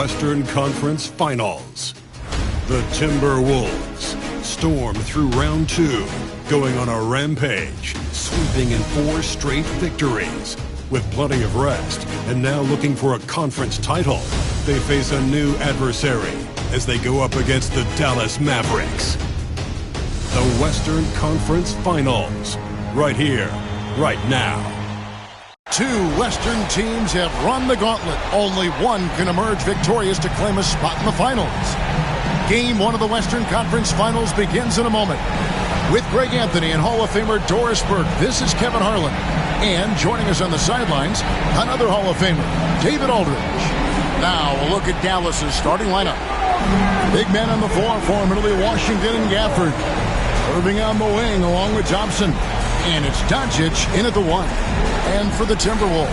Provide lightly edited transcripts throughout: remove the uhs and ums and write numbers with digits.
Western Conference Finals. The Timberwolves storm through round 2, going on a rampage, sweeping in 4 straight victories. With plenty of rest, and now looking for a conference title, they face a new adversary as they go up against the Dallas Mavericks. The Western Conference Finals, right here, right now. 2 Western teams have run the gauntlet. Only one can emerge victorious to claim a spot in the finals. Game 1 of the Western Conference Finals begins in a moment. With Greg Anthony and Hall of Famer Doris Burke, this is Kevin Harlan. And joining us on the sidelines, another Hall of Famer, David Aldridge. Now a look at Dallas's starting lineup. Big men on the floor for Italy, Washington and Gafford. Irving on the wing along with Thompson. And it's Doncic in at the 1. And for the Timberwolves,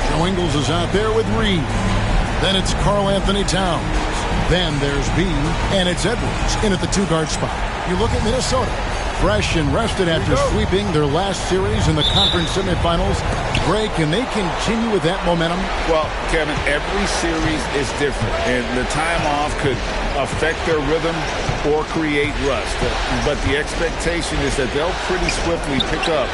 Joe Ingles is out there with Reed. Then it's Karl Anthony Towns. Then there's B, and it's Edwards in at the 2-guard spot. You look at Minnesota, fresh and rested after sweeping their last series in the conference semifinals. Greg, can they continue with that momentum? Well, Kevin, every series is different, and the time off could affect their rhythm or create rust. But the expectation is that they'll pretty swiftly pick up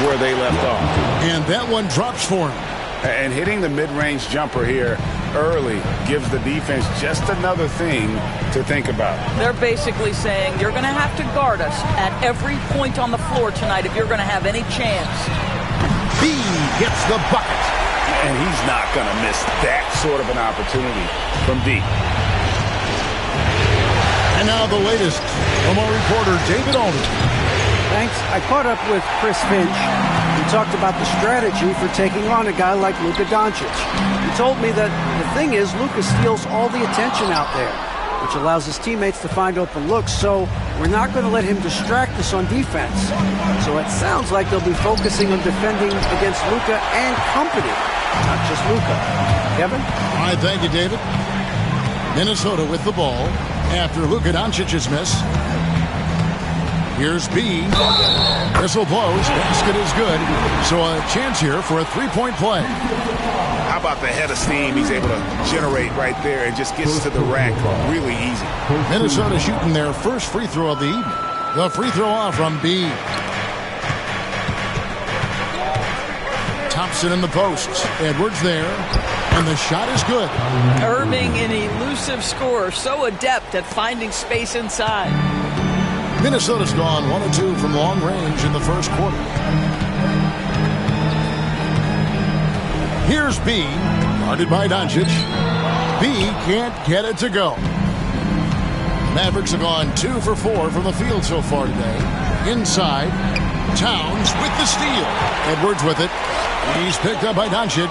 where they left off. And that one drops for him. And hitting the mid-range jumper here early gives the defense just another thing to think about. They're basically saying you're going to have to guard us at every point on the floor tonight if you're going to have any chance. B gets the bucket. And he's not going to miss that sort of an opportunity from D. And now the latest from our reporter, David Aldridge. Thanks. I caught up with Chris Finch. He talked about the strategy for taking on a guy like Luka Doncic. He told me that the thing is Luka steals all the attention out there, which allows his teammates to find open looks, so we're not going to let him distract us on defense. So it sounds like they'll be focusing on defending against Luka and company, not just Luka. Kevin? All right, thank you, David. Minnesota with the ball after Luka Doncic's miss. Here's B. Whistle blows. Basket is good. So a chance here for a 3-point play. How about the head of steam he's able to generate right there and just gets to the rack really easy. Minnesota shooting their first free throw of the evening. The free throw off from B. Thompson in the posts. Edwards there. And the shot is good. Irving, an elusive scorer, so adept at finding space inside. Minnesota's gone 1 of 2 from long range in the first quarter. Here's B, guarded by Doncic. B can't get it to go. Mavericks have gone 2 for 4 from the field so far today. Inside, Towns with the steal. Edwards with it. He's picked up by Doncic.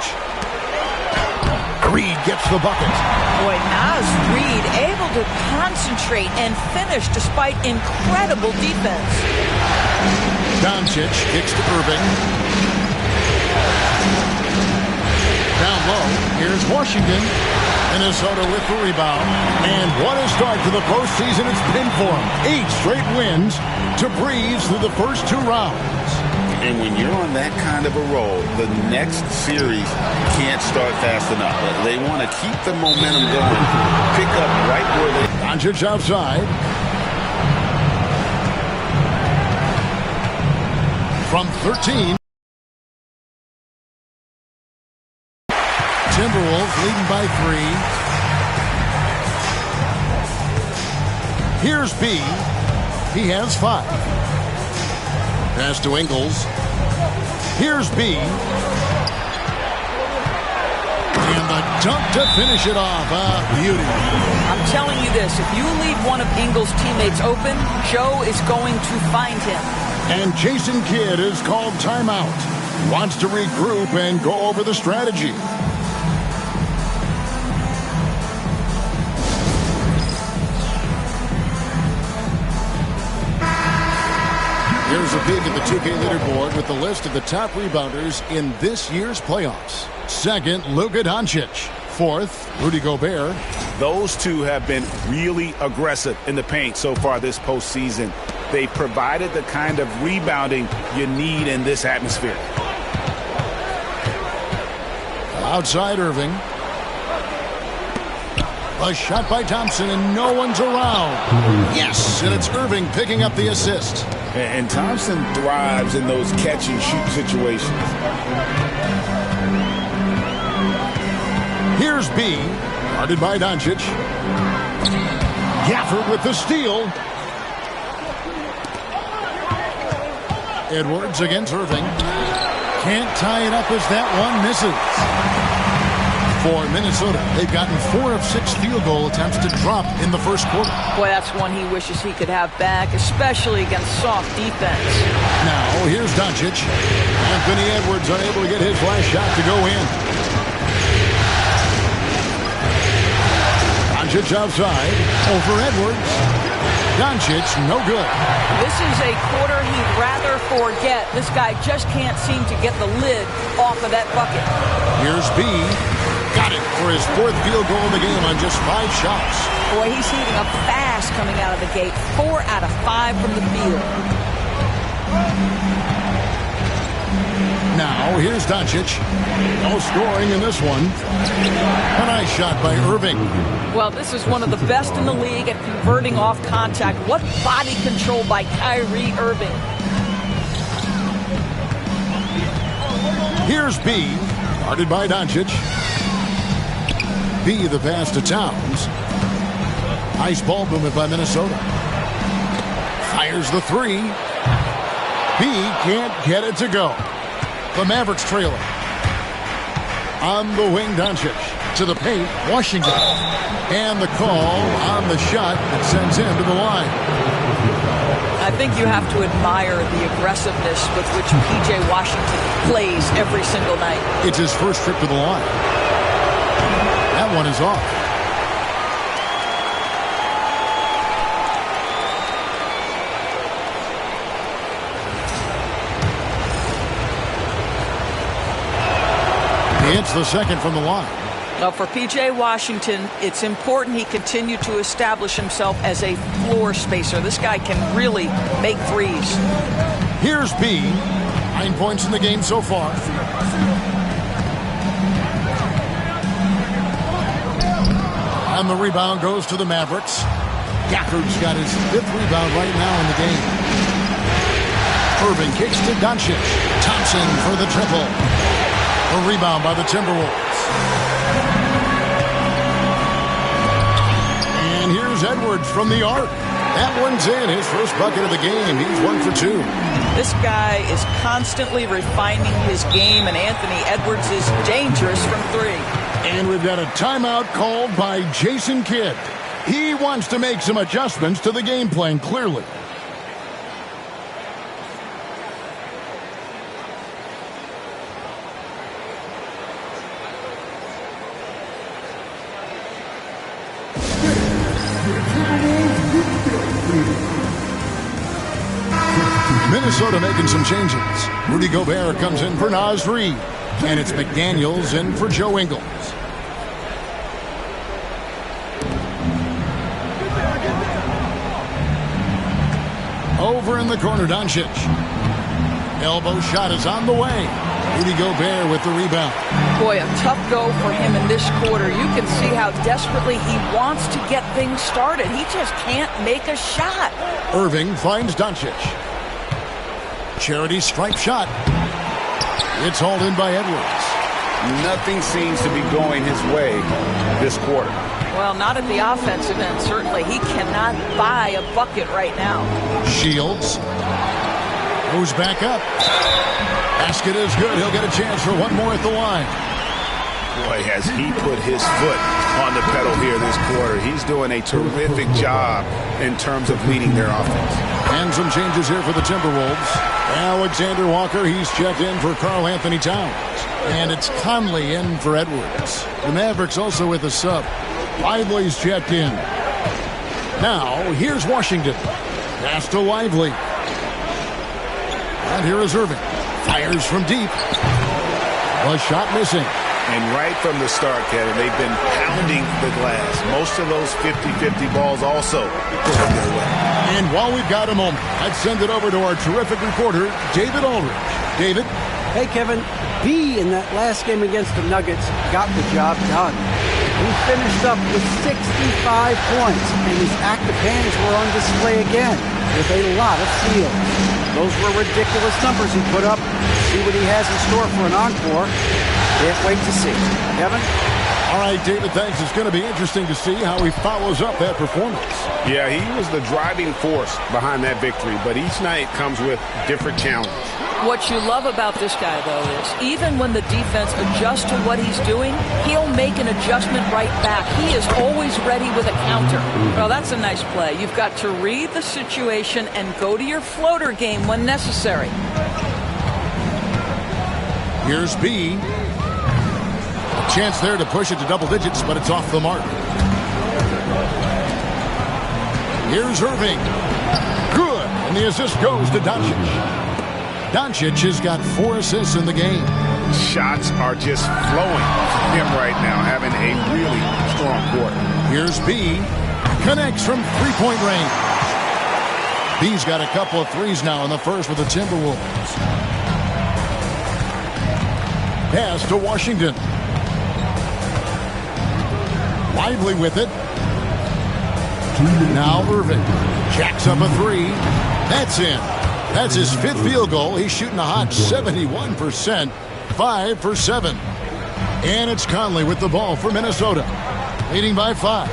Reed gets the bucket. Boy, Naz Reed able to concentrate and finish despite incredible defense. Doncic kicks to Irving. Down low, here's Washington. Minnesota with the rebound. And what a start to the postseason it's been for them. 8 straight wins to breeze through the first 2 rounds. And when you're on that kind of a roll, the next series can't start fast enough. They want to keep the momentum going, pick up right where they... Doncic outside. From 13. Timberwolves leading by 3. Here's B. He has 5. Pass to Ingles. Here's B. And the dunk to finish it off. Beauty. I'm telling you this, if you leave one of Ingles' teammates open, Joe is going to find him. And Jason Kidd is called timeout. Wants to regroup and go over the strategy. Here's a peek at the 2K leaderboard with the list of the top rebounders in this year's playoffs. Second, Luka Doncic. Fourth, Rudy Gobert. Those two have been really aggressive in the paint so far this postseason. They provided the kind of rebounding you need in this atmosphere. Outside Irving. A shot by Thompson, and no one's around. Yes, and it's Irving picking up the assist. And Thompson thrives in those catch-and-shoot situations. Here's B, guarded by Doncic. Gafford with the steal. Edwards against Irving. Can't tie it up as that one misses. For Minnesota, they've gotten 4 of 6 field goal attempts to drop in the first quarter. Boy, that's one he wishes he could have back, especially against soft defense. Now, here's Doncic. Anthony Edwards unable to get his last shot to go in. Doncic outside. Over Edwards. Doncic, no good. This is a quarter he'd rather forget. This guy just can't seem to get the lid off of that bucket. Here's B. Got it for his 4th field goal of the game on just 5 shots. Boy, he's heating up fast coming out of the gate. 4 out of 5 from the field. Now, here's Doncic. No scoring in this one. A nice shot by Irving. Well, this is one of the best in the league at converting off contact. What body control by Kyrie Irving. Here's B, guarded by Doncic. B, the pass to Towns. Nice ball movement by Minnesota. Fires the 3. B can't get it to go. The Mavericks trailing. On the wing, Doncic. To the paint, Washington. And the call on the shot that sends him to the line. I think you have to admire the aggressiveness with which P.J. Washington plays every single night. It's his first trip to the line. That one is off. It's the second from the line. Well, for P.J. Washington, it's important he continue to establish himself as a floor spacer. This guy can really make threes. Here's B. 9 points in the game so far. And the rebound goes to the Mavericks. Gafford's got his 5th rebound right now in the game. Irving kicks to Doncic. Thompson for the triple. A rebound by the Timberwolves. And here's Edwards from the arc. That one's in. His first bucket of the game. He's 1 for 2. This guy is constantly refining his game, and Anthony Edwards is dangerous from 3. And we've got a timeout called by Jason Kidd. He wants to make some adjustments to the game plan, clearly. Minnesota making some changes. Rudy Gobert comes in for Naz Reid. And it's McDaniels in for Joe Ingles. Over in the corner, Doncic. Elbow shot is on the way. Rudy Gobert with the rebound. Boy, a tough go for him in this quarter. You can see how desperately he wants to get things started. He just can't make a shot. Irving finds Doncic. Charity stripe shot. It's hauled in by Edwards. Nothing seems to be going his way this quarter. Well, not at the offensive end, certainly. He cannot buy a bucket right now. Shields goes back up. Basket is good. He'll get a chance for one more at the line. Boy, has he put his foot on the pedal here this quarter. He's doing a terrific job in terms of leading their offense. And some changes here for the Timberwolves. Alexander Walker, he's checked in for Karl Anthony Towns. And it's Conley in for Edwards. The Mavericks also with a sub. Lively's checked in. Now, here's Washington. Pass to Lively. And here is Irving. Fires from deep. A shot missing. And right from the start, Kevin, they've been pounding the glass. Most of those 50-50 balls also going their way. And while we've got a moment, let's send it over to our terrific reporter, David Aldridge. David? Hey, Kevin. B in that last game against the Nuggets got the job done. He finished up with 65 points, and his active hands were on display again with a lot of steals. Those were ridiculous numbers he put up. See what he has in store for an encore. Can't wait to see. Kevin? All right, David, thanks. It's going to be interesting to see how he follows up that performance. Yeah, he was the driving force behind that victory, but each night comes with different challenges. What you love about this guy, though, is even when the defense adjusts to what he's doing, he'll make an adjustment right back. He is always ready with a counter. Well, that's a nice play. You've got to read the situation and go to your floater game when necessary. Here's B. A chance there to push it to double digits, but it's off the mark. Here's Irving. Good. And the assist goes to Doncic. Doncic has got 4 assists in the game. Shots are just flowing from him right now, having a really strong quarter. Here's B. Connects from three-point range. B's got a couple of threes now in the first with the Timberwolves. Pass to Washington. Lively with it. Now Irving. Jacks up a three. That's in. That's his 5th field goal. He's shooting a hot 71%. 5 for 7. And it's Conley with the ball for Minnesota. Leading by 5.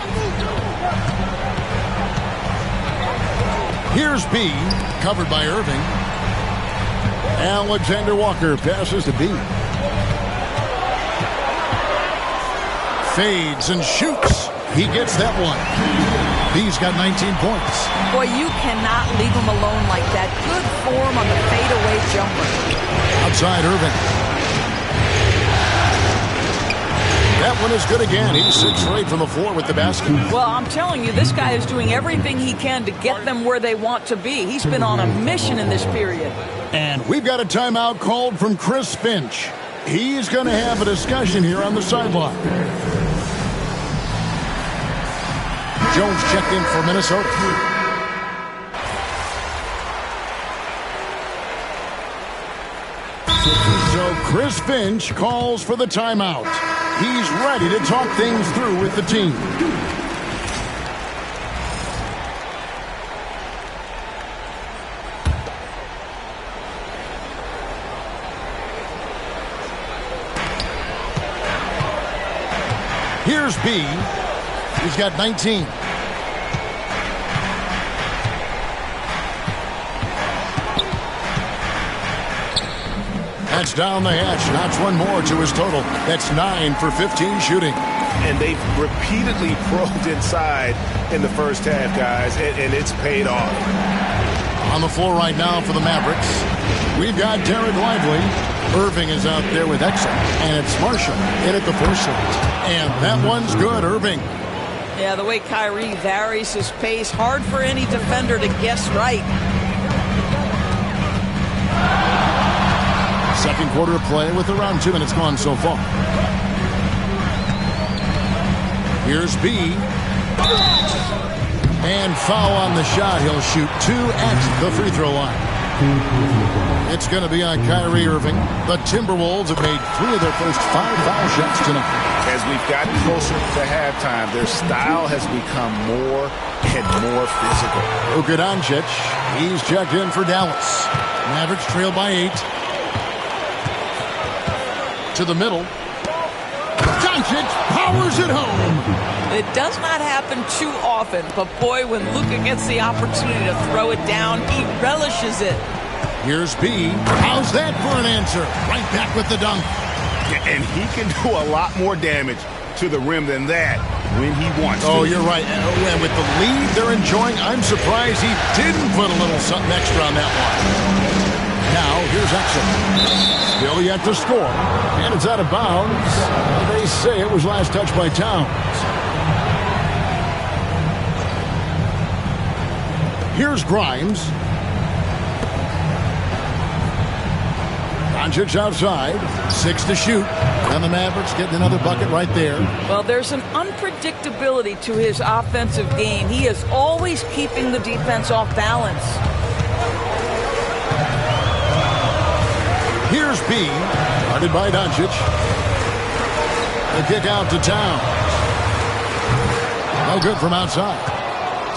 Here's B. Covered by Irving. Alexander Walker passes to B. Fades and shoots. He gets that one. B's got 19 points. Boy, you cannot leave him alone like that. Good form on the fadeaway jumper. Outside Irving. That one is good again. He's 6 for 8 from the floor with the basket. Well, I'm telling you, this guy is doing everything he can to get them where they want to be. He's been on a mission in this period. And we've got a timeout called from Chris Finch. He's going to have a discussion here on the sideline. Jones checked in for Minnesota. So Chris Finch calls for the timeout. He's ready to talk things through with the team. Here's B. He's got 19. That's down the hatch. Notch one more to his total. That's 9 for 15 shooting. And they've repeatedly probed inside in the first half, guys, and it's paid off. On the floor right now for the Mavericks, we've got Derek Lively. Irving is out there with Exum, and it's Marshall in at the 4 slot. And that one's good, Irving. Yeah, the way Kyrie varies his pace, hard for any defender to guess right. Second quarter of play with around 2 minutes gone so far. Here's B. And foul on the shot. He'll shoot 2 at the free throw line. It's going to be on Kyrie Irving. The Timberwolves have made 3 of their first 5 foul shots tonight. As we've gotten closer to halftime, their style has become more and more physical. Luka Doncic, he's checked in for Dallas. Mavericks trail by 8. To the middle. Doncic powers it home. It does not happen too often, but boy, when Luka gets the opportunity to throw it down, he relishes it. Here's B. How's that for an answer? Right back with the dunk. And he can do a lot more damage to the rim than that when he wants to. Oh, you're right. And with the lead they're enjoying, I'm surprised he didn't put a little something extra on that one. Now, here's Exum. Still yet to score. And it's out of bounds. They say it was last touched by Towns. Here's Grimes. Doncic outside. 6 to shoot. And the Mavericks getting another bucket right there. Well, there's an unpredictability to his offensive game. He is always keeping the defense off balance. Here's B. Guarded by Doncic. The kick out to Towns. No good from outside.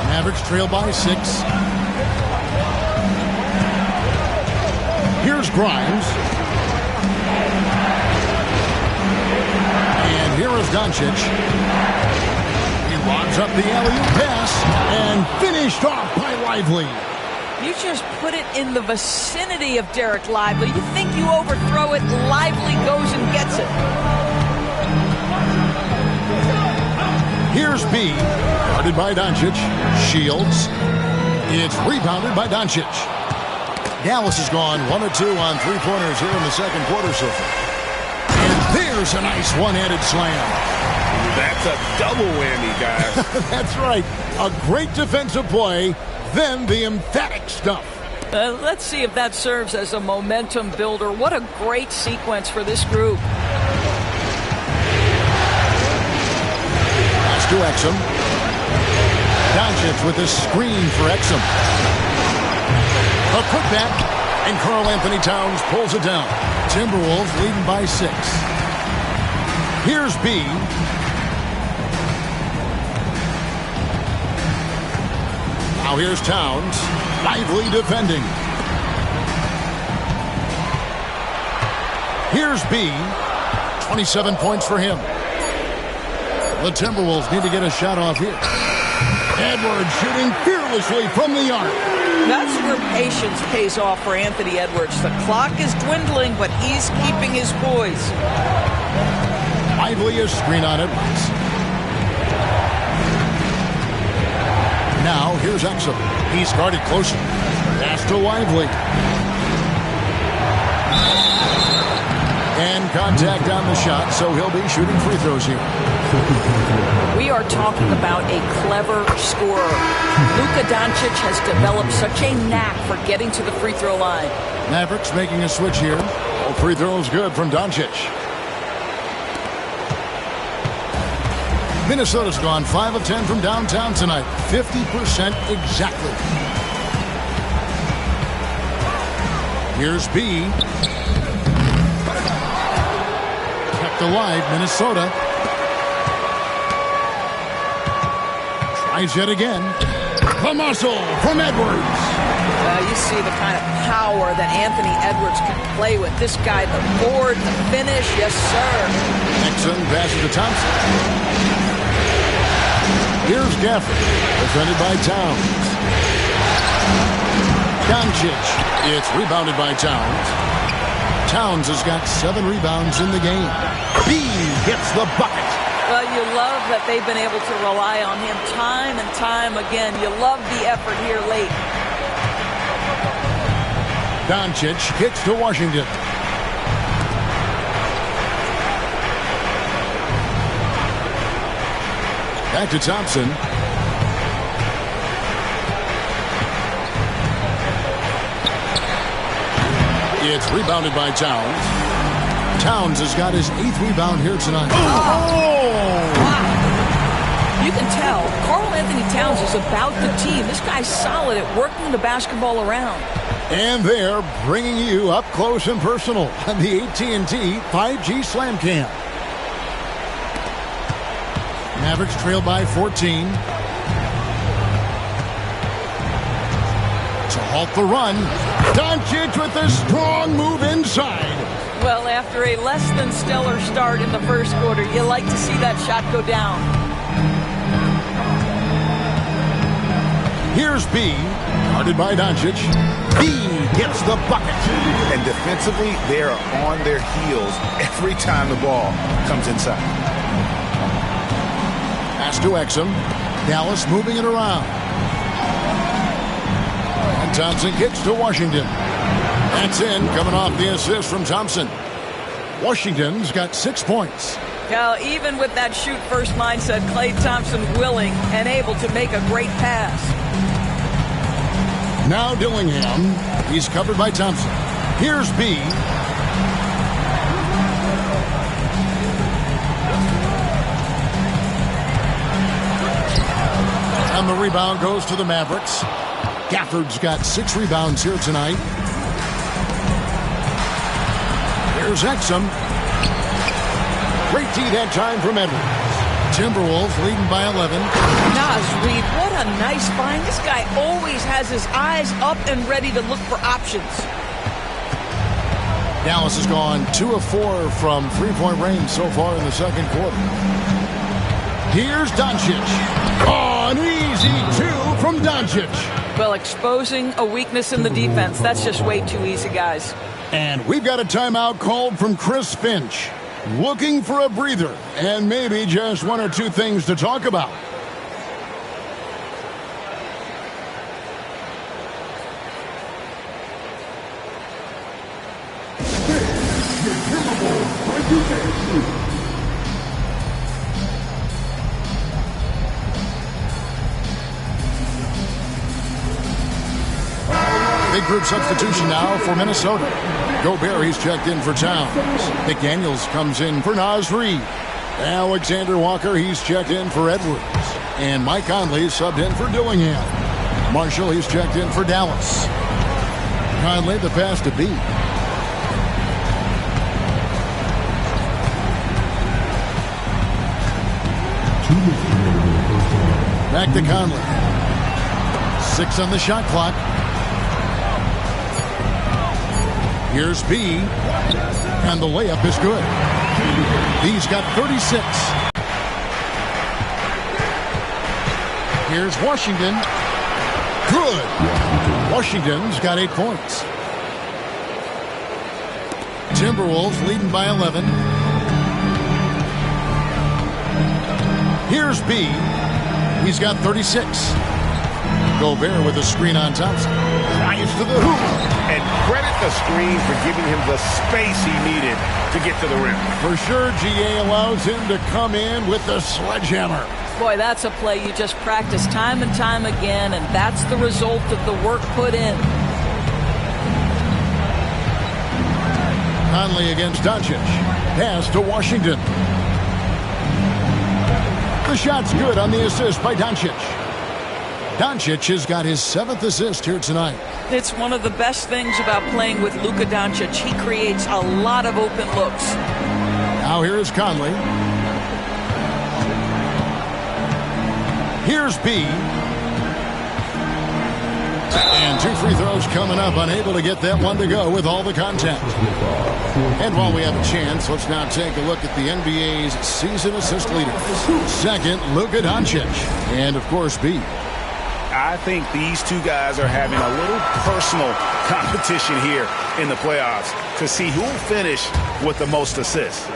Mavericks trail by 6. Here's Grimes. And here is Doncic. He lobs up the alley-oop pass and finished off by Lively. You just put it in the vicinity of Derek Lively. You think you overthrow it, Lively goes and gets it. Here's B, guarded by Doncic. Shields. It's rebounded by Doncic. Dallas has gone 1 of 2 on three-pointers here in the second quarter so far. And there's a nice one-handed slam. That's a double whammy, guys. That's right. A great defensive play, then the emphatic stuff. Let's see if that serves as a momentum builder. What a great sequence for this group. Pass to Exum. Doncic with a screen for Exum. A putback, and Karl Anthony Towns pulls it down. Timberwolves leading by 6. Here's B. Now here's Towns. Lively defending. Here's B. 27 points for him. The Timberwolves need to get a shot off here. Edwards shooting fearlessly from the arc. That's where patience pays off for Anthony Edwards. The clock is dwindling, but he's keeping his poise. Lively is screen on Edwards. Now here's Exum. He's guarded closer. Pass to Lively. And contact on the shot, so he'll be shooting free throws here. We are talking about a clever scorer. Luka Doncic has developed such a knack for getting to the free throw line. Mavericks making a switch here. All free throws good from Doncic. Minnesota's gone 5 of 10 from downtown tonight. 50% exactly. Here's B. Kept alive, Minnesota. Tries yet again. The muscle from Edwards. You see the kind of power that Anthony Edwards can play with. This guy, the board, the finish, yes, sir. Nixon passes to Thompson. Here's Gafford, defended by Towns. Doncic. It's rebounded by Towns. Towns has got 7 rebounds in the game. B gets the bucket. Well, you love that they've been able to rely on him time and time again. You love the effort here late. Doncic kicks to Washington. Back to Thompson. It's rebounded by Towns. Towns has got his 8th rebound here tonight. Oh! Wow. You can tell Karl Anthony Towns is about the team. This guy's solid at working the basketball around. And they're bringing you up close and personal on the AT&T 5G Slam Cam. Mavericks trail by 14. To halt the run, Doncic with a strong move inside. Well, after a less than stellar start in the first quarter, you like to see that shot go down. Here's B, guarded by Doncic. B gets the bucket. And defensively, they are on their heels every time the ball comes inside. Pass to Exum. Dallas moving it around. And Thompson kicks to Washington. That's in, coming off the assist from Thompson. Washington's got 6 points. Now, even with that shoot-first mindset, Klay Thompson willing and able to make a great pass. Now Dillingham. He's covered by Thompson. Here's B. And the rebound goes to the Mavericks. Gafford's got 6 rebounds here tonight. Here's Exum. Great D that time from Edwards. Timberwolves leading by 11. Naz Reid, what a nice find. This guy always has his eyes up and ready to look for options. Dallas has gone 2 of 4 from three-point range so far in the second quarter. Here's Doncic. Oh, an easy 2 from Doncic. Well, exposing a weakness in the defense, that's just way too easy, guys. And we've got a timeout called from Chris Finch. Looking for a breather and maybe just 1 or 2 things to talk about. Big group substitution now for Minnesota. Gobert, he's checked in for Towns. McDaniels comes in for Naz Reid. Alexander Walker, he's checked in for Edwards. And Mike Conley subbed in for Dillingham. Marshall, he's checked in for Dallas. Conley, the pass to B. Back to Conley. 6 on the shot clock. Here's B, and the layup is good. B's got 36. Here's Washington. Good. Washington's got 8 points. Timberwolves leading by 11. Here's B. He's got 36. Gobert with a screen on Thompson. Drives to the hoop. And credit the screen for giving him the space he needed to get to the rim. For sure, GA allows him to come in with the sledgehammer. Boy, that's a play you just practice time and time again, and that's the result of the work put in. Conley against Doncic. Pass to Washington. The shot's good on the assist by Doncic. Doncic has got his 7th assist here tonight. It's one of the best things about playing with Luka Doncic. He creates a lot of open looks. Now here is Conley. Here's B. And 2 free throws coming up. Unable to get that one to go with all the contact. And while we have a chance, let's now take a look at the NBA's season assist leaders. Second, Luka Doncic. And, of course, B. I think these 2 guys are having a little personal competition here in the playoffs to see who will finish with the most assists.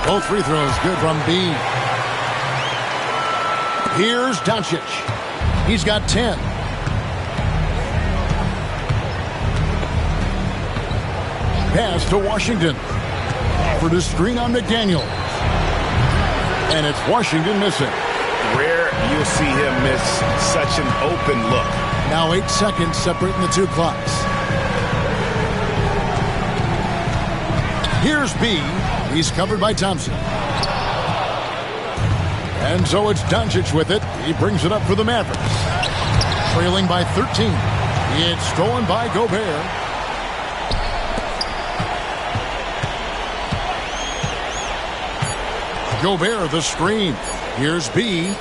Both free throws good from B. Here's Doncic. He's got 10. Pass to Washington. Offered a screen on McDaniels. And it's Washington missing. Rare you'll see him miss such an open look. Now 8 seconds separating the 2 clocks. Here's B. He's covered by Thompson. And so it's Doncic with it. He brings it up for the Mavericks. Trailing by 13. It's stolen by Gobert. Gobert, the screen. Here's B.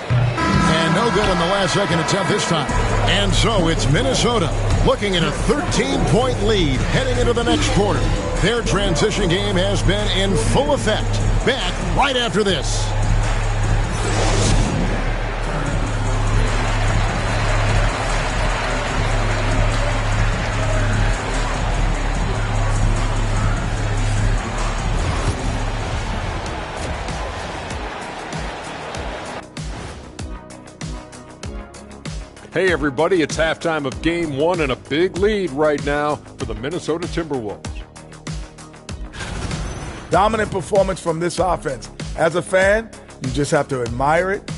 And no good on the last second attempt this time. And so it's Minnesota looking at a 13-point lead heading into the next quarter. Their transition game has been in full effect. Back right after this. Hey everybody, it's halftime of Game 1 and a big lead right now for the Minnesota Timberwolves. Dominant performance from this offense. As a fan, you just have to admire it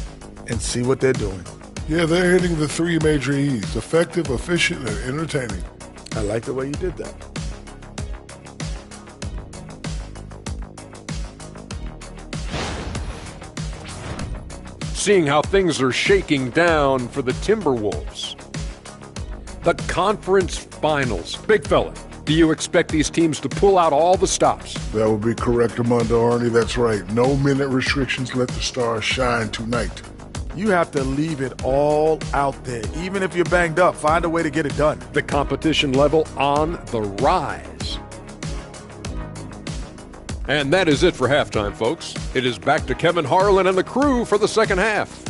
and see what they're doing. Yeah, they're hitting the 3 major E's: effective, efficient, and entertaining. I like the way you did that. Seeing how things are shaking down for the Timberwolves. The conference finals. Big fella, Do you expect these teams to pull out all the stops? That would be correct, Armando Arnie. That's right. No minute restrictions. Let the stars shine tonight. You have to leave it all out there. Even if you're banged up, find a way to get it done. The competition level on the rise. And that is it for halftime, folks. It is back to Kevin Harlan and the crew for the second half.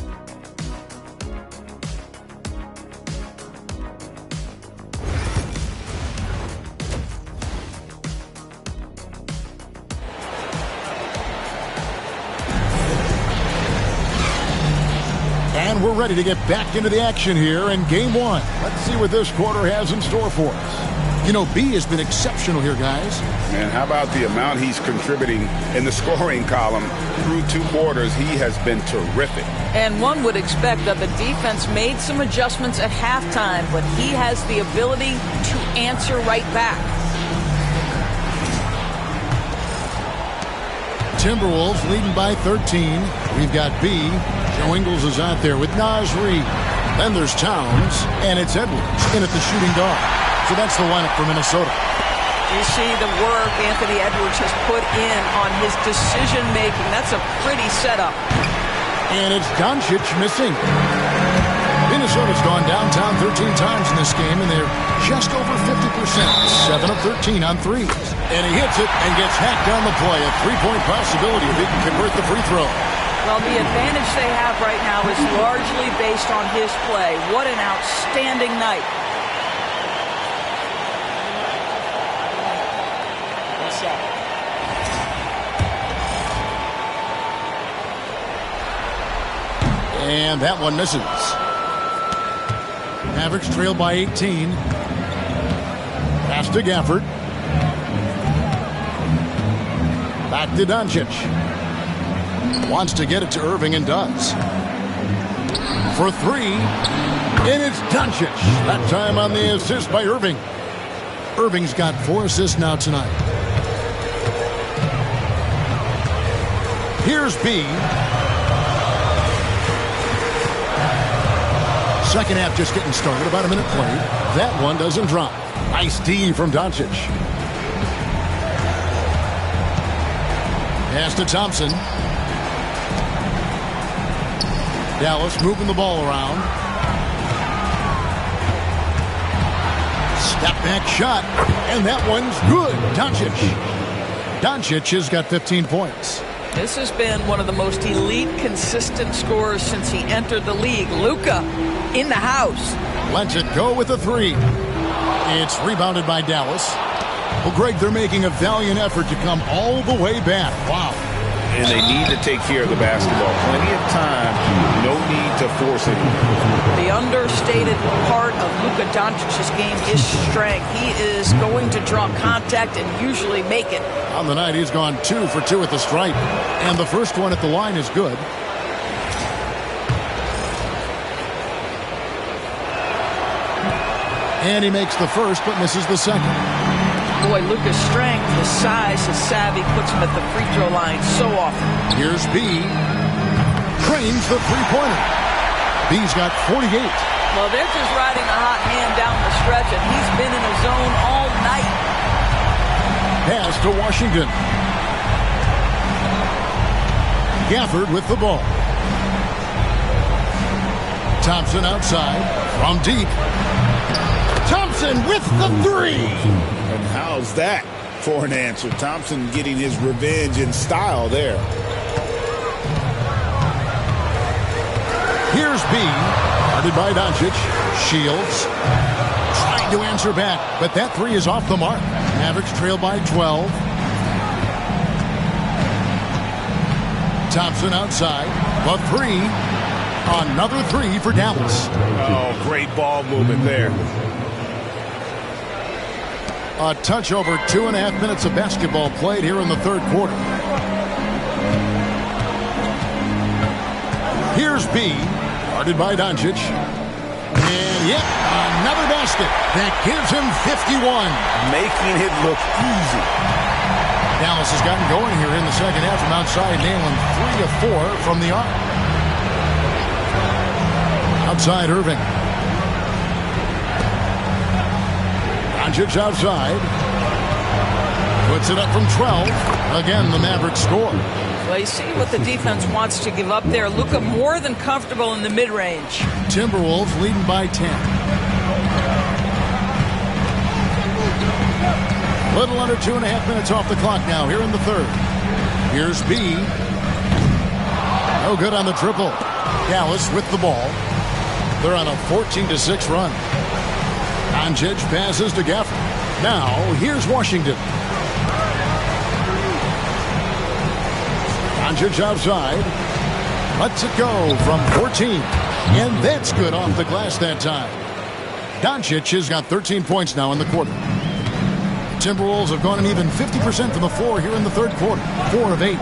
And we're ready to get back into the action here in game one. Let's see what this quarter has in store for us. You know, B has been exceptional here, guys. And how about the amount he's contributing in the scoring column through 2 quarters? He has been terrific. And one would expect that the defense made some adjustments at halftime, but he has the ability to answer right back. Timberwolves leading by 13. We've got B. Joe Ingles is out there with Naz Reid. Then there's Towns, and it's Edwards in at the shooting guard. So that's the lineup for Minnesota. You see the work Anthony Edwards has put in on his decision-making. That's a pretty setup. And it's Doncic missing. Minnesota's gone downtown 13 times in this game, and they're just over 50%. 7 of 13 on threes. And he hits it and gets hacked on the play. A three-point possibility if he can convert the free throw. Well, the advantage they have right now is largely based on his play. What an outstanding night. And that one misses. Mavericks trail by 18. Pass to Gafford. Back to Doncic. Wants to get it to Irving and does. For 3. And it's Doncic. That time on the assist by Irving. Irving's got 4 assists now tonight. Here's B. Second half just getting started. About a minute played. That one doesn't drop. Nice D from Doncic. Pass to Thompson. Dallas moving the ball around. Step back shot. And that one's good. Doncic. Doncic has got 15 points. This has been one of the most elite, consistent scorers since he entered the league. Luka in the house. Lets it go with a 3. It's rebounded by Dallas. Well, Greg, they're making a valiant effort to come all the way back. Wow. And they need to take care of the basketball. Plenty of time. No need to force it. The understated part of Luka Doncic's game is strength. He is going to draw contact and usually make it. On the night, he's gone 2 for 2 at the stripe. And the first one at the line is good. And he makes the first, but misses the second. Boy, Luka's strength, his size, his savvy puts him at the free throw line so often. Here's B. Cranes the three-pointer. B's got 48. Well, they're just riding a hot hand down the stretch, and he's been in the zone all night. Pass to Washington. Gafford with the ball. Thompson outside from deep. Thompson with the 3. And how's that for an answer? Thompson getting his revenge in style there. Here's B. Guarded by Doncic. Shields. Trying to answer back, but that 3 is off the mark. Mavericks trail by 12. Thompson outside. The 3. Another 3 for Dallas. Oh, great ball movement there. A touch over 2.5 minutes of basketball played here in the third quarter. Here's B. Guarded by Doncic. And yet another basket. That gives him 51. Making it look easy. Dallas has gotten going here in the second half from outside, nailing 3 of 4 from the arc. Outside Irving. Doncic outside. Puts it up from 12. Again, the Mavericks score. Well, you see what the defense wants to give up there. Luka more than comfortable in the mid-range. Timberwolves leading by 10. Little under 2.5 minutes off the clock now here in the third. Here's B. No good on the triple. Dallas with the ball. They're on a 14-6 run. Doncic passes to Gafford. Now, here's Washington. Doncic outside. Lets it go from 14. And that's good off the glass that time. Doncic has got 13 points now in the quarter. Timberwolves have gone an even 50% from the floor here in the third quarter. 4 of 8.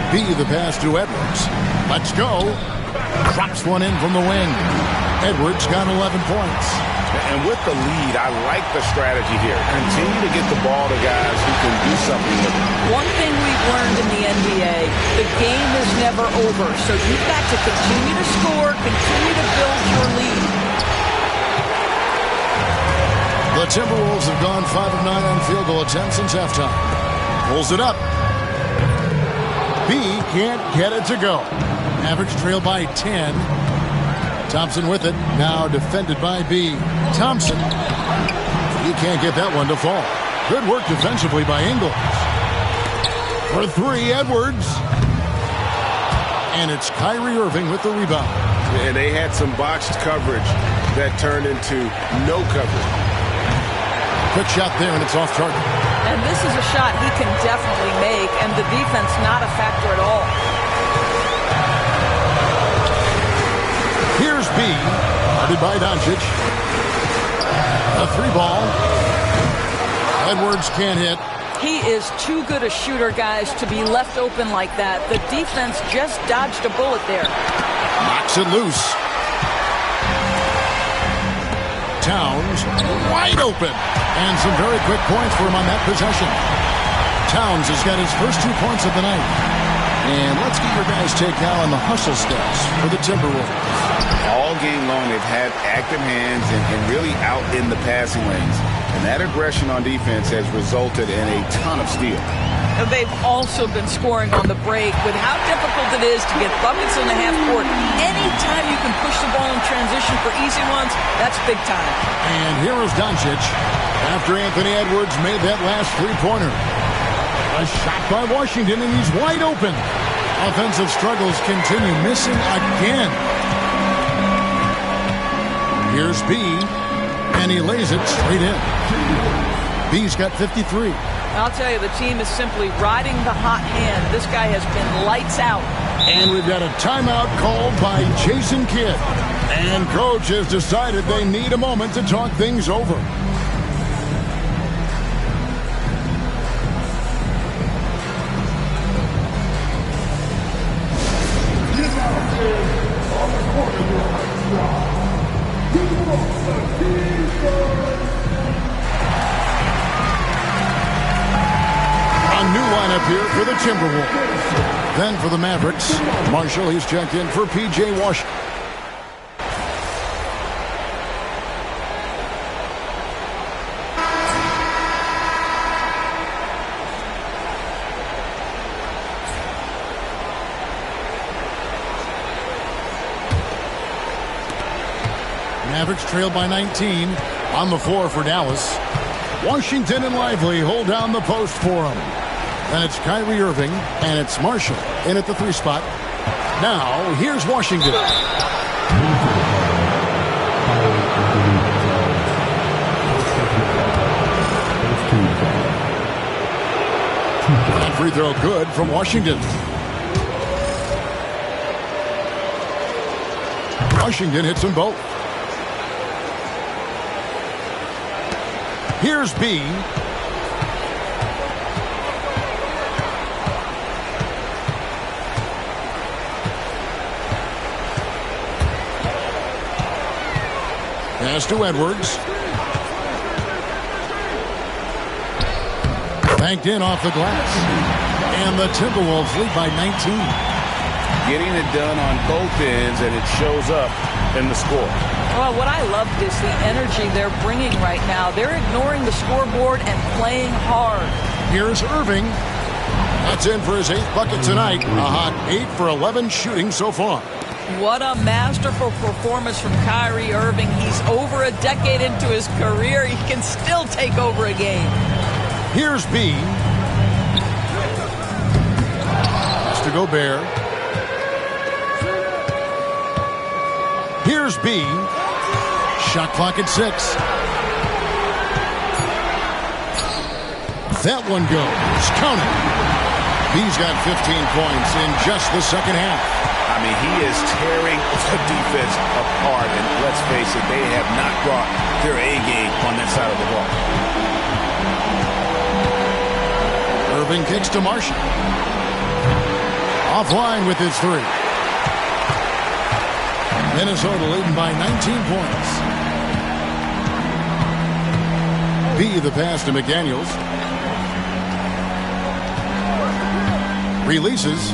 B, the pass to Edwards. Let's go. Drops one in from the wing. Edwards got 11 points. And with the lead, I like the strategy here. Continue to get the ball to guys who can do something with it. One thing we've learned in the NBA, the game is never over. So you've got to continue to score, continue to build your lead. The Timberwolves have gone 5 of 9 on field goal attempts since halftime. Pulls it up. B can't get it to go. Mavericks trail by 10. Thompson with it. Now defended by B. Thompson. He can't get that one to fall. Good work defensively by Ingles. For 3, Edwards. And it's Kyrie Irving with the rebound. And they had some botched coverage that turned into no coverage. Quick shot there, and it's off target. And this is a shot he can definitely make, and the defense not a factor at all. Here's B, guarded by Doncic. A 3-ball. Edwards can't hit. He is too good a shooter, guys, to be left open like that. The defense just dodged a bullet there. Knocks it loose. Towns wide open. And some very quick points for him on that possession. Towns has got his first 2 points of the night. And let's get your guys' take now on the hustle stats for the Timberwolves. All game long, they've had active hands and really out in the passing lanes. And that aggression on defense has resulted in a ton of steals. They've also been scoring on the break with how difficult it is to get buckets in the half court. Anytime you can push the ball in transition for easy ones, that's big time. And here is Doncic after Anthony Edwards made that last three-pointer. A shot by Washington, and he's wide open. Offensive struggles continue, missing again. Here's B, and he lays it straight in. B's got 53. I'll tell you, the team is simply riding the hot hand. This guy has been lights out. And we've got a timeout called by Jason Kidd. And coach has decided they need a moment to talk things over. Here for the Timberwolves. Then for the Mavericks, Marshall, he's checked in for P.J. Washington. Mavericks trail by 19 on the floor for Dallas. Washington and Lively hold down the post for him. And it's Kyrie Irving, and it's Marshall in at the 3 spot. Now, here's Washington. And free throw good from Washington. Washington hits them both. Here's B. Pass to Edwards. Banked in off the glass. And the Timberwolves lead by 19. Getting it done on both ends, and it shows up in the score. Well, what I loved is the energy they're bringing right now. They're ignoring the scoreboard and playing hard. Here's Irving. That's in for his 8th bucket tonight. A hot 8 for 11 shooting so far. What a masterful performance from Kyrie Irving. He's over a decade into his career. He can still take over a game. Here's B. Pass to Gobert. Here's B. Shot clock at 6. That one goes. Count it. B's got 15 points in just the second half. I mean, he is tearing the defense apart. And let's face it, they have not brought their A game on that side of the ball. Irving kicks to Marshall. Offline with his 3. Minnesota leading by 19 points. B, the pass to McDaniels. Releases.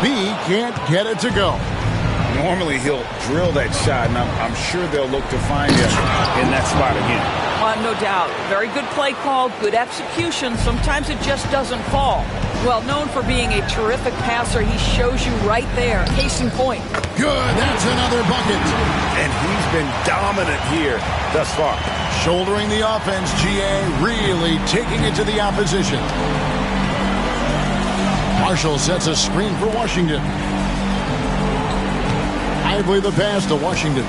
B can't get it to go. Normally he'll drill that shot, and I'm sure they'll look to find him in that spot again. No doubt. Very good play call, good execution. Sometimes it just doesn't fall. Well, known for being a terrific passer, he shows you right there. Case in point. Good. That's another bucket. And he's been dominant here thus far. Shouldering the offense, GA really taking it to the opposition. Marshall sets a screen for Washington. Lively the pass to Washington.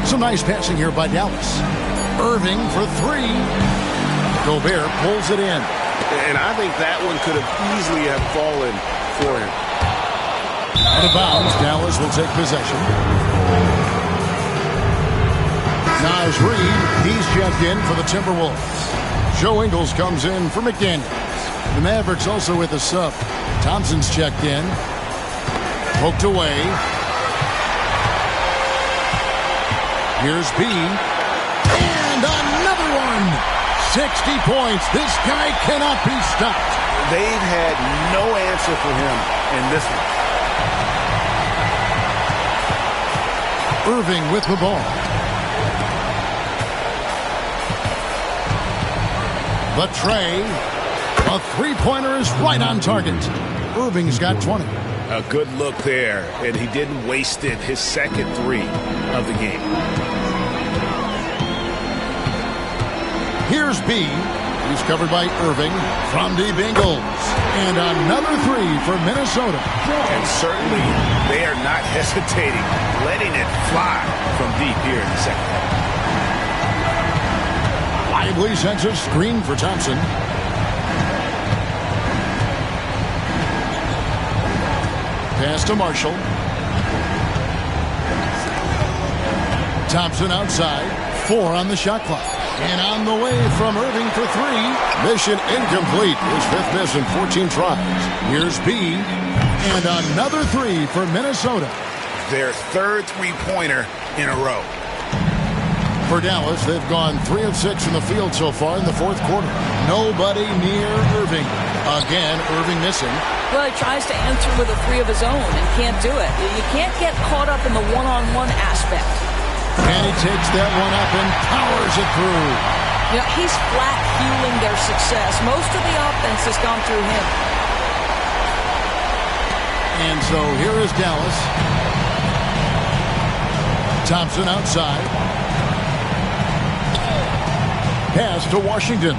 Some nice passing here by Dallas. Irving for 3. Gobert pulls it in. And I think that one could have easily have fallen for him. Out of bounds, Dallas will take possession. Naz Reid, he's checked in for the Timberwolves. Joe Ingles comes in for McDaniels. The Mavericks also with a sub. Thompson's checked in. Poked away. Here's B. And another one. 60 points. This guy cannot be stopped. They've had no answer for him in this one. Irving with the ball. The tray. A three-pointer is right on target. Irving's got 20. A good look there, and he didn't waste it. His second 3 of the game. Here's B. He's covered by Irving from deep Ingles. And another 3 for Minnesota. And certainly they are not hesitating, letting it fly from deep here in the second half. Lively sends a screen for Thompson. Pass to Marshall. Thompson outside. 4 on the shot clock. And on the way from Irving for 3. Mission incomplete. His 5th miss in 14 tries. Here's B. And another 3 for Minnesota. Their third three-pointer in a row. For Dallas, they've gone 3 of 6 from the field so far in the 4th quarter. Nobody near Irving. Again, Irving missing. Well, he tries to answer with a 3 of his own and can't do it. You can't get caught up in the one-on-one aspect. And he takes that one up and powers it through. You know, he's flat fueling their success. Most of the offense has gone through him. And so here is Dallas. Thompson outside. Pass to Washington.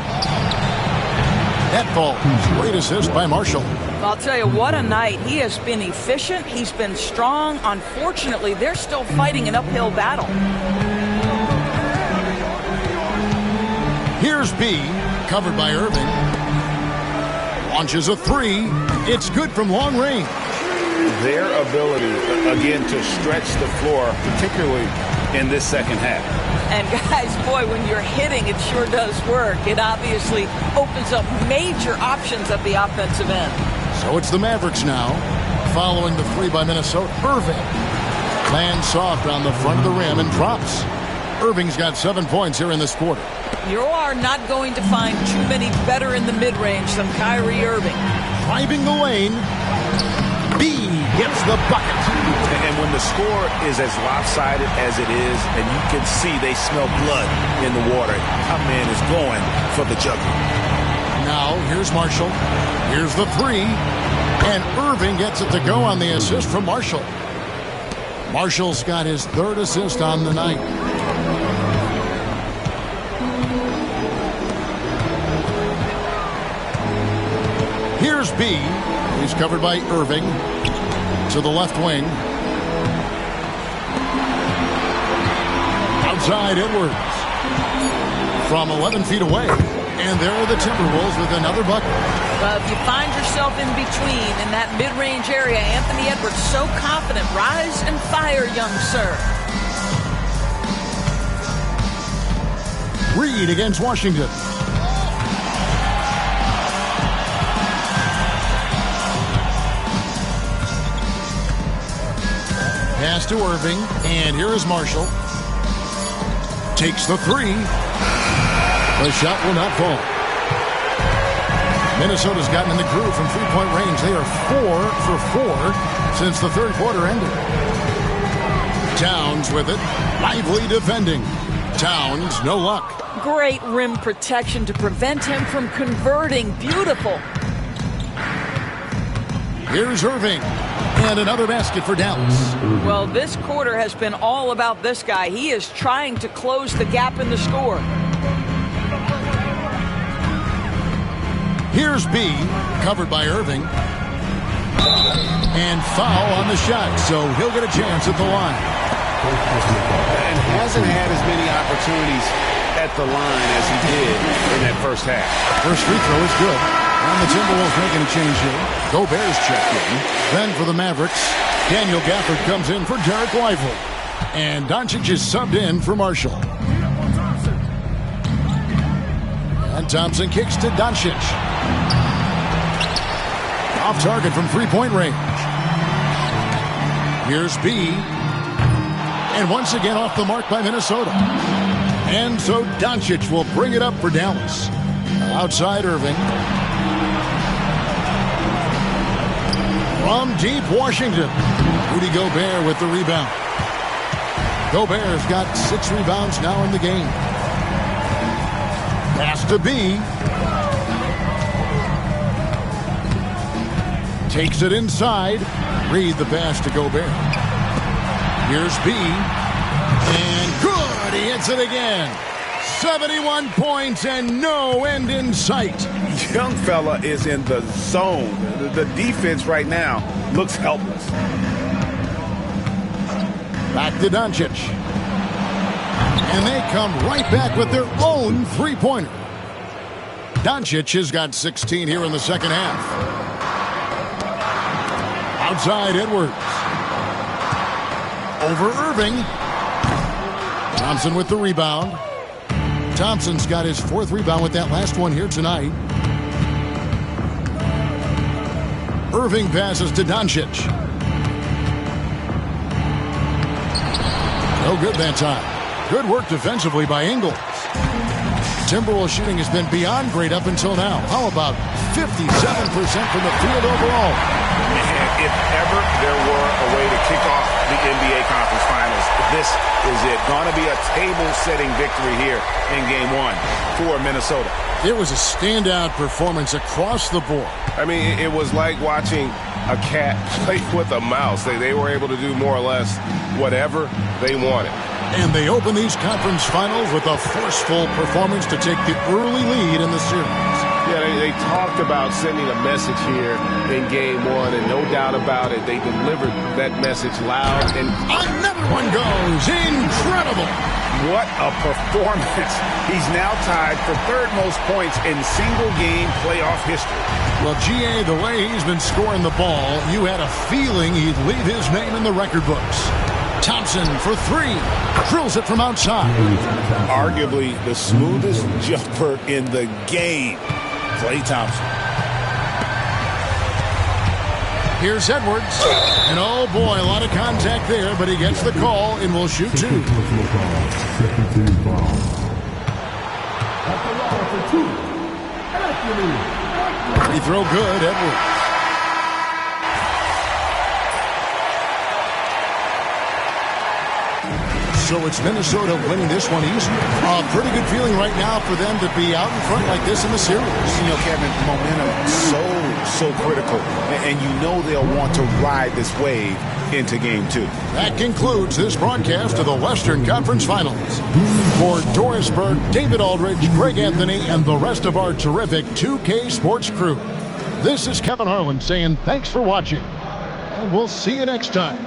That falls. Great assist by Marshall. I'll tell you, what a night. He has been efficient. He's been strong. Unfortunately, they're still fighting an uphill battle. Here's B, covered by Irving. Launches a 3. It's good from long range. Their ability, again, to stretch the floor, particularly in this second half. And guys, boy, when you're hitting, it sure does work. It obviously opens up major options at the offensive end. So it's the Mavericks now, following the 3 by Minnesota. Irving lands soft on the front of the rim and drops. Irving's got 7 points here in this quarter. You are not going to find too many better in the mid-range than Kyrie Irving. Driving the lane. B gets the bucket. And when the score is as lopsided as it is, and you can see they smell blood in the water, our man is going for the jugular. Now, here's Marshall. Here's the three. And Irving gets it to go on the assist from Marshall. Marshall's got his third assist on the night. Here's B. He's covered by Irving to the left wing. Outside Edwards from 11 feet away. And there are the Timberwolves with another bucket. Well, if you find yourself in between in that mid-range area, Anthony Edwards so confident. Rise and fire, young sir. Reed against Washington. Pass to Irving, and here is Marshall. Takes the three. The shot will not fall. Minnesota's gotten in the groove from three-point range. They are 4 for 4 since the third quarter ended. Towns with it. Lively defending. Towns, no luck. Great rim protection to prevent him from converting. Beautiful. Here's Irving. And another basket for Dallas. Well, this quarter has been all about this guy. He is trying to close the gap in the score. Here's B, covered by Irving. And foul on the shot, so he'll get a chance at the line. And hasn't had as many opportunities at the line as he did in that first half. First free throw is good. And the Timberwolves making a change here. Gobert's checked in. Then for the Mavericks, Daniel Gafford comes in for Derek Lively. And Doncic is subbed in for Marshall. And Thompson kicks to Doncic. Off target from three-point range. Here's B. And once again off the mark by Minnesota. And so Doncic will bring it up for Dallas. Outside Irving. From deep Washington. Rudy Gobert with the rebound. Gobert's got 6 rebounds now in the game. Pass to B. Takes it inside. Read the pass to Gobert. Here's B. And good. He hits it again. 71 points and no end in sight. Young fella is in the zone. The defense right now looks helpless. Back to Doncic. And they come right back with their own three-pointer. Doncic has got 16 here in the second half. Outside Edwards. Over Irving. Thompson with the rebound. Thompson's got his 4th rebound with that last one here tonight. Irving passes to Doncic. No good that time. Good work defensively by Ingles. Timberwolves shooting has been beyond great up until now. How about 57% from the field overall? Man, if ever there were a way to kick off the NBA Conference Finals, this is it. Going to be a table-setting victory here in Game 1 for Minnesota. It was a standout performance across the board. I mean, it was like watching a cat play with a mouse. They were able to do more or less whatever they wanted. And they open these conference finals with a forceful performance to take the early lead in the series. Yeah, they talked about sending a message here in Game 1, and no doubt about it, they delivered that message loud. And another one goes. Incredible. What a performance. He's now tied for 3rd most points in single-game playoff history. Well, G.A., the way he's been scoring the ball, you had a feeling he'd leave his name in the record books. Thompson for 3. Drills it from outside. Arguably the smoothest jumper in the game. Klay Thompson. Here's Edwards. And oh boy, a lot of contact there, but he gets the call and will shoot 2. Free throw good, Edwards. So it's Minnesota winning this one easily. A pretty good feeling right now for them to be out in front like this in the series. You know, Kevin, momentum so critical. And you know they'll want to ride this wave into Game 2. That concludes this broadcast of the Western Conference Finals. For Doris Burke, David Aldridge, Greg Anthony, and the rest of our terrific 2K Sports crew, this is Kevin Harlan saying thanks for watching, and we'll see you next time.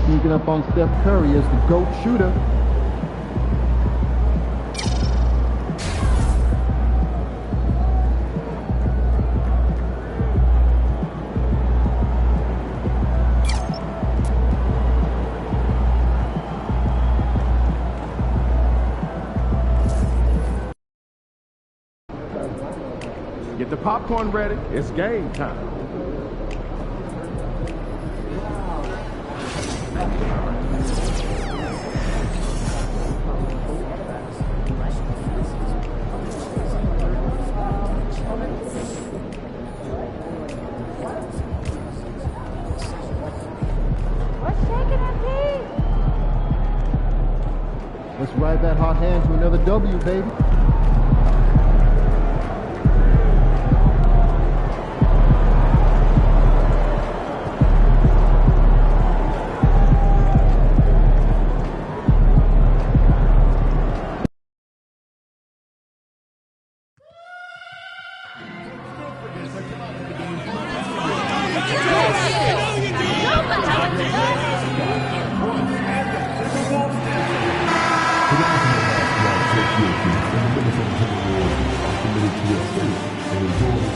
Sneaking up on Steph Curry as the GOAT shooter. Get the popcorn ready. It's game time. Let's ride that hot hand to another W, baby.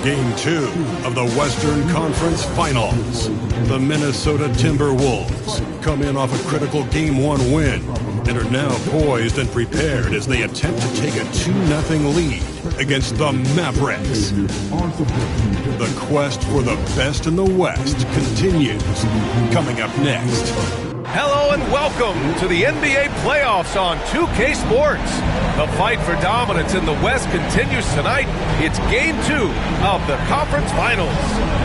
Game 2 of the Western Conference Finals. The Minnesota Timberwolves come in off a critical Game 1 win and are now poised and prepared as they attempt to take a 2-0 lead against the Mavericks. The quest for the best in the West continues. Coming up next. Hello and welcome to the NBA playoffs on 2K Sports. The fight for dominance in the West continues tonight. It's Game 2 of the Conference Finals.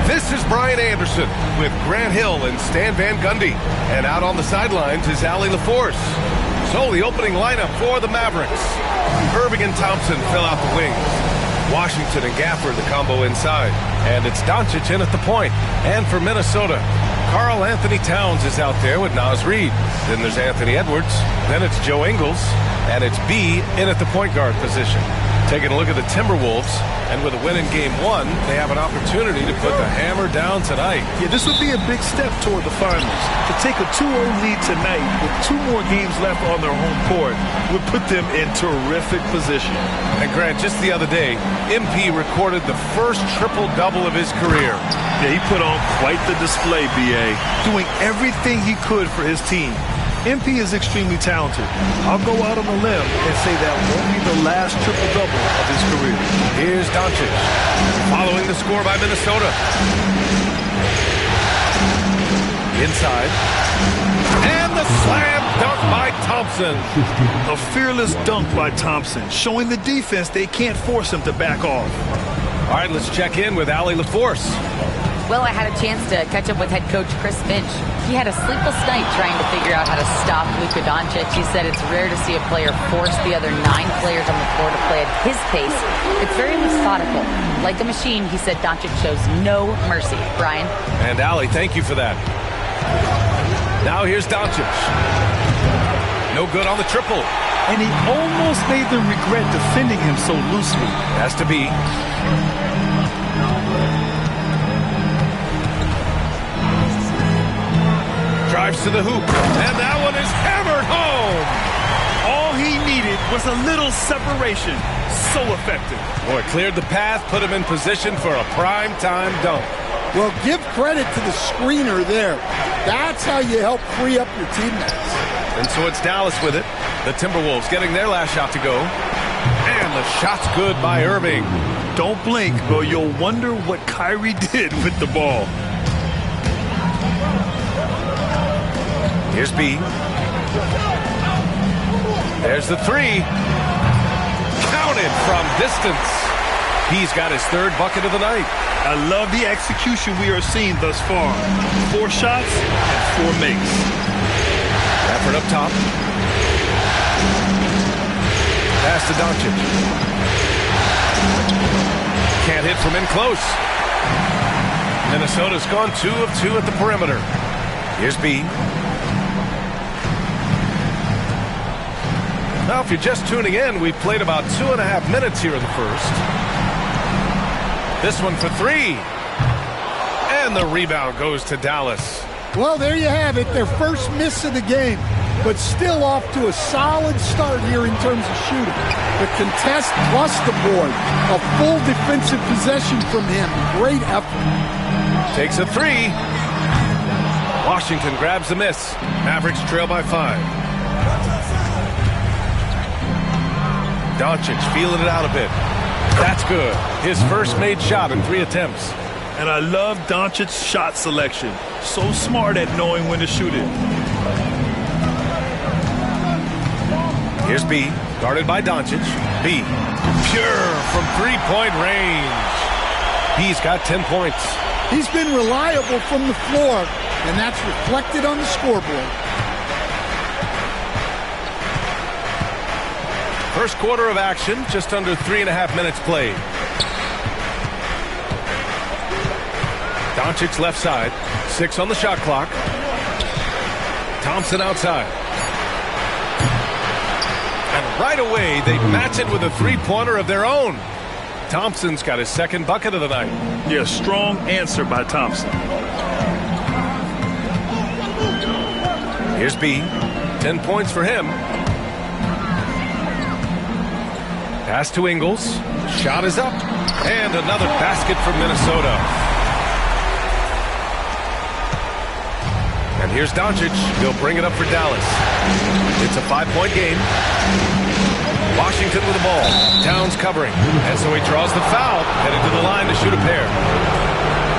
This is Brian Anderson with Grant Hill and Stan Van Gundy. And out on the sidelines is Allie LaForce. So the opening lineup for the Mavericks. Irving and Thompson fill out the wings. Washington and Gafford the combo inside. And it's Doncic in at the point. And for Minnesota, Karl Anthony Towns is out there with Naz Reid. Then there's Anthony Edwards. Then it's Joe Ingles. And it's B in at the point guard position. Taking a look at the Timberwolves, and with a win in Game 1, they have an opportunity to put the hammer down tonight. Yeah, this would be a big step toward the finals. To take a 2-0 lead tonight with 2 more games left on their home court would put them in terrific position. And Grant, just the other day, MP recorded the first triple-double of his career. Yeah, he put on quite the display, B.A., doing everything he could for his team. MP is extremely talented. I'll go out on a limb and say that won't be the last triple-double of his career. Here's Doncic, following the score by Minnesota. Inside. And the slam dunk by Thompson. A fearless dunk by Thompson, showing the defense they can't force him to back off. All right, let's check in with Allie LaForce. Well, I had a chance to catch up with head coach Chris Finch. He had a sleepless night trying to figure out how to stop Luka Doncic. He said it's rare to see a player force the other 9 players on the floor to play at his pace. It's very methodical. Like a machine, he said Doncic shows no mercy. Brian? And Allie, thank you for that. Now here's Doncic. No good on the triple. And he almost made them regret defending him so loosely. Has to be. Drives to the hoop, and that one is hammered home. All he needed was a little separation. So effective. Boy, cleared the path, put him in position for a prime-time dunk. Well, give credit to the screener there. That's how you help free up your teammates. And so it's Dallas with it. The Timberwolves getting their last shot to go. And the shot's good by Irving. Don't blink, or you'll wonder what Kyrie did with the ball. Here's B. There's the three. Counted from distance. He's got his third bucket of the night. I love the execution we are seeing thus far. 4 shots and 4 makes. Effort up top. Pass to Doncic. Can't hit from in close. Minnesota's gone 2 of 2 at the perimeter. Here's B. Now, if you're just tuning in, we've played about 2.5 minutes here in the first. This one for 3. And the rebound goes to Dallas. Well, there you have it. Their first miss of the game, but still off to a solid start here in terms of shooting. The contest plus the board. A full defensive possession from him. Great effort. Takes a 3. Washington grabs the miss. Mavericks trail by 5. Doncic feeling it out a bit. That's good. His first made shot in 3 attempts. And I love Doncic's shot selection. So smart at knowing when to shoot it. Here's B, guarded by Doncic. B, pure from 3-point range. He's got 10 points. He's been reliable from the floor, and that's reflected on the scoreboard. First quarter of action, just under 3.5 minutes played. Doncic left side, 6 on the shot clock. Thompson outside. And right away, they match it with a 3-pointer of their own. Thompson's got his second bucket of the night. Yeah, strong answer by Thompson. Here's B, 10 points for him. Pass to Ingles. Shot is up. And another basket for Minnesota. And here's Doncic. He'll bring it up for Dallas. It's a 5-point game. Washington with the ball. Towns covering. And so he draws the foul. Headed to the line to shoot a pair.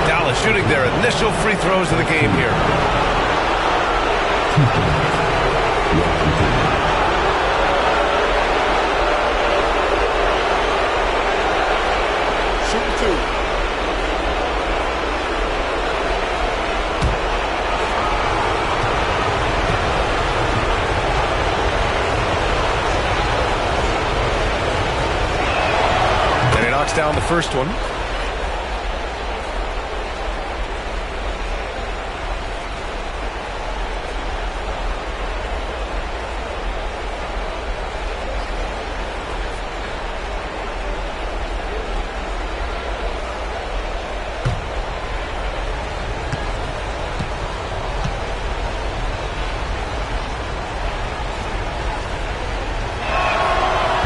Dallas shooting their initial free throws of the game here. Down the first one.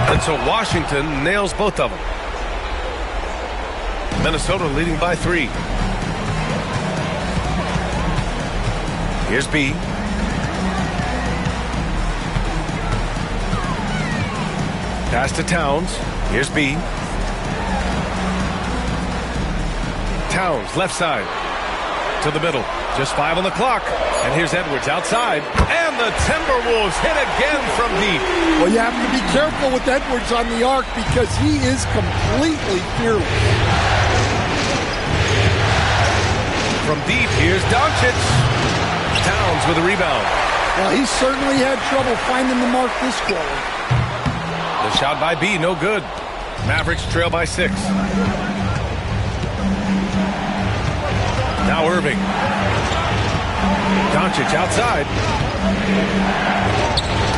And so Washington nails both of them. Minnesota leading by 3. Here's B. Pass to Towns. Here's B. Towns, left side. To the middle. Just 5 on the clock. And here's Edwards outside. And the Timberwolves hit again from deep. Well, you have to be careful with Edwards on the arc because he is completely fearless. From deep, here's Doncic. Towns with a rebound. Well, he certainly had trouble finding the mark this quarter. The shot by B, no good. Mavericks trail by 6. Now Irving. Doncic outside.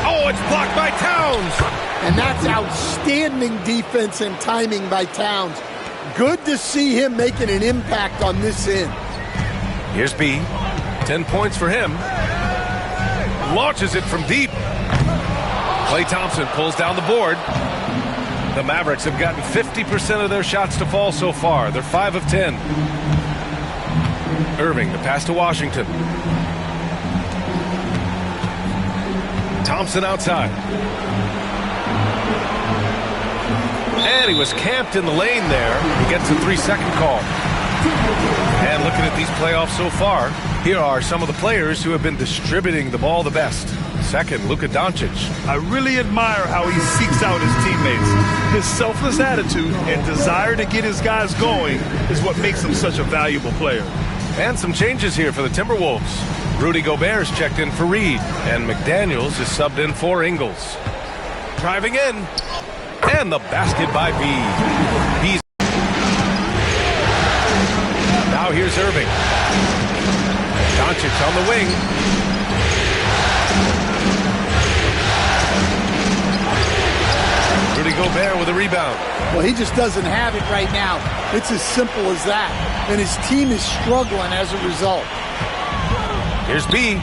Oh, it's blocked by Towns. And that's outstanding defense and timing by Towns. Good to see him making an impact on this end. Here's B. 10 points for him. Launches it from deep. Klay Thompson pulls down the board. The Mavericks have gotten 50% of their shots to fall so far. They're 5 of 10. Irving, the pass to Washington. Thompson outside. And he was camped in the lane there. He gets a 3-second call. And looking at these playoffs so far, here are some of the players who have been distributing the ball the best. Second, Luka Doncic. I really admire how he seeks out his teammates. His selfless attitude and desire to get his guys going is what makes him such a valuable player. And some changes here for the Timberwolves. Rudy Gobert's checked in for Reed, and McDaniels is subbed in for Ingles. Driving in, and the basket by B. Now here's Irving. Doncic on the wing. Rudy Gobert with a rebound. Well, he just doesn't have it right now. It's as simple as that. And his team is struggling as a result. Here's B.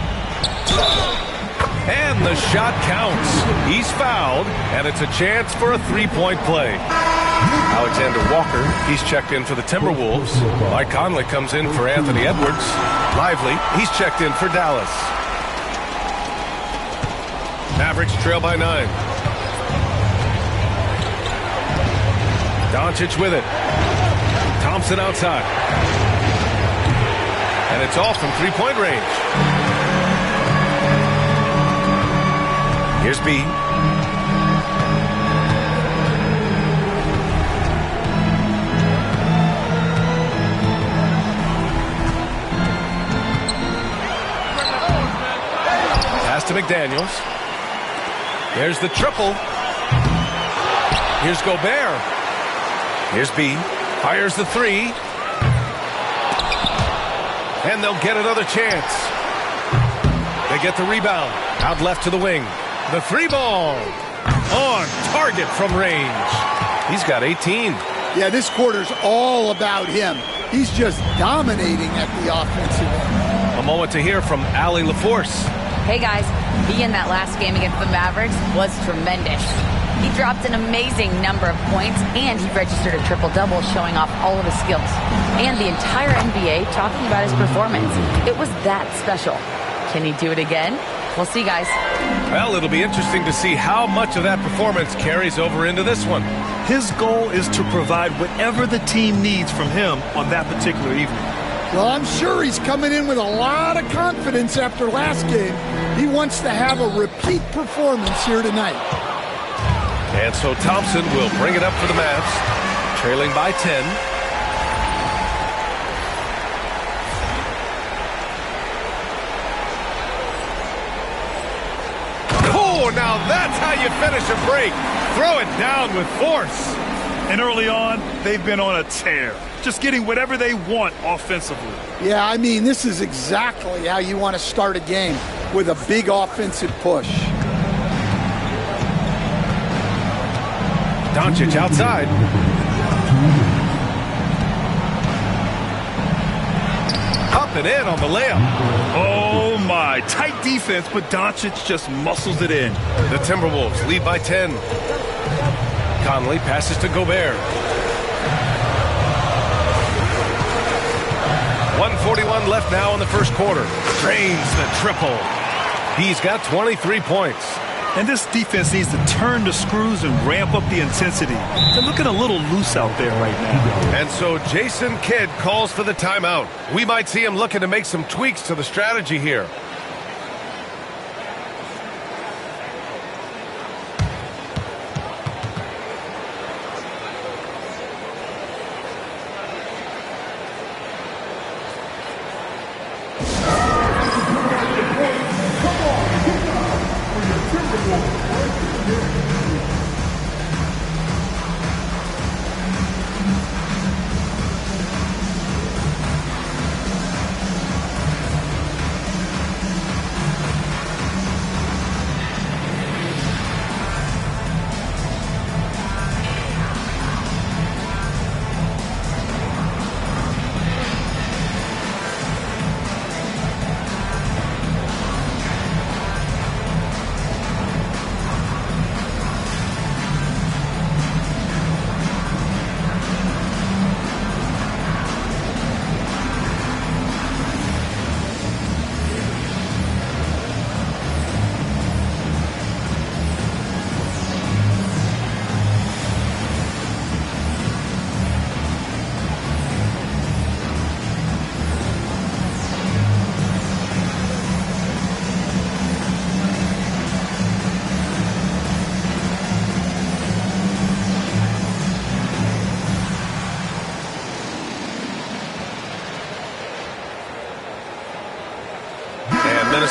And the shot counts. He's fouled, and it's a chance for a three-point play. Alexander Walker, he's checked in for the Timberwolves. Mike Conley comes in for Anthony Edwards. Lively, he's checked in for Dallas. Mavericks trail by 9. Doncic with it. Thompson outside. And it's off from three-point range. Here's B. Pass to McDaniels. There's the triple. Here's Gobert. Here's B. Fires the three. And they'll get another chance. They get the rebound. Out left to the wing. The three ball. On target from range. He's got 18. Yeah, this quarter's all about him. He's just dominating at the offensive end. A moment to hear from Allie LaForce. Hey, guys. He in that last game against the Mavericks was tremendous. He dropped an amazing number of points, and he registered a triple-double, showing off all of his skills. And the entire NBA talking about his performance. It was that special. Can he do it again? We'll see, guys. Well, it'll be interesting to see how much of that performance carries over into this one. His goal is to provide whatever the team needs from him on that particular evening. Well, I'm sure he's coming in with a lot of confidence after last game. He wants to have a repeat performance here tonight. And so Thompson will bring it up for the Mavs, trailing by 10. Oh, now that's how you finish a break. Throw it down with force. And early on, they've been on a tear, just getting whatever they want offensively. Yeah, I mean, this is exactly how you want to start a game, with a big offensive push. Doncic outside. Up and in on the layup. Oh, my. Tight defense, but Doncic just muscles it in. The Timberwolves lead by 10. Conley passes to Gobert. 1:41 left now in the first quarter. Drains the triple. He's got 23 points. And this defense needs to turn the screws and ramp up the intensity. They're looking a little loose out there right now. And so Jason Kidd calls for the timeout. We might see him looking to make some tweaks to the strategy here.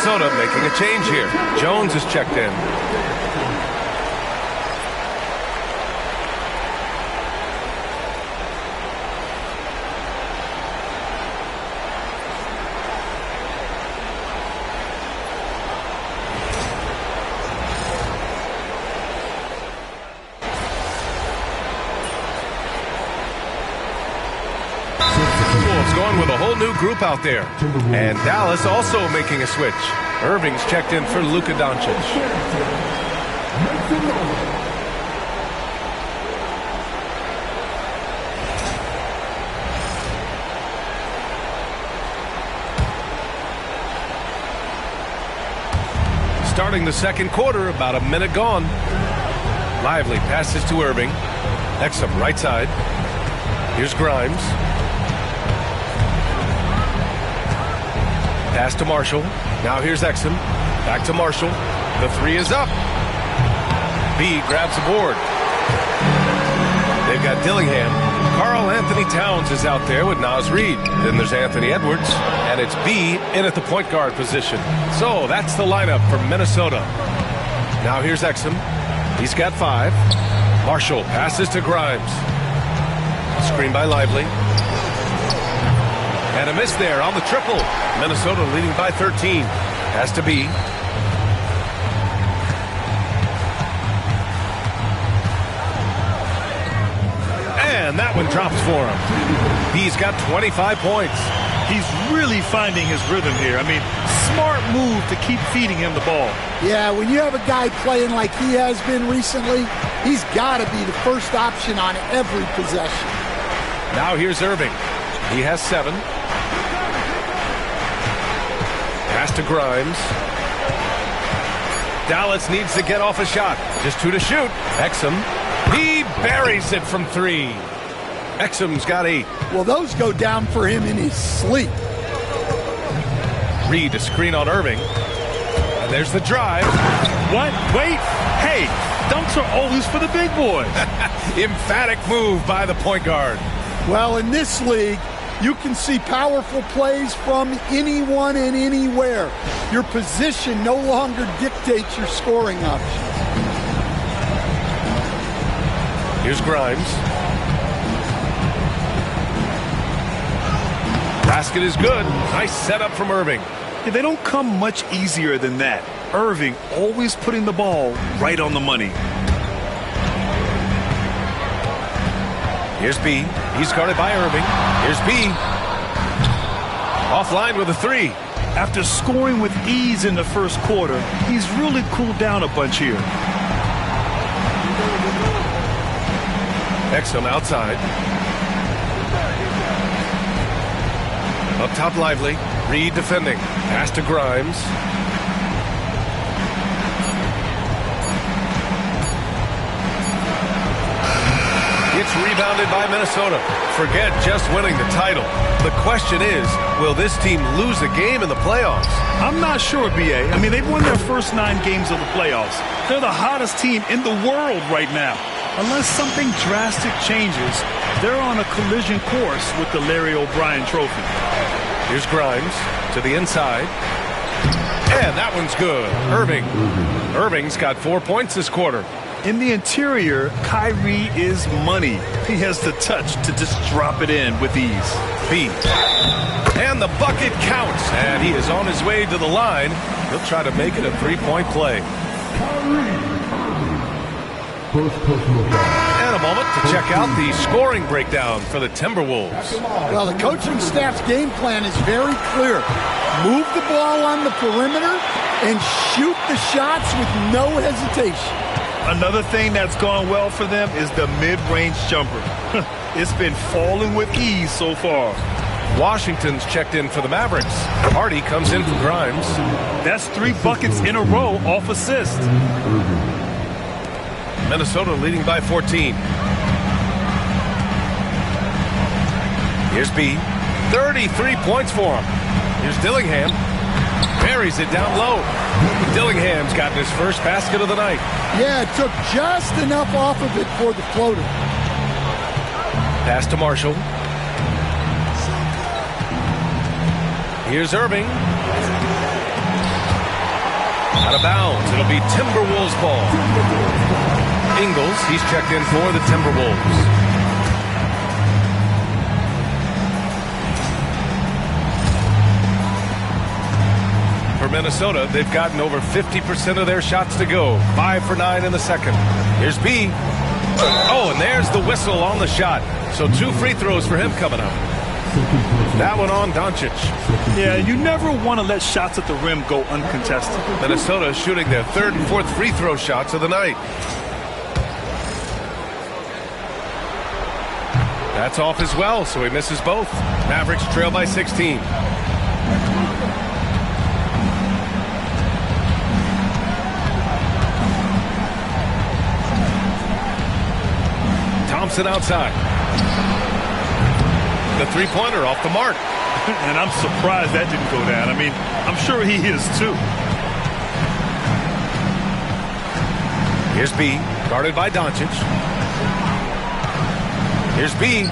Minnesota making a change here. Jones is checked in. Going with a whole new group out there. And Dallas also making a switch. Irving's checked in for Luka Doncic. Starting the second quarter, about a minute gone. Lively passes to Irving. Exum right side. Here's Grimes. Pass to Marshall. Now here's Exum. Back to Marshall. The three is up. B grabs the board. They've got Dillingham. Karl Anthony Towns is out there with Naz Reid. Then there's Anthony Edwards. And it's B in at the point guard position. So that's the lineup for Minnesota. Now here's Exum. He's got 5. Marshall passes to Grimes. Screen by Lively. And a miss there on the triple. Minnesota leading by 13. Has to be. And that one drops for him. He's got 25 points. He's really finding his rhythm here. I mean, smart move to keep feeding him the ball. Yeah, when you have a guy playing like he has been recently, he's got to be the first option on every possession. Now here's Irving. He has 7. Pass to Grimes. Dallas needs to get off a shot. Just 2 to shoot. Exum. He buries it from 3. Exum's got 8. Well, those go down for him in his sleep. Reid to screen on Irving. And there's the drive. What? Wait. Hey, dunks are always for the big boys. Emphatic move by the point guard. Well, in this league, you can see powerful plays from anyone and anywhere. Your position no longer dictates your scoring options. Here's Grimes. Basket is good. Nice setup from Irving. Yeah, they don't come much easier than that. Irving always putting the ball right on the money. Here's B. He's guarded by Irving. Here's B. Offline with a 3. After scoring with ease in the first quarter, he's really cooled down a bunch here. Exum outside. Up top Lively. Reid defending. Pass to Grimes. It's rebounded by Minnesota. Forget just winning the title. The question is, will this team lose a game in the playoffs? I'm not sure, B.A. I mean, they've won their first 9 games of the playoffs. They're the hottest team in the world right now. Unless something drastic changes, they're on a collision course with the Larry O'Brien Trophy. Here's Grimes to the inside. And that one's good. Irving's got 4 points this quarter. In the interior, Kyrie is money. He has the touch to just drop it in with ease. B. And the bucket counts. And he is on his way to the line. He'll try to make it a 3-point play. And a moment to check out the scoring breakdown for the Timberwolves. Well, the coaching staff's game plan is very clear. Move the ball on the perimeter and shoot the shots with no hesitation. Another thing that's gone well for them is the mid-range jumper. It's been falling with ease so far. Washington's checked in for the Mavericks. Hardy comes in for Grimes. That's 3 buckets in a row off assist. Minnesota leading by 14. Here's B. 33 points for him. Here's Dillingham. Buries it down low. Dillingham's gotten his first basket of the night. Yeah, it took just enough off of it for the floater. Pass to Marshall. Here's Irving. Out of bounds. It'll be Timberwolves ball. Ingles, he's checked in for the Timberwolves. For Minnesota, they've gotten over 50% of their shots to go. 5 for 9 in the second. Here's B. Oh, and there's the whistle on the shot. So 2 free throws for him coming up. That one on Doncic. Yeah, you never want to let shots at the rim go uncontested. Minnesota shooting their 3rd and 4th free throw shots of the night. That's off as well, so he misses both. Mavericks trail by 16. Thompson outside. The three-pointer off the mark. And I'm surprised that didn't go down. I mean, I'm sure he is too. Here's B, guarded by Doncic. Here's B.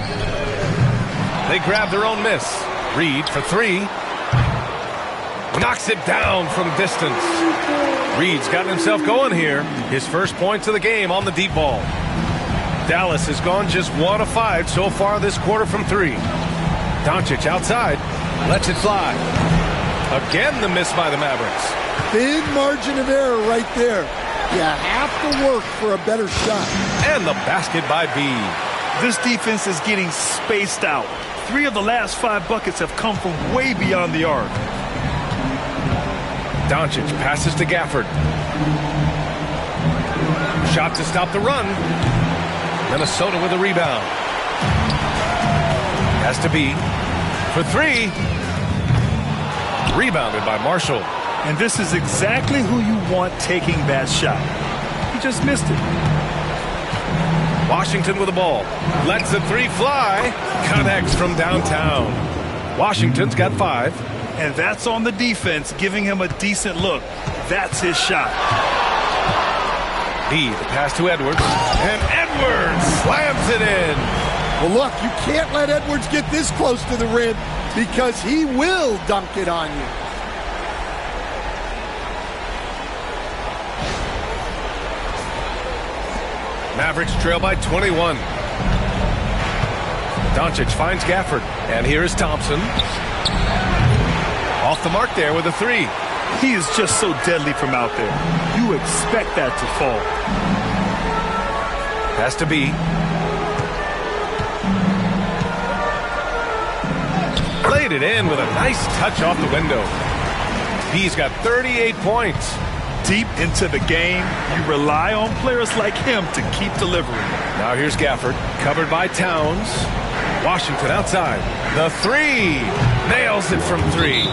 They grab their own miss. Reed for 3. Knocks it down from distance. Reed's gotten himself going here. His first points of the game on the deep ball. Dallas has gone just 1 of 5 so far this quarter from 3. Doncic outside, lets it fly. Again, the miss by the Mavericks. Big margin of error right there. You have to work for a better shot. And the basket by B. This defense is getting spaced out. 3 of the last 5 buckets have come from way beyond the arc. Doncic passes to Gafford. Shot to stop the run. Minnesota with a rebound. Has to be for 3. Rebounded by Marshall. And this is exactly who you want taking that shot. He just missed it. Washington with the ball. Lets the 3 fly. Connects from downtown. Washington's got 5. And that's on the defense, giving him a decent look. That's his shot. B, the pass to Edwards. And Edwards slams it in. Well, look, you can't let Edwards get this close to the rim because he will dunk it on you. Mavericks trail by 21. Doncic finds Gafford. And here's Thompson. Off the mark there with a 3. He is just so deadly from out there. You expect that to fall. Has to be. Played it in with a nice touch off the window. B's got 38 points. Deep into the game, you rely on players like him to keep delivering. Now here's Gafford, covered by Towns. Washington outside. The 3. Nails it from 3.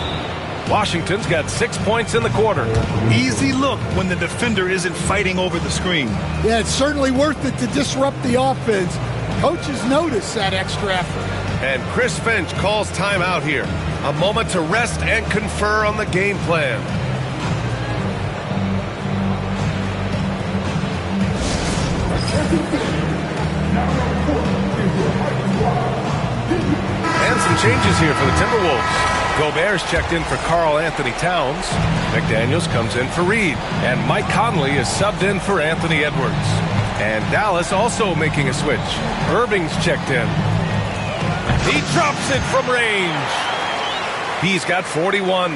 Washington's got 6 points in the quarter. Easy look when the defender isn't fighting over the screen. Yeah, it's certainly worth it to disrupt the offense. Coaches notice that extra effort. And Chris Finch calls timeout here. A moment to rest and confer on the game plan. And some changes here for the Timberwolves. Gobert's checked in for Karl Anthony Towns. McDaniels comes in for Reed. And Mike Conley is subbed in for Anthony Edwards. And Dallas also making a switch. Irving's checked in. He drops it from range. He's got 41.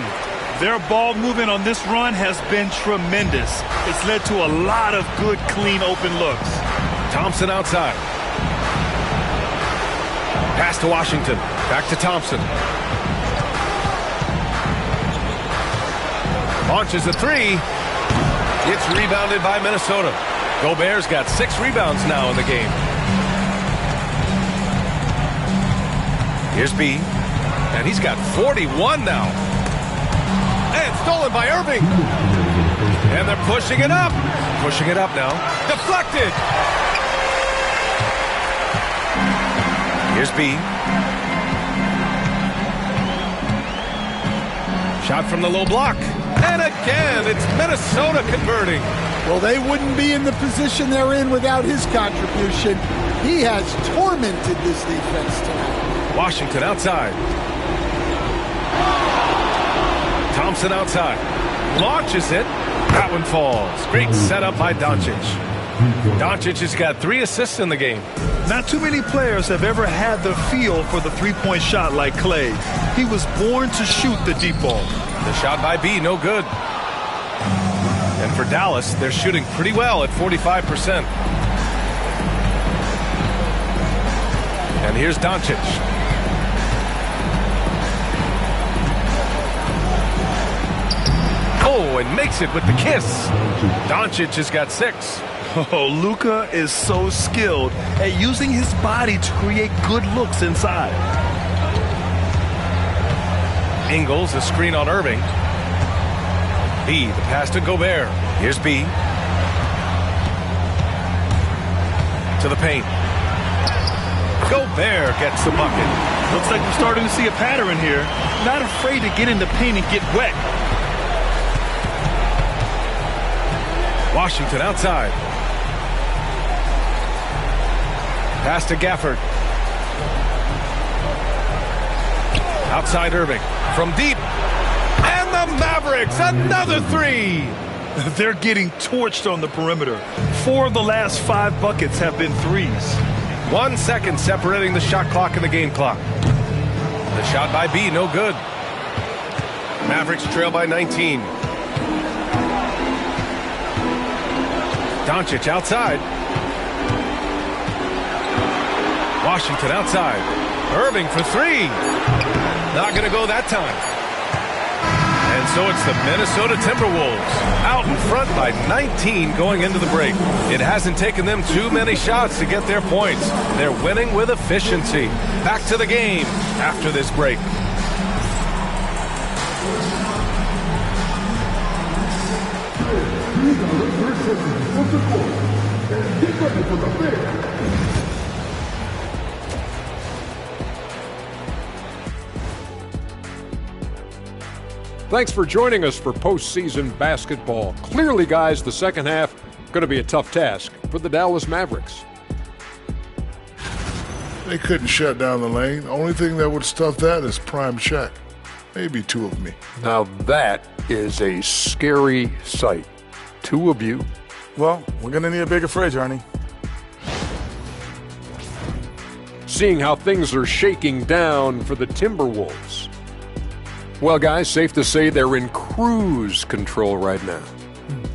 Their ball movement on this run has been tremendous. It's led to a lot of good, clean, open looks. Thompson outside. Pass to Washington. Back to Thompson. Launches a 3. It's rebounded by Minnesota. Gobert's got 6 rebounds now in the game. Here's B. And he's got 41 now. And stolen by Irving. And they're pushing it up. Pushing it up now. Deflected. Here's B. Shot from the low block. And again, it's Minnesota converting. Well, they wouldn't be in the position they're in without his contribution. He has tormented this defense tonight. Washington outside. Thompson outside. Launches it. That one falls. Great setup by Doncic. Doncic has got 3 assists in the game. Not too many players have ever had the feel for the three-point shot like Clay. He was born to shoot the deep ball. The shot by B, no good. And for Dallas, they're shooting pretty well at 45%. And here's Doncic. Oh, and makes it with the kiss. Doncic has got 6. Oh, Luka is so skilled at using his body to create good looks inside. Ingles, a screen on Irving. B, the pass to Gobert. Here's B. To the paint. Gobert gets the bucket. Looks like we're starting to see a pattern here. Not afraid to get in the paint and get wet. Washington outside. Pass to Gafford. Outside Irving. From deep. And the Mavericks, another 3. They're getting torched on the perimeter. 4 of the last 5 buckets have been threes. 1 second separating the shot clock and the game clock. The shot by B, no good. Mavericks trail by 19. Doncic outside. Washington outside. Irving for 3. Not going to go that time. And so it's the Minnesota Timberwolves out in front by 19 going into the break. It hasn't taken them too many shots to get their points. They're winning with efficiency. Back to the game after this break. Thanks for joining us for postseason basketball. Clearly, guys, the second half going to be a tough task for the Dallas Mavericks. They couldn't shut down the lane. Only thing that would stuff that is prime Shaq. Maybe 2 of me. Now that is a scary sight. 2 of you. Well, we're going to need a bigger fridge, Ernie. Seeing how things are shaking down for the Timberwolves. Well, guys, safe to say they're in cruise control right now.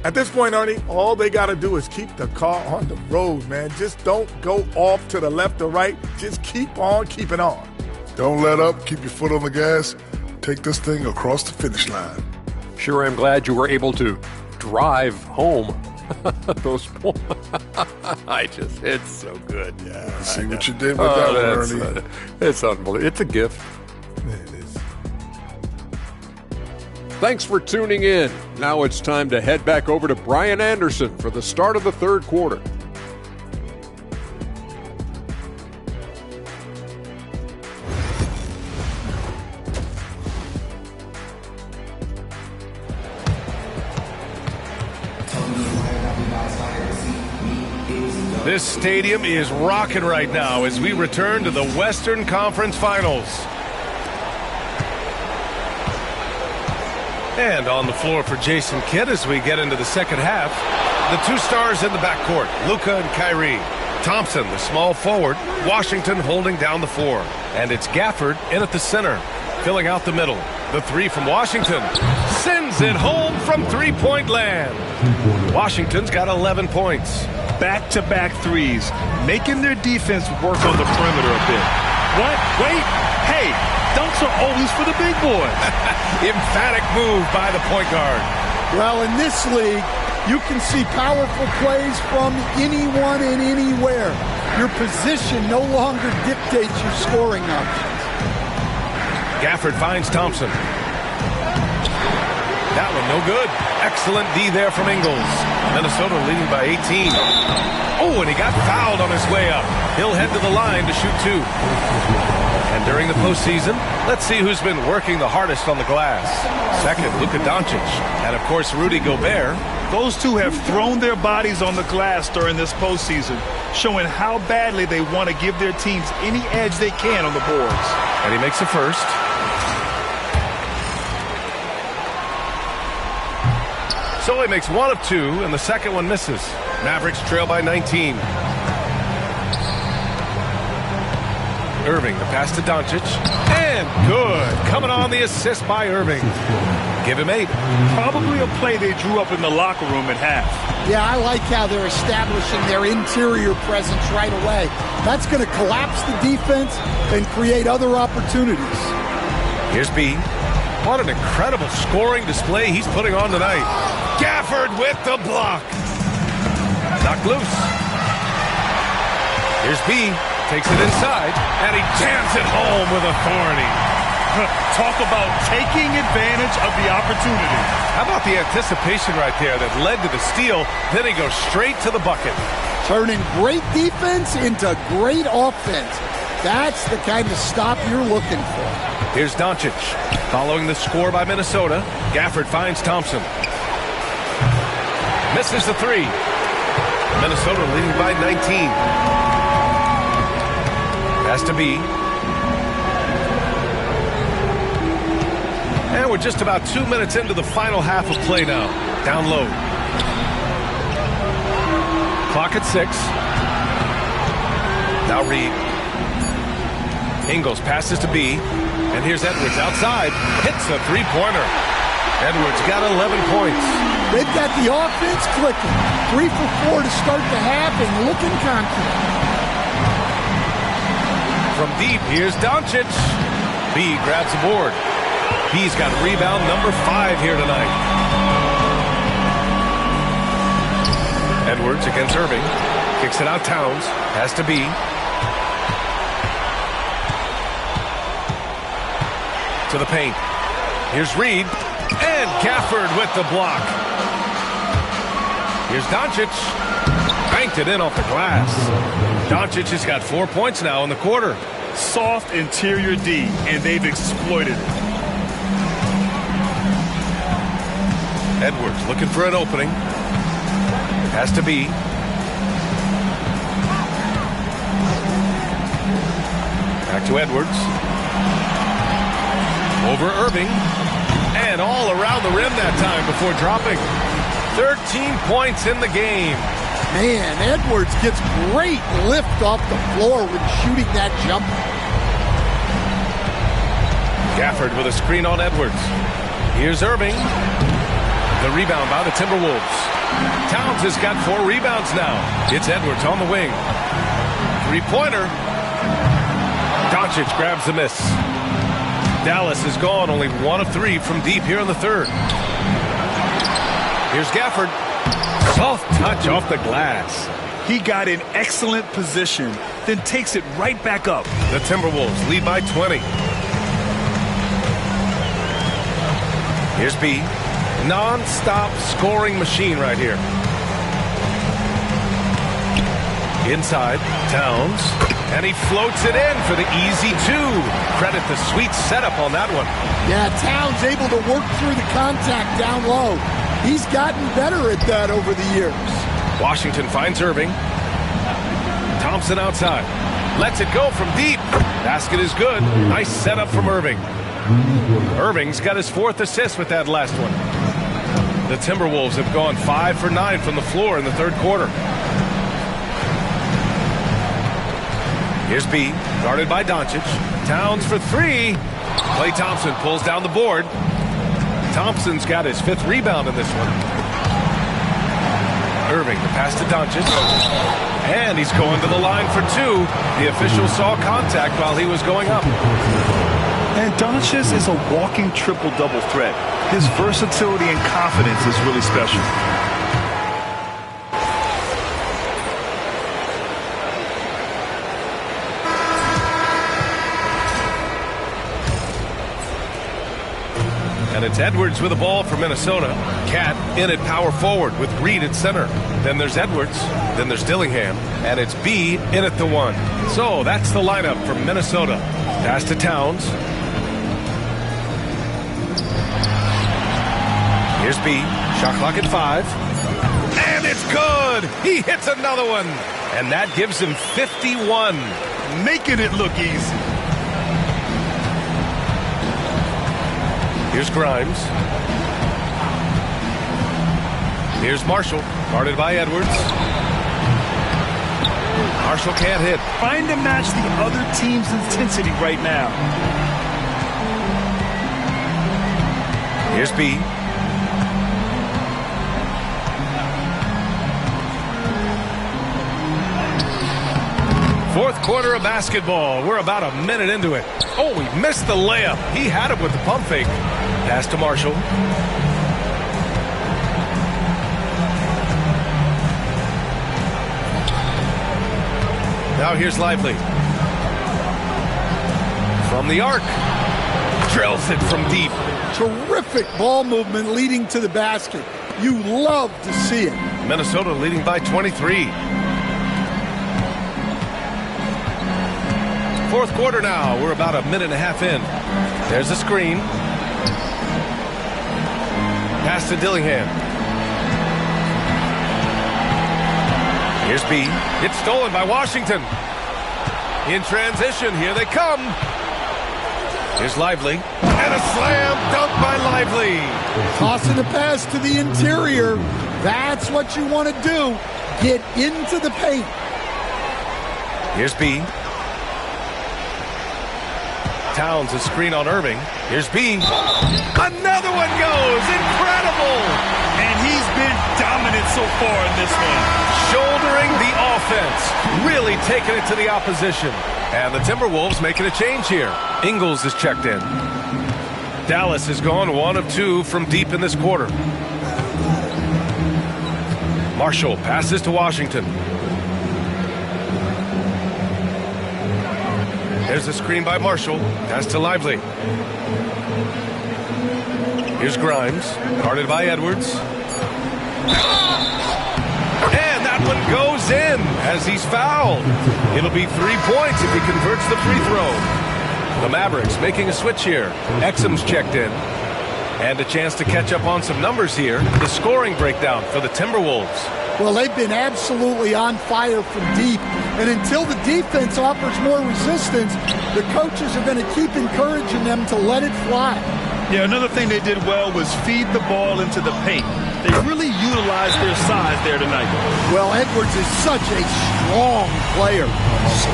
At this point, Ernie, all they got to do is keep the car on the road, man. Just don't go off to the left or right. Just keep on keeping on. Don't let up. Keep your foot on the gas. Take this thing across the finish line. Sure, I'm glad you were able to drive home. Those points. It's so good. Yeah. See what you did with that one, Ernie. It's unbelievable. It's a gift. It is. Thanks for tuning in. Now it's time to head back over to Brian Anderson for the start of the third quarter. This stadium is rocking right now as we return to the Western Conference Finals. And on the floor for Jason Kidd as we get into the second half, the 2 stars in the backcourt, Luka and Kyrie. Thompson, the small forward, Washington holding down the 4. And it's Gafford in at the center, filling out the middle. The 3 from Washington sends it home from three-point land. Washington's got 11 points. Back-to-back threes, making their defense work on the perimeter a bit. What? Wait. Hey, dunks are always for the big boys. Emphatic move by the point guard. Well, in this league, you can see powerful plays from anyone and anywhere. Your position no longer dictates your scoring options. Gafford finds Thompson. That one no good. Excellent D there from Ingles. Minnesota leading by 18. Oh, and he got fouled on his way up. He'll head to the line to shoot 2. And during the postseason, let's see who's been working the hardest on the glass. Second, Luka Doncic. And, of course, Rudy Gobert. Those 2 have thrown their bodies on the glass during this postseason, showing how badly they want to give their teams any edge they can on the boards. And he makes the first. So he makes one of two, and the second one misses. Mavericks trail by 19. Irving, the pass to Doncic. And good. Coming on the assist by Irving. Give him 8. Probably a play they drew up in the locker room at half. Yeah, I like how they're establishing their interior presence right away. That's going to collapse the defense and create other opportunities. Here's B. What an incredible scoring display he's putting on tonight. Gafford with the block. Knocked loose. Here's B. Takes it inside, and he jams it home with authority. Talk about taking advantage of the opportunity. How about the anticipation right there that led to the steal? Then he goes straight to the bucket. Turning great defense into great offense. That's the kind of stop you're looking for. Here's Doncic. Following the score by Minnesota, Gafford finds Thompson. Misses the 3. Minnesota leading by 19. Has to be. And we're just about 2 minutes into the final half of play now. Down low. Clock at 6. Now Reed. Ingles passes to B. And here's Edwards outside. Hits a three-pointer. Edwards got 11 points. They've got the offense clicking. 3 for 4 to start the half and looking confident. From deep, here's Doncic. B grabs the board. B's got rebound number 5 here tonight. Edwards against Irving. Kicks it out Towns. Has to be. To the paint. Here's Reed. And Gafford with the block. Here's Doncic. Banked it in off the glass. Doncic has got 4 points now in the quarter. Soft interior D, and they've exploited it. Edwards looking for an opening. Has to be. Back to Edwards. Over Irving. And all around the rim that time before dropping. 13 points in the game. Man, Edwards gets great lift off the floor when shooting that jumper. Gafford with a screen on Edwards. Here's Irving. The rebound by the Timberwolves. Towns has got 4 rebounds now. It's Edwards on the wing. Three-pointer. Doncic grabs the miss. Dallas is gone, only 1 of 3 from deep here in the third. Here's Gafford. Soft touch off the glass. He got in excellent position, then takes it right back up. The Timberwolves lead by 20. Here's B. Non-stop scoring machine right here. Inside, Towns. And he floats it in for the easy 2. Credit the sweet setup on that one. Yeah, Towns able to work through the contact down low. He's gotten better at that over the years. Washington finds Irving. Thompson outside. Lets it go from deep. Basket is good. Nice setup from Irving. Irving's got his 4th assist with that last one. The Timberwolves have gone 5 for 9 from the floor in the third quarter. Here's B, guarded by Doncic. Towns for 3. Klay Thompson pulls down the board. Thompson's got his 5th rebound in this one. Irving, the pass to Doncic. And he's going to the line for 2. The official saw contact while he was going up. And Doncic is a walking triple-double threat. His versatility and confidence is really special. And it's Edwards with the ball for Minnesota. Cat in at power forward with Reed at center. Then there's Edwards. Then there's Dillingham. And it's B in at the 1. So that's the lineup for Minnesota. Pass to Towns. Here's B. Shot clock at 5. And it's good. He hits another one. And that gives him 51. Making it look easy. Here's Grimes. Here's Marshall, guarded by Edwards. Marshall can't hit. Trying to match the other team's intensity right now. Here's B. Fourth quarter of basketball. We're about a minute into it. Oh, he missed the layup. He had it with the pump fake. Pass to Marshall. Now here's Lively. From the arc. Drills it from deep. Terrific ball movement leading to the basket. You love to see it. Minnesota leading by 23. Fourth quarter now. We're about a minute and a half in. There's a screen. Pass to Dillingham. Here's B. It's stolen by Washington. In transition, here they come. Here's Lively. And a slam dunk by Lively. Tossing a pass to the interior. That's what you want to do. Get into the paint. Here's B. Towns a screen on Irving. Here's B. Another one goes. Incredible. And he's been dominant so far in this one. Shouldering the offense. Really taking it to the opposition. And the Timberwolves making a change here. Ingles is checked in. Dallas has gone 1 of 2 from deep in this quarter. Marshall passes to Washington. There's a screen by Marshall. Pass to Lively. Here's Grimes, guarded by Edwards. And that one goes in as he's fouled. It'll be 3 points if he converts the free throw. The Mavericks making a switch here. Exum's checked in. And a chance to catch up on some numbers here. The scoring breakdown for the Timberwolves. Well, they've been absolutely on fire from deep. And until the defense offers more resistance, the coaches are going to keep encouraging them to let it fly. Yeah, another thing they did well was feed the ball into the paint. They really utilized their size there tonight. Well, Edwards is such a strong player.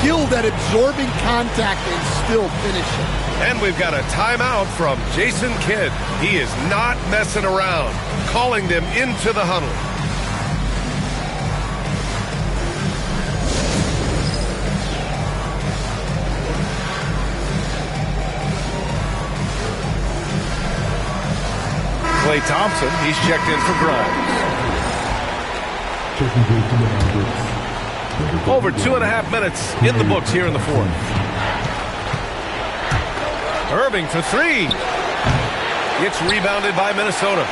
Skilled at absorbing contact and still finishing. And we've got a timeout from Jason Kidd. He is not messing around, calling them into the huddle. Klay Thompson, he's checked in for Grimes. Over 2.5 minutes in the books here in the fourth. Irving for 3. It's rebounded by Minnesota.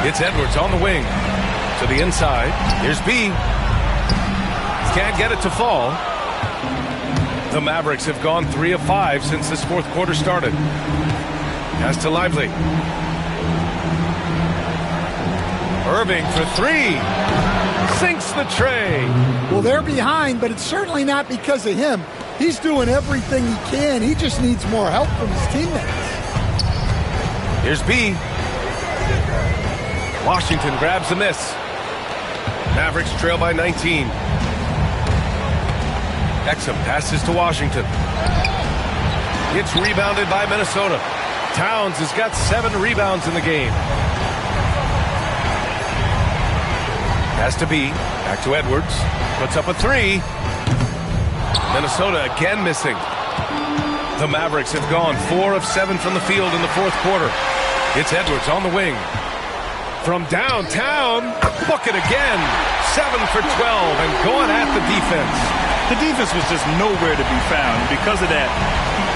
It's Edwards on the wing. To the inside. Here's B. Can't get it to fall. The Mavericks have gone 3 of 5 since this fourth quarter started. Pass to Lively. Irving for 3. Sinks the tray. Well, they're behind, but it's certainly not because of him. He's doing everything he can. He just needs more help from his teammates. Here's B. Washington grabs the miss. Mavericks trail by 19. Exum passes to Washington. It's rebounded by Minnesota. Towns has got 7 rebounds in the game. Pass to B. Back to Edwards. Puts up a 3. Minnesota again missing. The Mavericks have gone 4 of 7 from the field in the fourth quarter. It's Edwards on the wing. From downtown, book it again. 7 for 12 and going at the defense. The defense was just nowhere to be found. Because of that,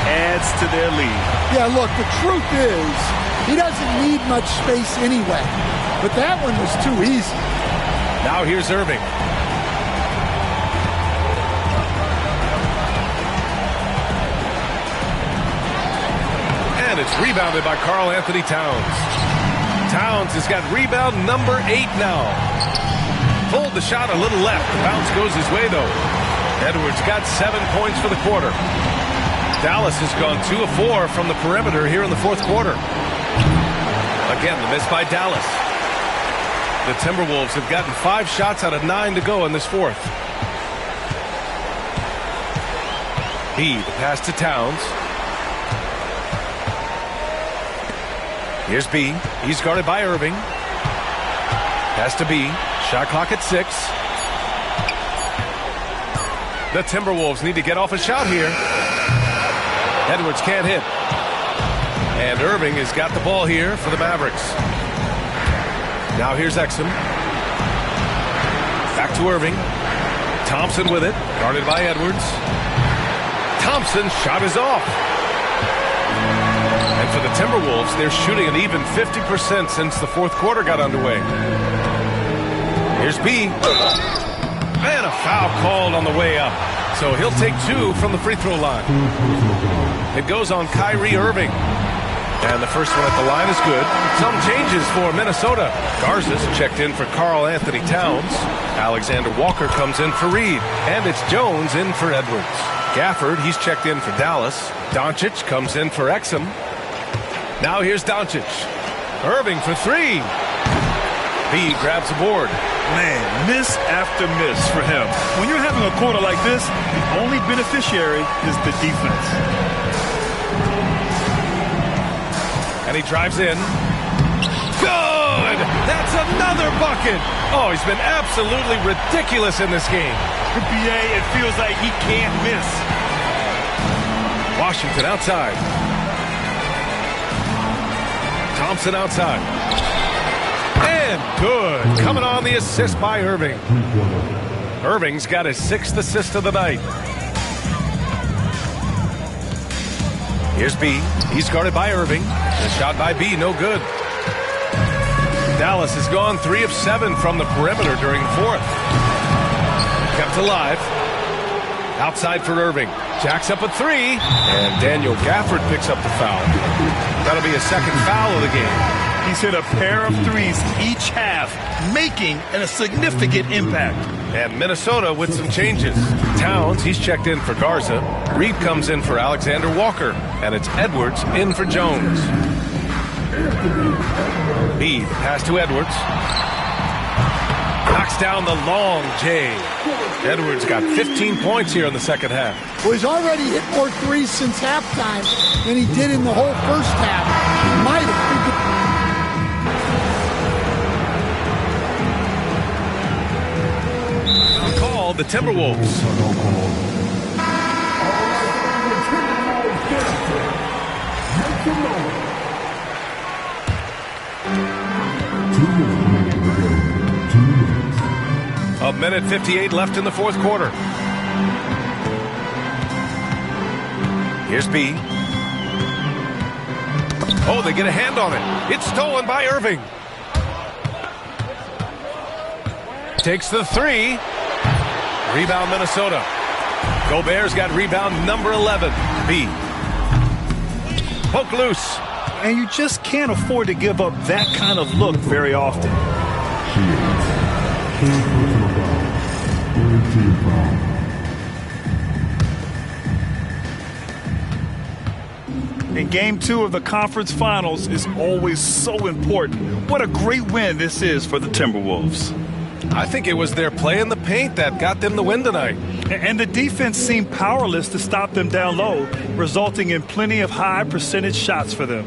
adds to their lead. Yeah, look, the truth is, he doesn't need much space anyway. But that one was too easy. Now here's Irving. And it's rebounded by Karl Anthony Towns. Towns has got rebound number 8 now. Pulled the shot a little left. The bounce goes his way, though. Edwards got 7 points for the quarter. Dallas has gone 2 of 4 from the perimeter here in the fourth quarter. Again, the miss by Dallas. The Timberwolves have gotten 5 shots out of 9 to go in this fourth. B, the pass to Towns. Here's B. He's guarded by Irving. Pass to B. Shot clock at 6. The Timberwolves need to get off a shot here. Edwards can't hit. And Irving has got the ball here for the Mavericks. Now here's Exum. Back to Irving. Thompson with it. Guarded by Edwards. Thompson's shot is off. And for the Timberwolves, they're shooting an even 50% since the fourth quarter got underway. Here's B. And a foul called on the way up. So he'll take 2 from the free throw line. It goes on Kyrie Irving. And the first one at the line is good. Some changes for Minnesota. Garza's checked in for Karl Anthony Towns. Alexander Walker comes in for Reed. And it's Jones in for Edwards. Gafford, he's checked in for Dallas. Doncic comes in for Exum. Now here's Doncic. Irving for 3. B grabs the board. Man, miss after miss for him. When you're having a quarter like this, the only beneficiary is the defense. And he drives in. Good! That's another bucket! Oh, he's been absolutely ridiculous in this game. For BA, it feels like he can't miss. Washington outside. Thompson outside. And good. Coming on the assist by Irving. Irving's got his 6th assist of the night. Here's B. He's guarded by Irving. The shot by B, no good. Dallas has gone 3 of 7 from the perimeter during the fourth. Kept alive. Outside for Irving. Jacks up a 3. And Daniel Gafford picks up the foul. That'll be a second foul of the game. He's hit a pair of 3s each half, making a significant impact. And Minnesota with some changes. Towns, he's checked in for Garza. Reed comes in for Alexander Walker. And it's Edwards in for Jones. B, the pass to Edwards. Knocks down the long J. Edwards got 15 points here in the second half. Well, he's already hit more 3s since halftime than he did in the whole first half. He might have. Call the Timberwolves. A minute 58 left in the fourth quarter. Here's B. Oh, they get a hand on it. It's stolen by Irving. Takes the 3. Rebound Minnesota. Gobert's got rebound number 11. B. Poke loose. And you just can't afford to give up that kind of look very often. And Game 2 of the conference finals is always so important. What a great win this is for the Timberwolves. I think it was their play in the paint that got them the win tonight. And the defense seemed powerless to stop them down low, resulting in plenty of high percentage shots for them.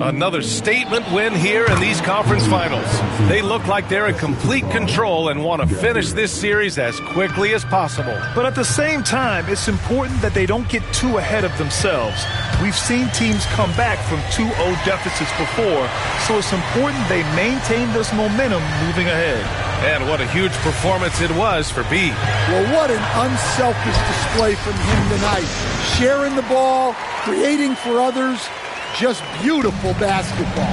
Another statement win here in these conference finals. They look like they're in complete control and want to finish this series as quickly as possible. But at the same time, it's important that they don't get too ahead of themselves. We've seen teams come back from 2-0 deficits before, so it's important they maintain this momentum moving ahead. And what a huge performance it was for B. Well, what an unselfish display from him tonight. Sharing the ball, creating for others, just beautiful basketball.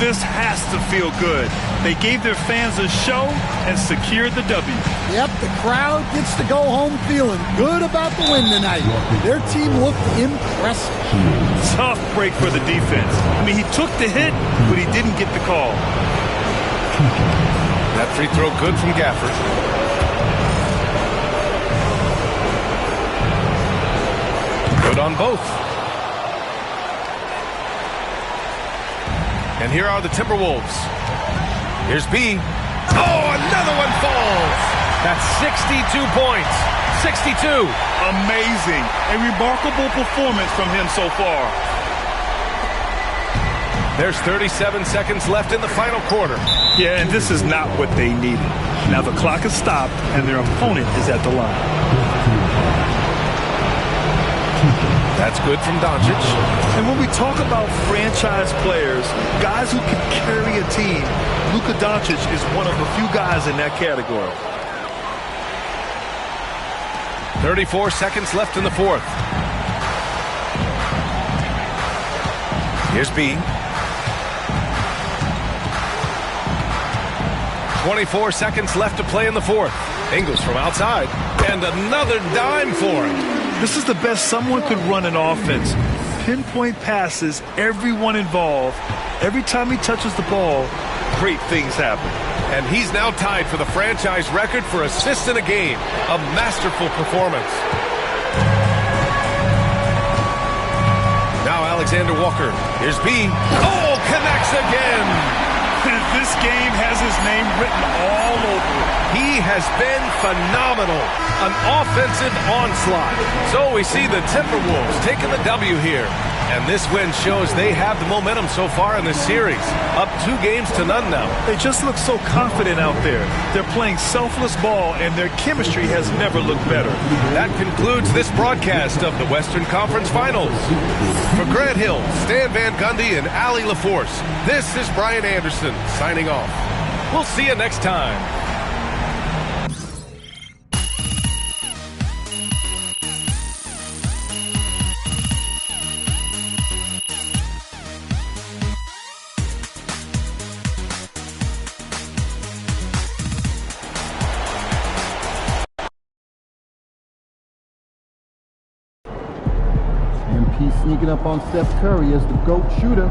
This has to feel good. They gave their fans a show and secured the W. Yep, the crowd gets to go home feeling good about the win tonight. Their team looked impressive. Tough break for the defense. I mean, he took the hit, but he didn't get the call. That free throw good from Gafford. Good on both. And here are the Timberwolves. Here's B. Oh, another one falls. That's 62 points. 62. Amazing. A remarkable performance from him so far. There's 37 seconds left in the final quarter. Yeah, and this is not what they needed. Now the clock is stopped, and their opponent is at the line. That's good from Doncic. And when we talk about franchise players, guys who can carry a team, Luka Doncic is one of the few guys in that category. 34 seconds left in the fourth. Here's B. 24 seconds left to play in the fourth. Ingles from outside. And another dime for him. This is the best someone could run an offense. Pinpoint passes, everyone involved. Every time he touches the ball, great things happen. And he's now tied for the franchise record for assists in a game. A masterful performance. Now Alexander Walker. Here's B. Oh, connects again. This game has his name written all over it. He has been phenomenal. An offensive onslaught. So we see the Timberwolves taking the W here. And this win shows they have the momentum so far in this series. Up 2 games to none now. They just look so confident out there. They're playing selfless ball, and their chemistry has never looked better. That concludes this broadcast of the Western Conference Finals. For Grant Hill, Stan Van Gundy, and Allie LaForce, this is Brian Anderson signing off. We'll see you next time. MP sneaking up on Steph Curry as the GOAT shooter.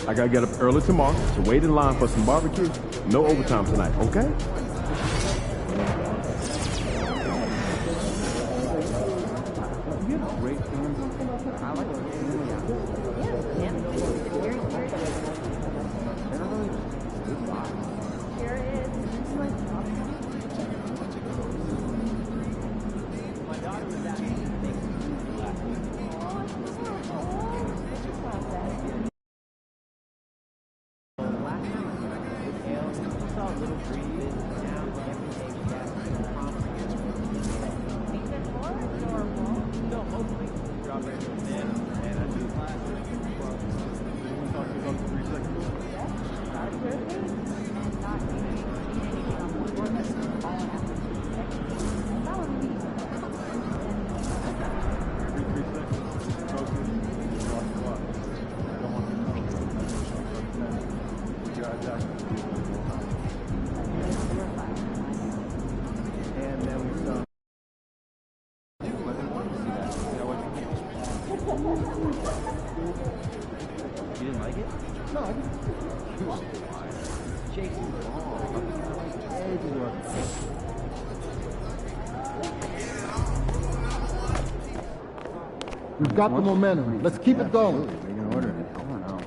I gotta get up early tomorrow to wait in line for some barbecue. No overtime tonight, okay? You didn't like it? No, I didn't. Chasing the ball. We've got the momentum. Let's keep it going. They can order it. I don't know.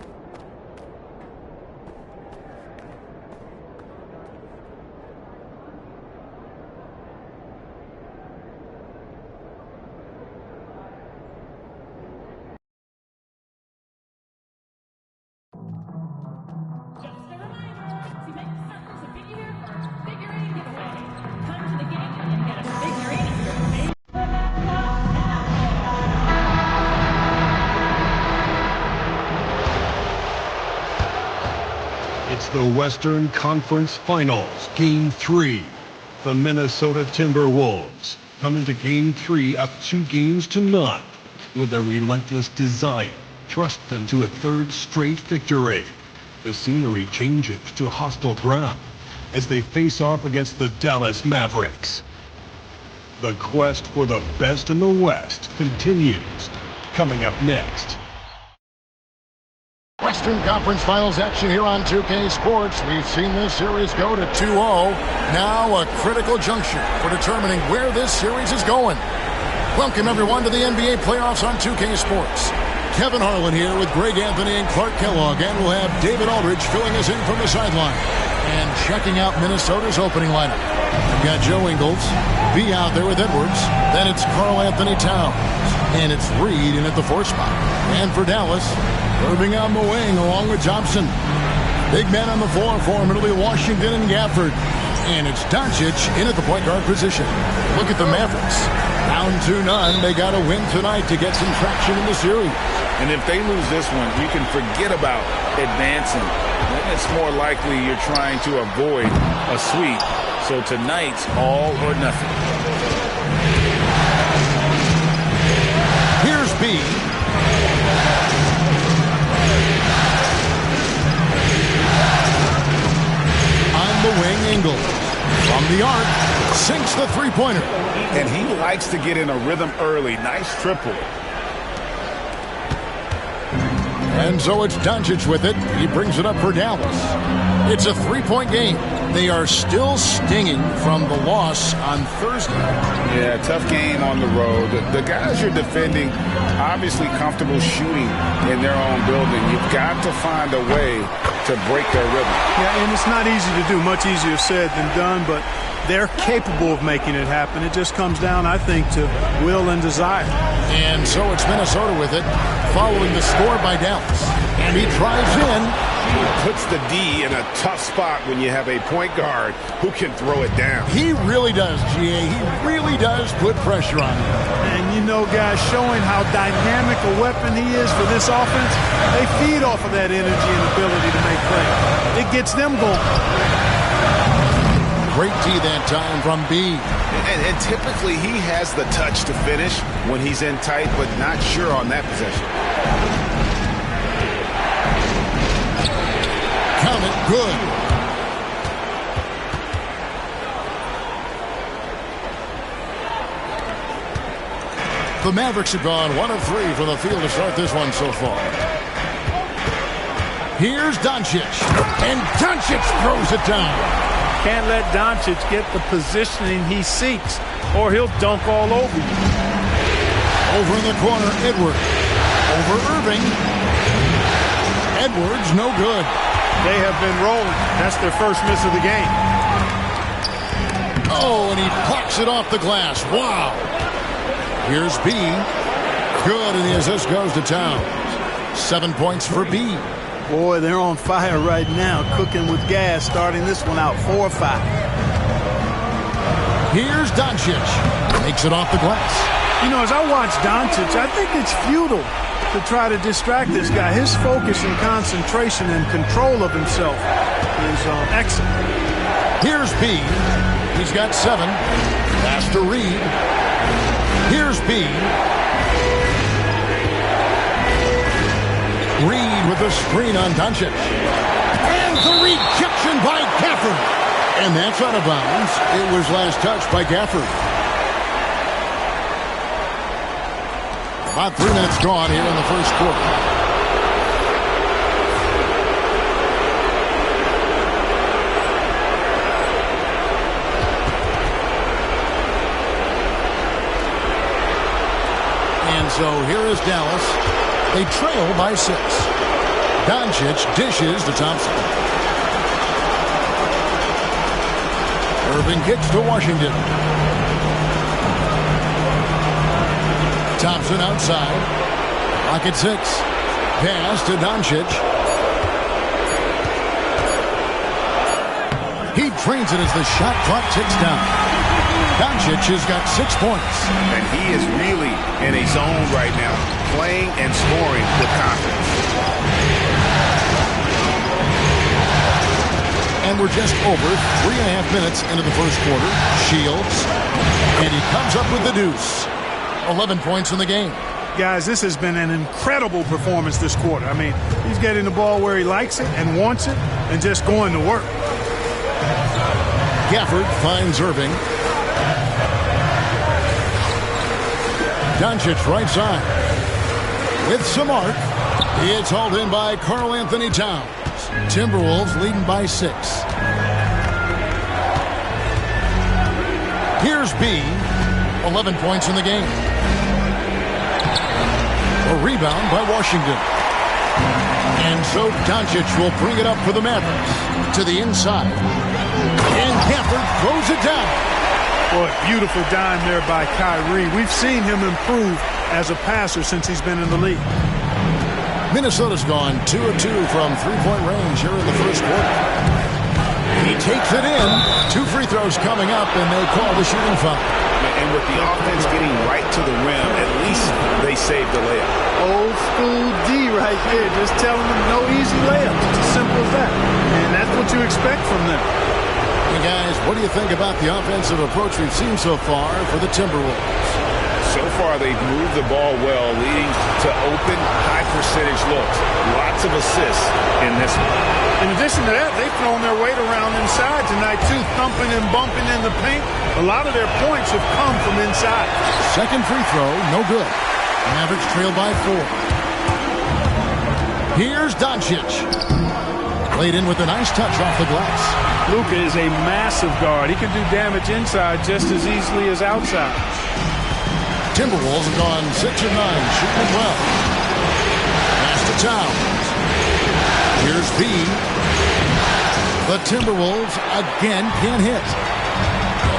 It's the Western Conference Finals, Game 3. The Minnesota Timberwolves come into Game 3 up 2-0 with a relentless desire to thrust them to a third straight victory. The scenery changes to hostile ground as they face off against the Dallas Mavericks. The quest for the best in the West continues. Coming up next. Western Conference Finals action here on 2K Sports. We've seen this series go to 2-0. Now a critical juncture for determining where this series is going. Welcome everyone to the NBA playoffs on 2K Sports. Kevin Harlan here with Greg Anthony and Clark Kellogg, and we'll have David Aldridge filling us in from the sideline. And checking out Minnesota's opening lineup. We've got Joe Ingles, B out there with Edwards. Then it's Karl Anthony Towns. And it's Reed in at the 4 spot. And for Dallas, Irving on the wing along with Thompson. Big man on the floor for him. It'll be Washington and Gafford. And it's Doncic in at the point guard position. Look at the Mavericks. Down 2-0. They got to win tonight to get some traction in the series. And if they lose this one, you can forget about advancing. Then it's more likely you're trying to avoid a sweep. So tonight's all or nothing. Here's B. On the wing, Ingles. From the arc, sinks the three-pointer. And he likes to get in a rhythm early. Nice triple. And so it's Doncic with it. He brings it up for Dallas. It's a 3-point game. They are still stinging from the loss on Thursday. Yeah, tough game on the road. The guys you're defending, obviously comfortable shooting in their own building. You've got to find a way to break their rhythm. Yeah, and it's not easy to do. Much easier said than done, but they're capable of making it happen. It just comes down, I think, to will and desire. And so it's Minnesota with it, following the score by Dallas. And he drives in. He puts the D in a tough spot when you have a point guard who can throw it down. He really does, GA. He really does put pressure on him. And you know, guys, showing how dynamic a weapon he is for this offense, they feed off of that energy and ability to make plays. It gets them going. Great D that time from B. And typically he has the touch to finish when he's in tight, but not sure on that possession. Count it, good. The Mavericks have gone 1 of 3 from the field to start this one so far. Here's Doncic. And Doncic throws it down. Can't let Doncic get the positioning he seeks, or he'll dunk all over you. Over in the corner, Edwards. Over Irving. Edwards, no good. They have been rolling. That's their first miss of the game. Oh, and he plucks it off the glass. Wow. Here's B. Good, and the assist goes to Towns. 7 points for B. Boy, they're on fire right now, cooking with gas, starting this one out 4-5. Here's Doncic. Makes it off the glass. You know, as I watch Doncic, I think it's futile to try to distract this guy. His focus and concentration and control of himself is excellent. Here's B. He's got 7. Pass to Reed. Here's B. Reed with the screen on Doncic. And the rejection by Gafford. And that's out of bounds. It was last touched by Gafford. About 3 minutes gone here in the first quarter. And so here is Dallas. They trail by 6. Doncic dishes to Thompson. Irving kicks to Washington. Thompson outside. Clock at 6. Pass to Doncic. He trains it as the shot clock ticks down. Doncic has got 6 points. And he is really in a zone right now, playing and scoring with confidence. And we're just over 3.5 minutes into the first quarter. Shields. And he comes up with the deuce. 11 points in the game. Guys, this has been an incredible performance this quarter. I mean, he's getting the ball where he likes it and wants it and just going to work. Gafford finds Irving. Doncic right side. With some arc. It's hauled in by Karl Anthony Towns. Timberwolves leading by 6. Here's B. 11 points in the game. A rebound by Washington. And so Doncic will bring it up for the Mavericks. To the inside. And Gafford throws it down. Boy, beautiful dime there by Kyrie. We've seen him improve as a passer since he's been in the league. Minnesota's gone 2 of 2 from three-point range here in the first quarter. He takes it in. 2 free throws coming up, and they call the shooting foul. And with the offense getting right to the rim, at least they saved the layup. Old school D right here, just telling them no easy layups. It's as simple as that. And that's what you expect from them. Hey guys, what do you think about the offensive approach we've seen so far for the Timberwolves? So far, they've moved the ball well, leading to open, high-percentage looks. Lots of assists in this one. In addition to that, they've thrown their weight around inside tonight, too, thumping and bumping in the paint. A lot of their points have come from inside. Second free throw, no good. Mavericks trail by 4. Here's Doncic. Played in with a nice touch off the glass. Luka is a massive guard. He can do damage inside just as easily as outside. Timberwolves have gone 6 of 9, shooting well. Pass to Towns. Here's B. The Timberwolves again can't hit.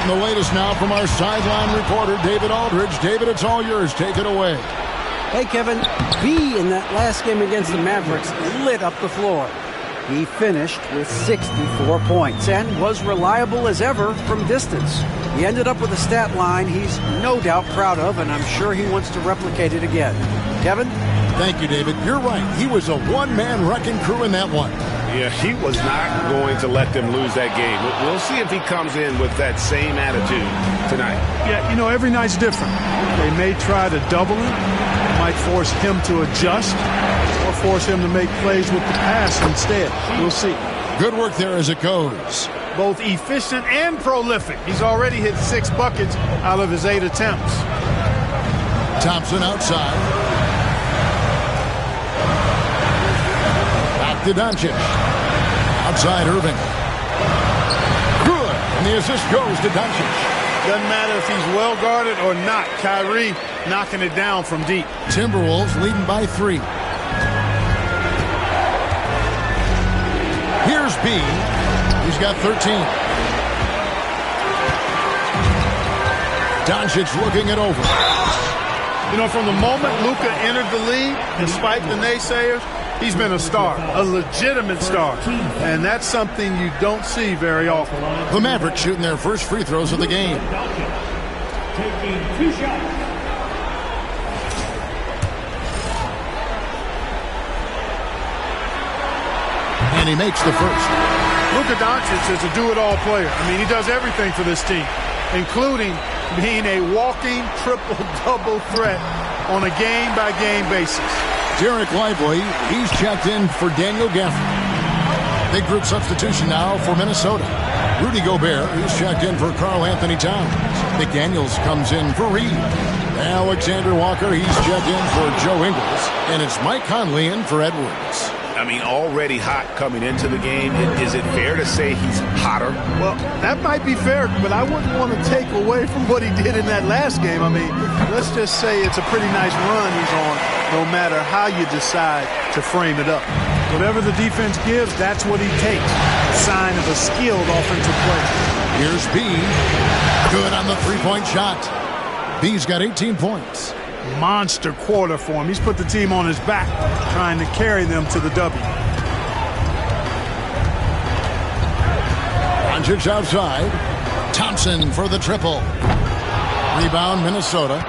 And the latest now from our sideline reporter, David Aldridge. David, it's all yours. Take it away. Hey, Kevin. B in that last game against the Mavericks lit up the floor. He finished with 64 points and was reliable as ever from distance. He ended up with a stat line he's no doubt proud of, and I'm sure he wants to replicate it again. Kevin? Thank you, David. You're right. He was a one-man wrecking crew in that one. Yeah, he was not going to let them lose that game. We'll see if he comes in with that same attitude tonight. Yeah, you know, every night's different. They may try to double him, might force him to adjust, or force him to make plays with the pass instead. We'll see. Good work there as it goes. Both efficient and prolific. He's already hit 6 buckets out of his 8 attempts. Thompson outside. Back to Doncic. Outside Irving. Good. And the assist goes to Doncic. Doesn't matter if he's well guarded or not. Kyrie knocking it down from deep. Timberwolves leading by 3. Here's B. He's got 13. Doncic looking it over. You know, from the moment Luka entered the league, despite the naysayers, he's been a star, a legitimate star. And that's something you don't see very often. The Mavericks shooting their first free throws of the game. Taking 2 shots. And he makes the first. Luka Doncic is a do-it-all player. I mean, he does everything for this team, including being a walking triple-double threat on a game-by-game basis. Derek Lively, he's checked in for Daniel Gafford. Big group substitution now for Minnesota. Rudy Gobert, he's checked in for Karl Anthony Towns. McDaniels comes in for Reed. Alexander Walker, he's checked in for Joe Ingles. And it's Mike Conley in for Edwards. I mean, already hot coming into the game. Is it fair to say he's hotter? Well, that might be fair, but I wouldn't want to take away from what he did in that last game. I mean, let's just say it's a pretty nice run he's on, no matter how you decide to frame it up. Whatever the defense gives, that's what he takes. A sign of a skilled offensive player. Here's B. Good on the three-point shot. B's got 18 points. Monster quarter for him. He's put the team on his back, trying to carry them to the W. Doncic outside. Thompson for the triple. Rebound, Minnesota.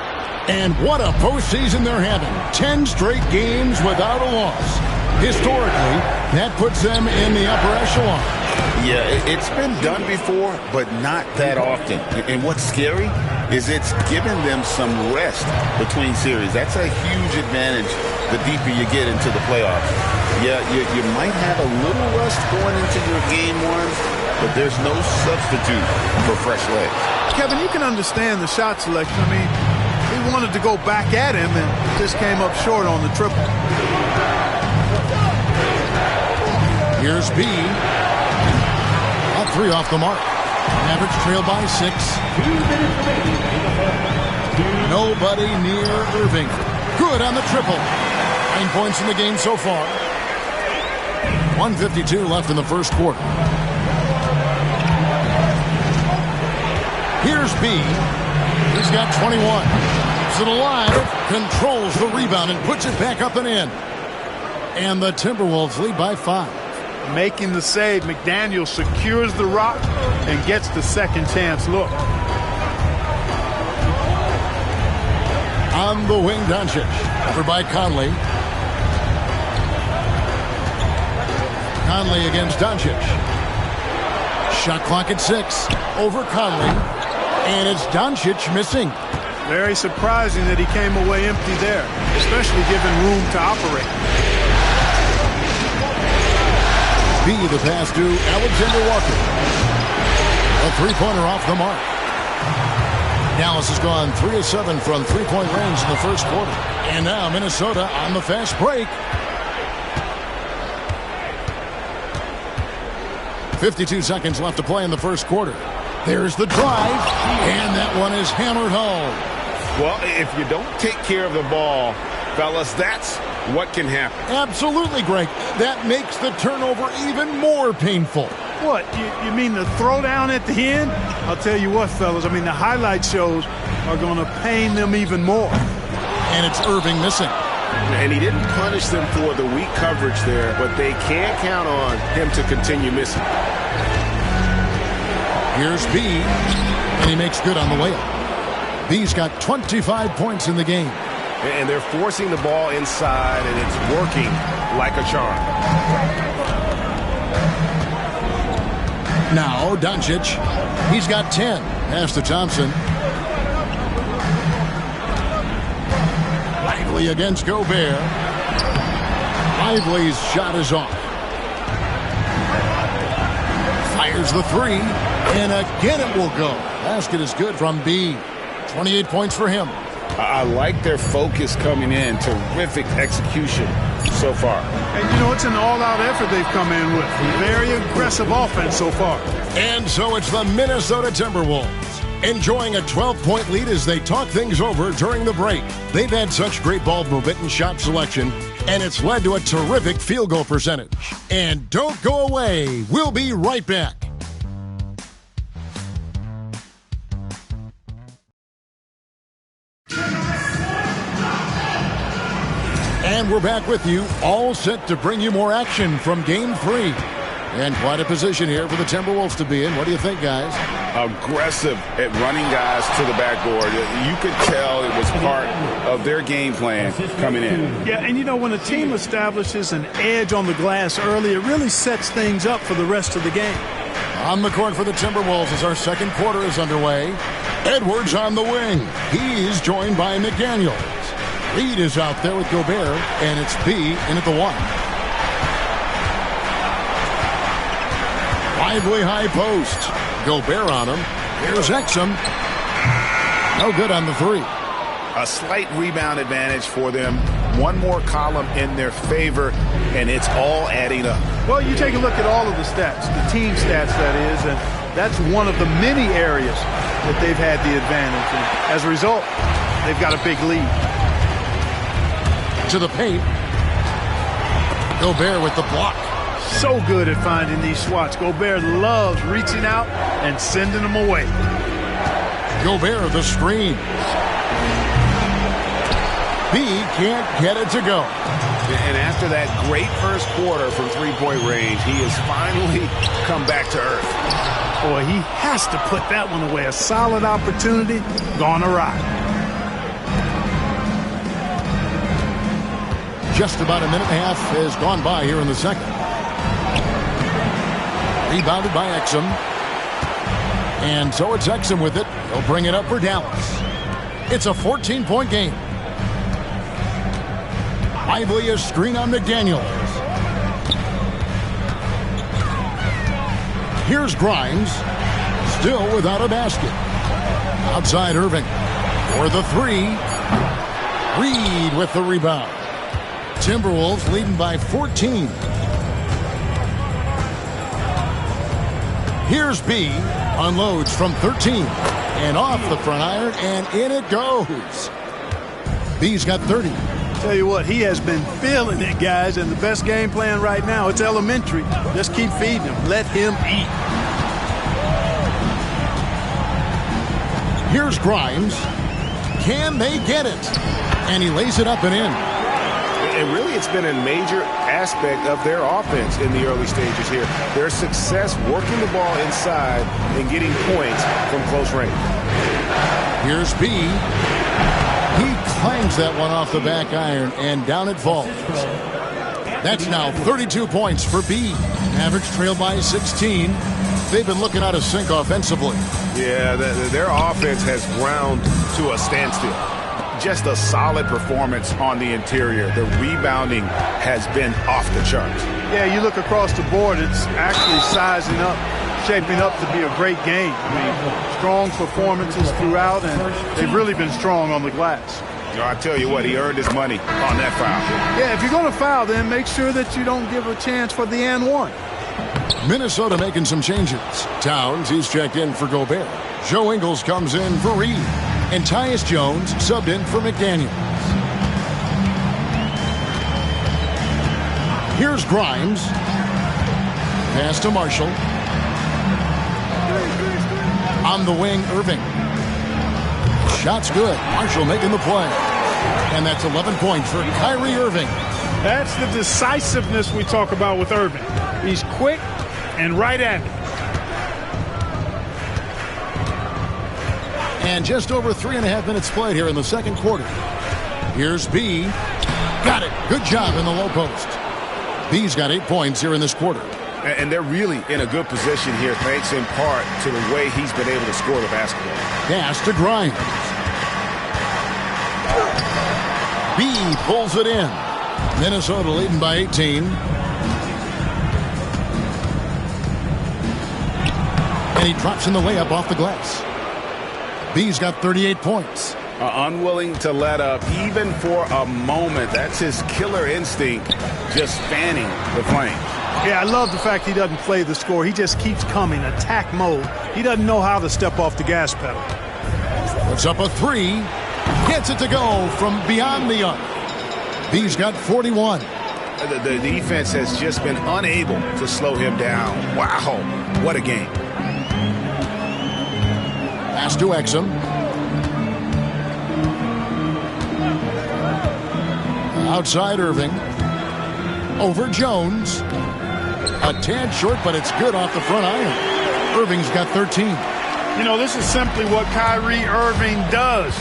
And what a postseason they're having. 10 straight games without a loss. Historically, that puts them in the upper echelon. Yeah, it's been done before, but not that often. And what's scary is it's given them some rest between series. That's a huge advantage the deeper you get into the playoffs. Yeah, you might have a little rust going into your game ones, but there's no substitute for fresh legs. Kevin, you can understand the shot selection. I mean, he wanted to go back at him and just came up short on the triple. Here's B. Up 3 off the mark. Mavericks trail by 6. Nobody near Irving. Good on the triple. 9 points in the game so far. 1:52 left in the first quarter. Here's B. He's got 21. Keeps it alive. Controls the rebound and puts it back up and in. And the Timberwolves lead by 5. Making the save, McDaniel secures the rock and gets the second chance look. On the wing, Doncic. Over by Conley. Conley against Doncic. Shot clock at 6. Over Conley. And it's Doncic missing. Very surprising that he came away empty there, especially given room to operate. B, the pass to Alexander Walker. A three-pointer off the mark. Dallas has gone 3 of 7 from three-point range in the first quarter. And now Minnesota on the fast break. 52 seconds left to play in the first quarter. There's the drive, and that one is hammered home. Well, if you don't take care of the ball, fellas, that's what can happen. Absolutely, Greg. That makes the turnover even more painful. What, you mean the throwdown at the end? I'll tell you what, fellas, I mean, the highlight shows are going to pain them even more. And it's Irving missing. And he didn't punish them for the weak coverage there, but they can't count on him to continue missing. Here's B, and he makes good on the layup. B's got 25 points in the game. And they're forcing the ball inside, and it's working like a charm. Now, Doncic, he's got 10. Pass to Thompson. Lively against Gobert. Lively's shot is off. Fires the 3, and again it will go. Basket is good from B. 28 points for him. I like their focus coming in. Terrific execution so far. And, you know, it's an all-out effort they've come in with. Very aggressive offense so far. And so it's the Minnesota Timberwolves, enjoying a 12-point lead as they talk things over during the break. They've had such great ball movement and shot selection, and it's led to a terrific field goal percentage. And don't go away. We'll be right back. And we're back with you, all set to bring you more action from Game 3. And quite a position here for the Timberwolves to be in. What do you think, guys? Aggressive at running guys to the backboard. You could tell it was part of their game plan coming in. Yeah, and you know, when a team establishes an edge on the glass early, it really sets things up for the rest of the game. On the court for the Timberwolves as our second quarter is underway. Edwards on the wing. He's joined by McDaniel. Reed is out there with Gobert, and it's B in at the 1. Lively high post. Gobert on him. Here's Exum. No good on the 3. A slight rebound advantage for them. One more column in their favor, and it's all adding up. Well, you take a look at all of the stats, the team stats, that is, and that's one of the many areas that they've had the advantage. And as a result, they've got a big lead. To the paint. Gobert with the block. So good at finding these swats. Gobert loves reaching out and sending them away. Gobert the screen. B can't get it to go. And after that great first quarter from three-point range, he has finally come back to earth. Boy, he has to put that one away. A solid opportunity gone awry. Just about a minute and a half has gone by here in the second. Rebounded by Exum. And so it's Exum with it. He'll bring it up for Dallas. It's a 14-point game. Lively a screen on McDaniels. Here's Grimes. Still without a basket. Outside Irving. For the three. Reed with the rebound. Timberwolves leading by 14. Here's B. Unloads from 13. And off the front iron, and in it goes. B's got 30. Tell you what, he has been feeling it, guys, and the best game plan right now, it's elementary. Just keep feeding him. Let him eat. Here's Grimes. Can they get it? And he lays it up and in. And really, it's been a major aspect of their offense in the early stages here. Their success working the ball inside and getting points from close range. Here's B. He clangs that one off the back iron, and down it falls. That's now 32 points for B. Average trail by 16. They've been looking out of sync offensively. Yeah, their offense has ground to a standstill. Just a solid performance on the interior. The rebounding has been off the charts. Yeah, you look across the board, it's actually sizing up, shaping up to be a great game. I mean, strong performances throughout, and they've really been strong on the glass. You know, I tell you what, he earned his money on that foul. Yeah, if you're going to foul, then make sure that you don't give a chance for the and one. Minnesota making some changes. Towns, he's checked in for Gobert. Joe Ingles comes in for Reed. And Tyus Jones subbed in for McDaniels. Here's Grimes. Pass to Marshall. On the wing, Irving. Shot's good. Marshall making the play. And that's 11 points for Kyrie Irving. That's the decisiveness we talk about with Irving. He's quick and right at it. And just over 3.5 minutes played here in the second quarter. Here's B. Got it. Good job in the low post. B's got 8 points here in this quarter. And they're really in a good position here, thanks in part to the way he's been able to score the basketball. Pass to Grimes. B pulls it in. Minnesota leading by 18. And he drops in the layup off the glass. B's got 38 points. Unwilling to let up even for a moment. That's his killer instinct, just fanning the flame. Yeah, I love the fact he doesn't play the score. He just keeps coming, attack mode. He doesn't know how to step off the gas pedal. Puts up a three. Gets it to go from beyond the arc. B's got 41. The defense has just been unable to slow him down. Wow, what a game. Pass to Exum. Outside Irving. Over Jones. A tad short, but it's good off the front iron. Irving's got 13. You know, this is simply what Kyrie Irving does.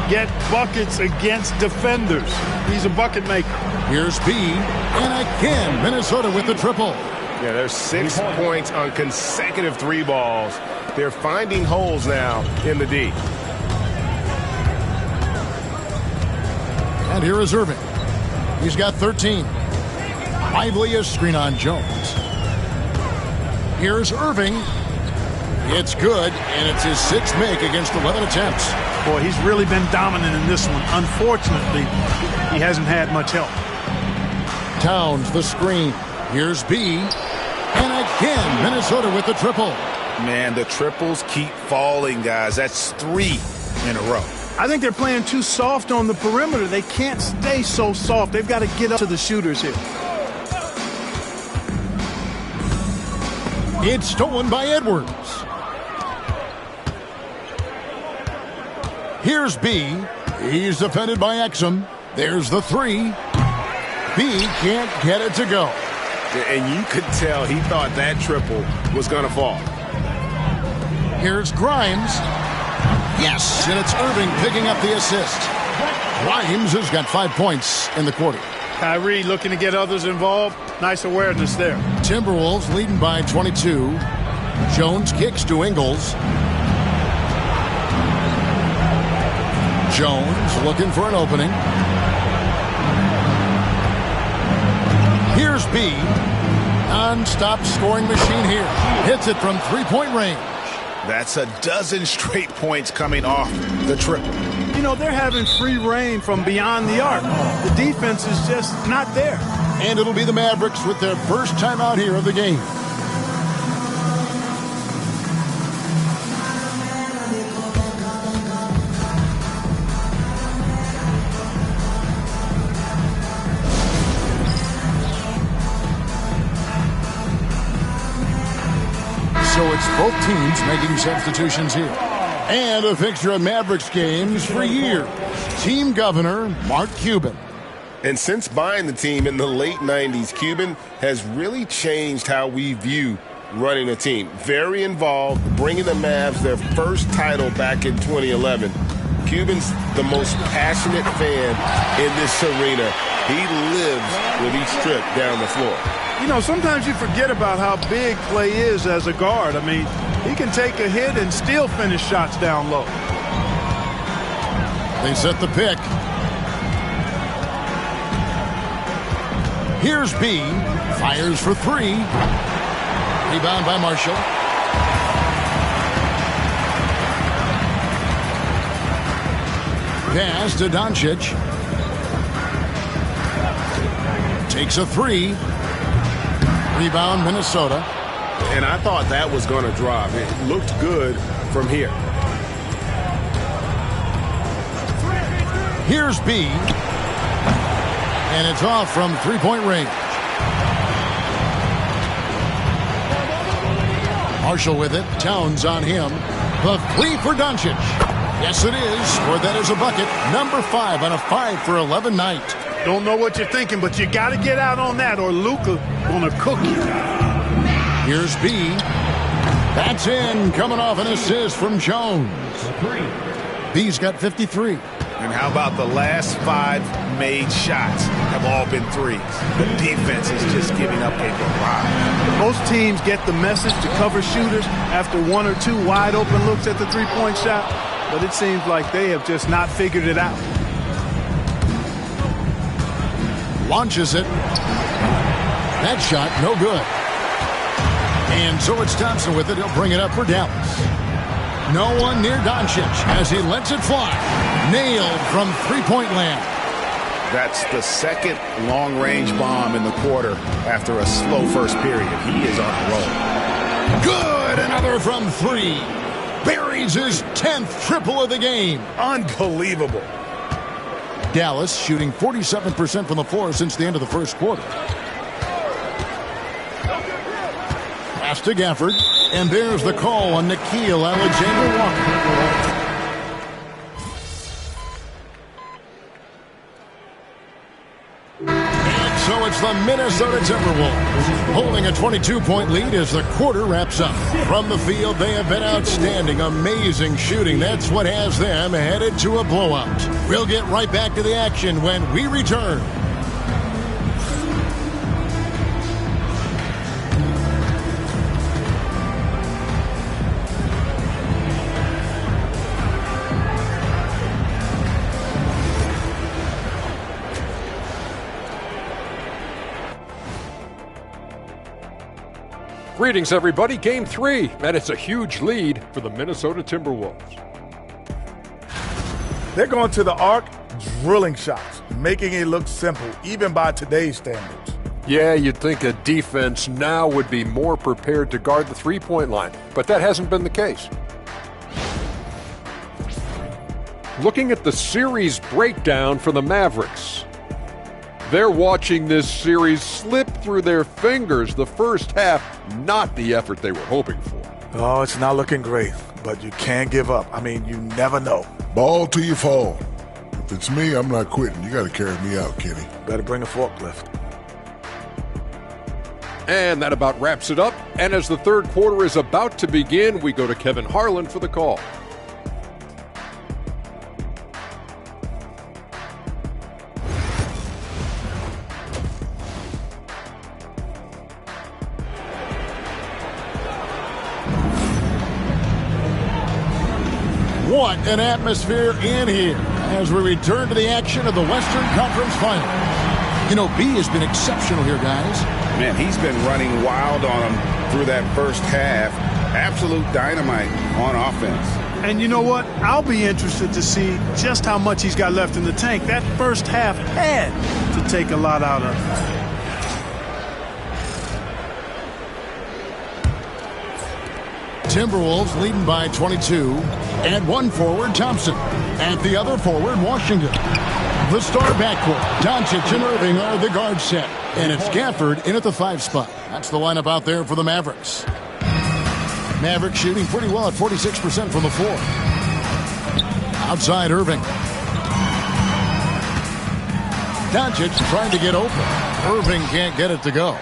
Get buckets against defenders. He's a bucket maker. Here's B. And again, Minnesota with the triple. Yeah, there's 6 points on consecutive three balls. They're finding holes now in the D. And here is Irving. He's got 13. Lively a screen on Jones. Here's Irving. It's good, and it's his 6th make against 11 attempts. Boy, he's really been dominant in this one. Unfortunately, he hasn't had much help. Towns the screen. Here's B. And again, Minnesota with the triple. Man, the triples keep falling, guys. That's 3 in a row. I think they're playing too soft on the perimeter. They can't stay so soft. They've got to get up to the shooters here. It's stolen by Edwards. Here's B. He's defended by Exum. There's the three. B can't get it to go. And you could tell he thought that triple was going to fall. Here's Grimes. Yes, and it's Irving picking up the assist. Grimes has got 5 points in the quarter. Kyrie looking to get others involved. Nice awareness there. Timberwolves leading by 22. Jones kicks to Ingles. Jones looking for an opening. Here's B. Non-stop scoring machine here. Hits it from three-point range. That's a dozen straight points coming off the triple. You know, they're having free reign from beyond the arc. The defense is just not there. And it'll be the Mavericks with their first timeout here of the game. So it's both teams making substitutions here. And a fixture of Mavericks games for years. Team governor, Mark Cuban. And since buying the team in the late 90s, Cuban has really changed how we view running a team. Very involved, bringing the Mavs their first title back in 2011. Cuban's the most passionate fan in this arena. He lives with each trip down the floor. You know, sometimes you forget about how big Clay is as a guard. I mean, he can take a hit and still finish shots down low. They set the pick. Here's B. Fires for three. Rebound by Marshall. Pass to Doncic. Takes a three. Rebound, Minnesota. And I thought that was going to drop. It looked good from here. Here's B. And it's off from three-point range. Marshall with it. Towns on him. The three for Doncic. Yes, it is. Scored that as a bucket. Number 5 on a 5 for 11 night. Don't know what you're thinking, but you got to get out on that or Luka gonna cook you. Here's B. That's in. Coming off an assist from Jones. B's got 53. And how about the last 5 made shots have all been threes? The defense is just giving up a barrage. Most teams get the message to cover shooters after 1 or 2 wide open looks at the three-point shot, but it seems like they have just not figured it out. Launches it. That shot, no good. And so it's Thompson with it. He'll bring it up for Dallas. No one near Doncic as he lets it fly. Nailed from three-point land. That's the second long-range bomb in the quarter after a slow first period. He is on the roll. Good. Another from 3. Buries his 10th triple of the game. Unbelievable. Dallas shooting 47% from the floor since the end of the first quarter. Pass to Gafford. And there's the call on Nickeil Alexander-Walker. And so it's the Minnesota Timberwolves holding a 22-point lead as the quarter wraps up. From the field, they have been outstanding, amazing shooting. That's what has them headed to a blowout. We'll get right back to the action when we return. Greetings, everybody. Game 3, and it's a huge lead for the Minnesota Timberwolves. They're going to the arc, drilling shots, making it look simple, even by today's standards. Yeah, you'd think a defense now would be more prepared to guard the three-point line, but that hasn't been the case. Looking at the series breakdown for the Mavericks. They're watching this series slip through their fingers. The first half, not the effort they were hoping for. Oh, it's not looking great, but you can't give up. I mean, you never know. Ball till you fall. If it's me, I'm not quitting. You got to carry me out, Kenny. Better bring a forklift. And that about wraps it up. And as the third quarter is about to begin, we go to Kevin Harlan for the call. What an atmosphere in here as we return to the action of the Western Conference Finals. You know, B has been exceptional here, guys. Man, he's been running wild on them through that first half. Absolute dynamite on offense. And you know what? I'll be interested to see just how much he's got left in the tank. That first half had to take a lot out of him. Timberwolves leading by 22. At one forward, Thompson. At the other forward, Washington. The star backcourt, Doncic and Irving are the guard set. And it's Gafford in at the 5 spot. That's the lineup out there for the Mavericks. Mavericks shooting pretty well at 46% from the floor. Outside Irving. Doncic trying to get open. Irving can't get it to go.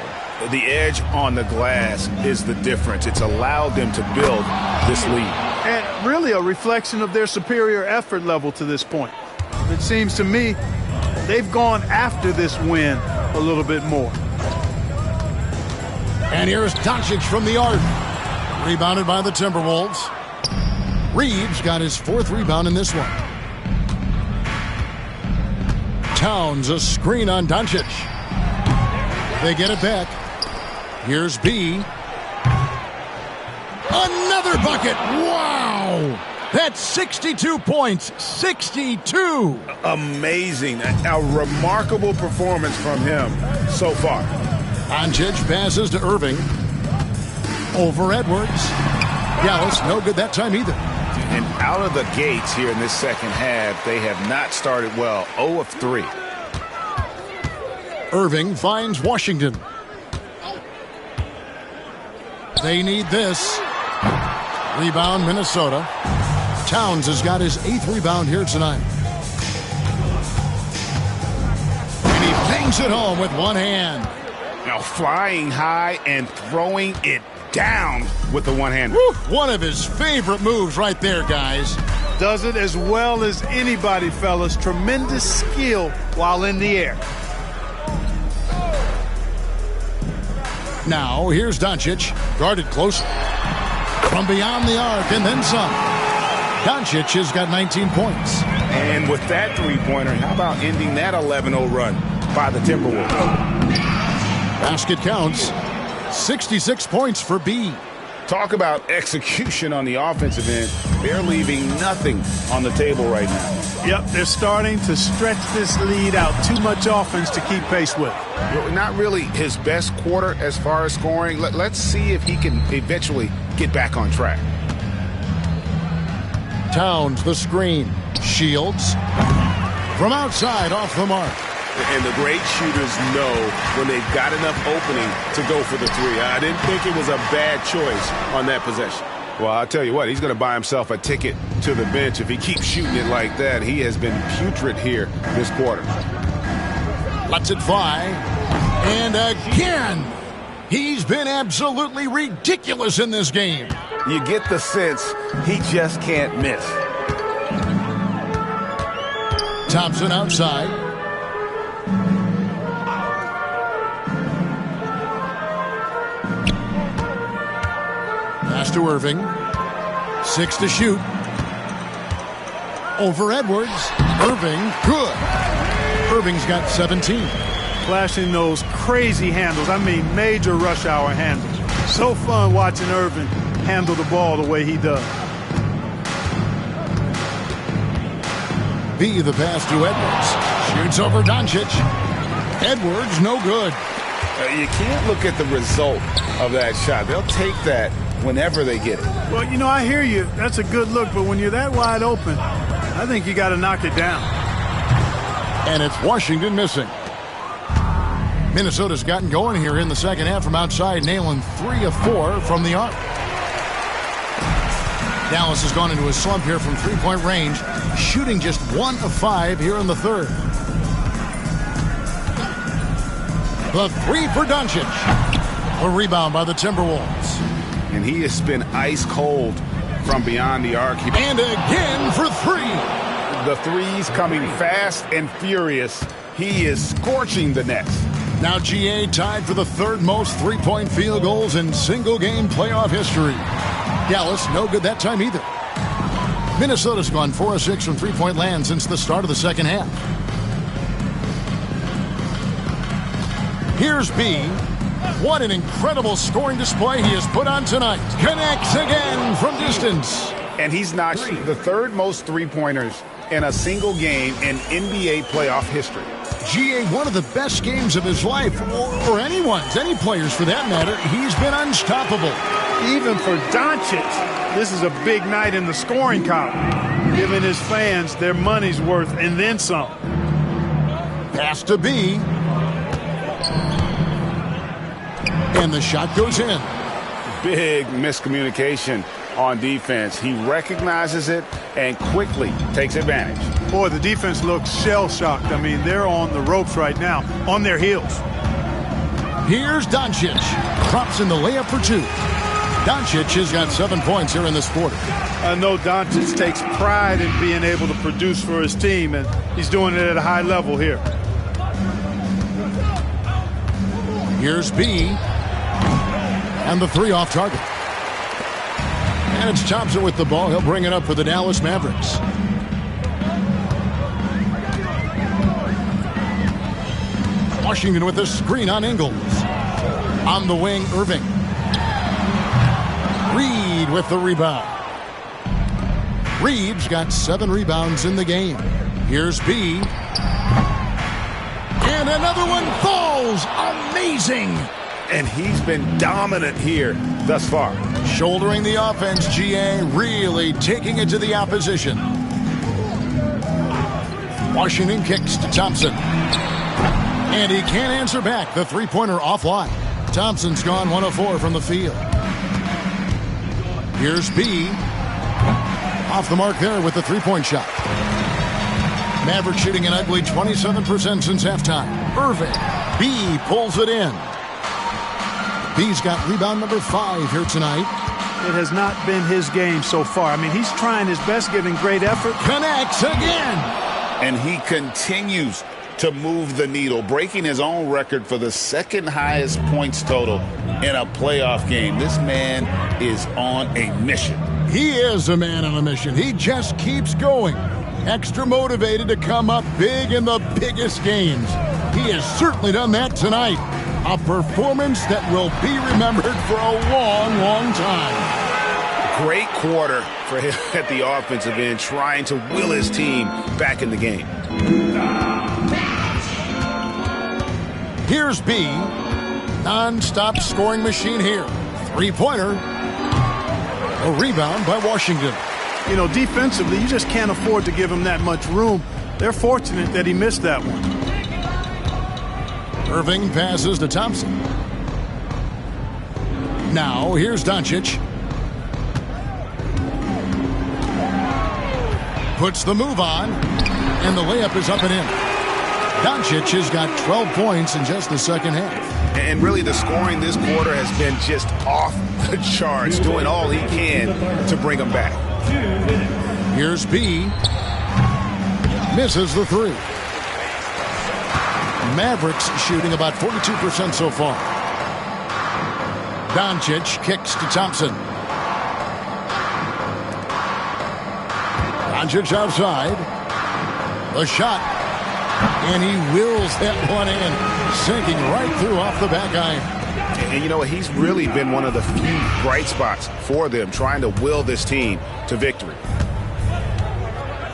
The edge on the glass is the difference. It's allowed them to build this lead. And really a reflection of their superior effort level to this point. It seems to me they've gone after this win a little bit more. And here's Doncic from the arc. Rebounded by the Timberwolves. Reeves got his 4th rebound in this one. Towns a screen on Doncic. They get it back. Here's B. Another bucket. Wow. That's 62 points. 62. Amazing. A remarkable performance from him so far. Doncic passes to Irving. Over Edwards. Dallas, no good that time either. And out of the gates here in this second half, they have not started well. 0 of 3. Irving finds Washington. They need this. Rebound, Minnesota. Towns has got his 8th rebound here tonight. And he bangs it home with one hand. Now flying high and throwing it down with the one-hander. One of his favorite moves right there, guys. Does it as well as anybody, fellas. Tremendous skill while in the air. Now, here's Doncic, guarded close. From beyond the arc and then some. Doncic has got 19 points. And with that three-pointer, how about ending that 11-0 run by the Timberwolves? Basket counts. 66 points for B. Talk about execution on the offensive end. They're leaving nothing on the table right now. Yep, they're starting to stretch this lead out. Too much offense to keep pace with. Not really his best quarter as far as scoring. Let's see if he can eventually get back on track. Towns, the screen. Shields. From outside, off the mark. And the great shooters know when they've got enough opening to go for the three. I didn't think it was a bad choice on that possession. Well, I'll tell you what, he's going to buy himself a ticket to the bench if he keeps shooting it like that. He has been putrid here this quarter. Lets it fly. And again, he's been absolutely ridiculous in this game. You get the sense he just can't miss. Thompson outside. Pass to Irving. 6 to shoot. Over Edwards. Irving, good. Irving's got 17. Flashing those crazy handles. I mean, major rush hour handles. So fun watching Irving handle the ball the way he does. B, the pass to Edwards. Shoots over Doncic. Edwards, no good. You can't look at the result of that shot. They'll take that whenever they get it. Well, you know, I hear you. That's a good look, but when you're that wide open, I think you got to knock it down. And it's Washington missing. Minnesota's gotten going here in the second half from outside, nailing 3 of 4 from the arc. Dallas has gone into a slump here from three-point range, shooting just 1 of 5 here in the third. The 3 for Doncic. A rebound by the Timberwolves. And he has been ice cold from beyond the arc. And again for 3. The threes coming fast and furious. He is scorching the nets. Now GA tied for the 3rd most three-point field goals in single-game playoff history. Dallas no good that time either. Minnesota's gone 4 of 6 from three-point land since the start of the second half. Here's B. What an incredible scoring display he has put on tonight. Connects again from distance. And he's notched the third most three-pointers in a single game in NBA playoff history. GA, one of the best games of his life, or anyone's, any players for that matter. He's been unstoppable. Even for Doncic, this is a big night in the scoring column, giving his fans their money's worth and then some. Pass to B. And the shot goes in. Big miscommunication on defense. He recognizes it and quickly takes advantage. Boy, the defense looks shell-shocked. I mean, they're on the ropes right now, on their heels. Here's Doncic. Drops in the layup for 2. Doncic has got 7 points here in this quarter. I know Doncic takes pride in being able to produce for his team, and he's doing it at a high level here. Here's B. And the 3 off target. And it's Thompson with the ball. He'll bring it up for the Dallas Mavericks. Washington with a screen on Ingles. On the wing, Irving. Reed with the rebound. Reed's got 7 rebounds in the game. Here's B. And another one falls. Amazing. And he's been dominant here thus far. Shouldering the offense, GA, really taking it to the opposition. Washington kicks to Thompson. And he can't answer back. The three-pointer offline. Thompson's gone 1 of 4 from the field. Here's B. Off the mark there with the three-point shot. Maverick shooting an ugly 27% since halftime. Irving. B pulls it in. B's got rebound number 5 here tonight. It has not been his game so far. I mean, he's trying his best, giving great effort. Connects again. And he continues to move the needle, breaking his own record for the second highest points total in a playoff game. This man is on a mission. He is a man on a mission. He just keeps going. Extra motivated to come up big in the biggest games. He has certainly done that tonight. A performance that will be remembered for a long, long time. Great quarter for him at the offensive end, trying to will his team back in the game. Here's B. Non-stop scoring machine here. Three-pointer. A rebound by Washington. You know, defensively, you just can't afford to give him that much room. They're fortunate that he missed that one. Irving passes to Thompson. Now, here's Doncic. Puts the move on, and the layup is up and in. Doncic has got 12 points in just the second half. And really, the scoring this quarter has been just off the charts, doing all he can to bring them back. Here's B. Misses the 3. Mavericks shooting about 42% so far. Doncic kicks to Thompson. Doncic outside. The shot. And he wills that one in. Sinking right through off the back iron. And you know, he's really been one of the few bright spots for them, trying to will this team to victory.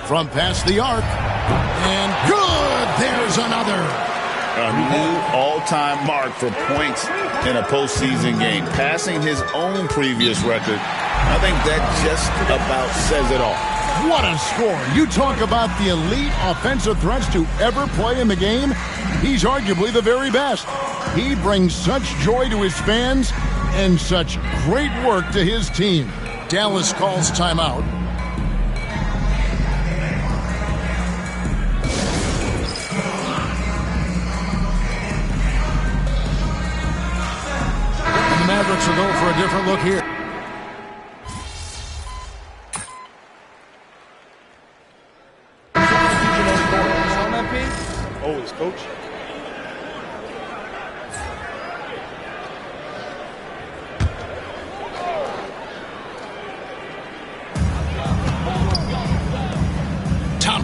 From past the arc. And good! There's another. A new all-time mark for points in a postseason game, passing his own previous record. I think that just about says it all. What a score. You talk about the elite offensive threats to ever play in the game. He's arguably the very best. He brings such joy to his fans and such great work to his team. Dallas calls timeout. The Mavericks will go for a different look here. Always, coach.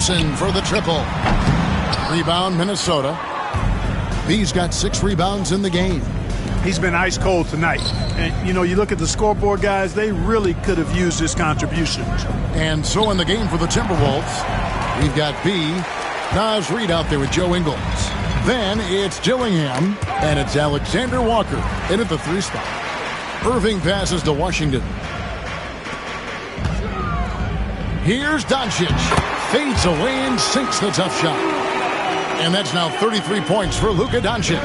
Thompson for the triple. Rebound, Minnesota. B's got 6 rebounds in the game. He's been ice cold tonight. And, you know, you look at the scoreboard, guys, they really could have used his contributions. And so in the game for the Timberwolves, we've got B, Naz Reid out there with Joe Ingles. Then it's Dillingham, and it's Alexander Walker in at the 3 spot. Irving passes to Washington. Here's Doncic. Fades away and sinks the tough shot. And that's now 33 points for Luka Doncic.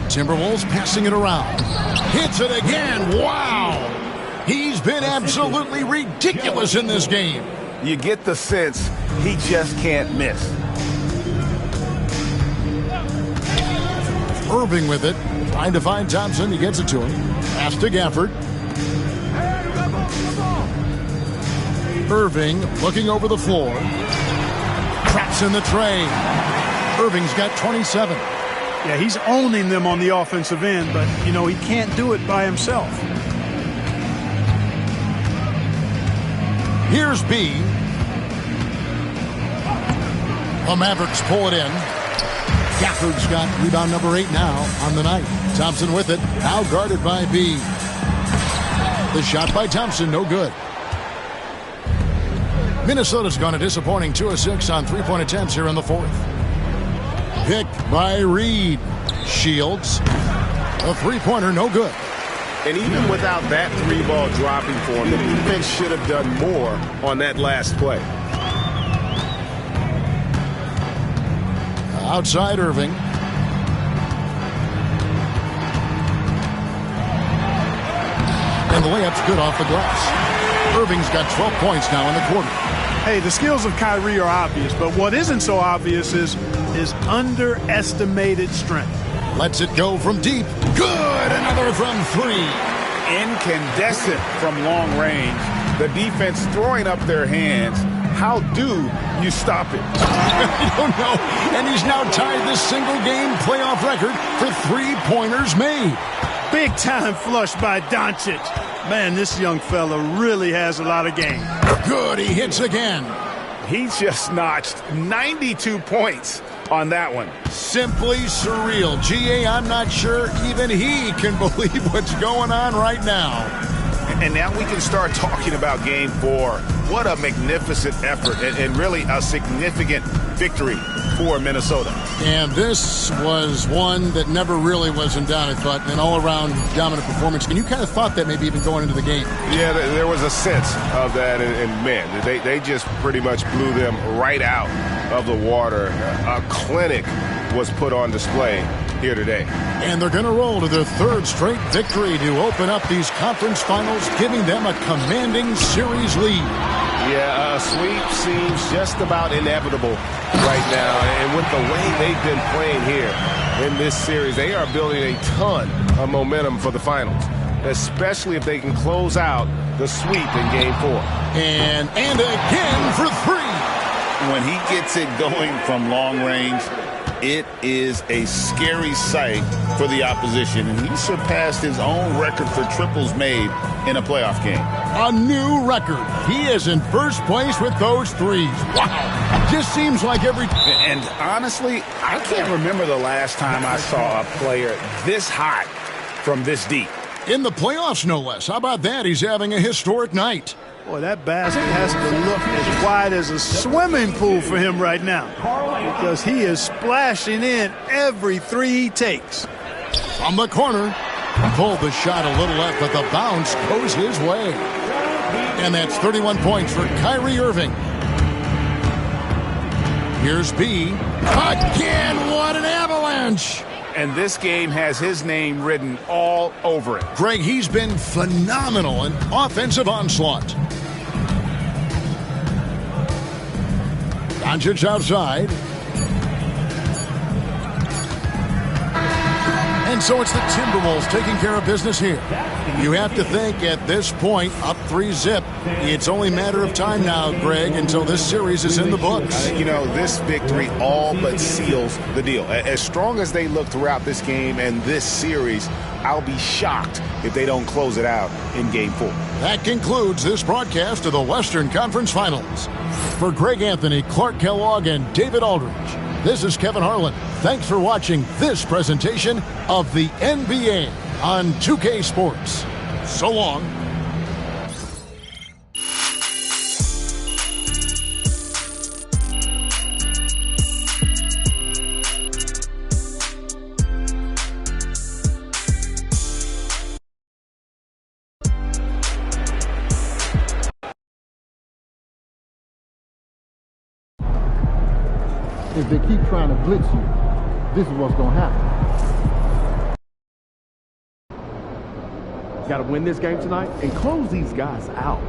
Timberwolves passing it around. Hits it again. Wow. He's been absolutely ridiculous in this game. You get the sense he just can't miss. Irving with it. Trying to find Thompson. He gets it to him. Pass to Gafford. Irving looking over the floor. Traps in the tray. Irving's got 27. Yeah, he's owning them on the offensive end, but, you know, he can't do it by himself. Here's B. The Mavericks pull it in. Gafford's got rebound number 8 now on the night. Thompson with it. Now guarded by B. The shot by Thompson, no good. Minnesota's gone a disappointing 2 of 6 on 3-point attempts here in the 4th. Picked by Reed. Shields. A 3-pointer, no good. And even without that 3-ball dropping for him, the defense should have done more on that last play. Outside Irving. And the layup's good off the glass. Irving's got 12 points now in the quarter. Hey, the skills of Kyrie are obvious, but what isn't so obvious is his underestimated strength. Lets it go from deep. Good! Another from 3. Incandescent from long range. The defense throwing up their hands. How do you stop it? I don't know. And he's now tied this single-game playoff record for 3-pointers made. Big-time flush by Doncic. Man, this young fella really has a lot of game. Good, he hits again. He just notched 92 points on that one. Simply surreal. GA, I'm not sure even he can believe what's going on right now. And now we can start talking about Game 4. What a magnificent effort and really a significant victory for Minnesota. And this was one that never really was in doubt, I thought, an all-around dominant performance. And you kind of thought that maybe even going into the game. Yeah, there was a sense of that, and man, they just pretty much blew them right out of the water. A clinic was put on display here today. And they're going to roll to their 3rd straight victory to open up these conference finals, giving them a commanding series lead. Yeah, a sweep seems just about inevitable right now. And with the way they've been playing here in this series, they are building a ton of momentum for the finals, especially if they can close out the sweep in Game 4. And again for 3. When he gets it going from long range, it is a scary sight for the opposition. And he surpassed his own record for triples made in a playoff game. A new record. He is in first place with those 3s. Wow. Just seems like every... And honestly, I can't remember the last time I saw a player this hot from this deep. In the playoffs, no less. How about that? He's having a historic night. Boy, that basket has to look as wide as a swimming pool for him right now, because he is splashing in every 3 he takes. From the corner, pulled the shot a little left, but the bounce goes his way. And that's 31 points for Kyrie Irving. Here's B. Again, what an avalanche! And this game has his name written all over it. Greg, he's been phenomenal in offensive onslaught. Doncic outside. And And so it's the Timberwolves taking care of business here. You have to think at this point, up 3-zip, it's only a matter of time now, Greg, until this series is in the books. You know, this victory all but seals the deal. As strong as they look throughout this game and this series, I'll be shocked if they don't close it out in Game 4. That concludes this broadcast of the Western Conference Finals. For Greg Anthony, Clark Kellogg, and David Aldridge, this is Kevin Harlan. Thanks for watching this presentation of the NBA on 2K Sports. So long. If they keep trying to blitz you, this is what's going to happen. Got to win this game tonight and close these guys out.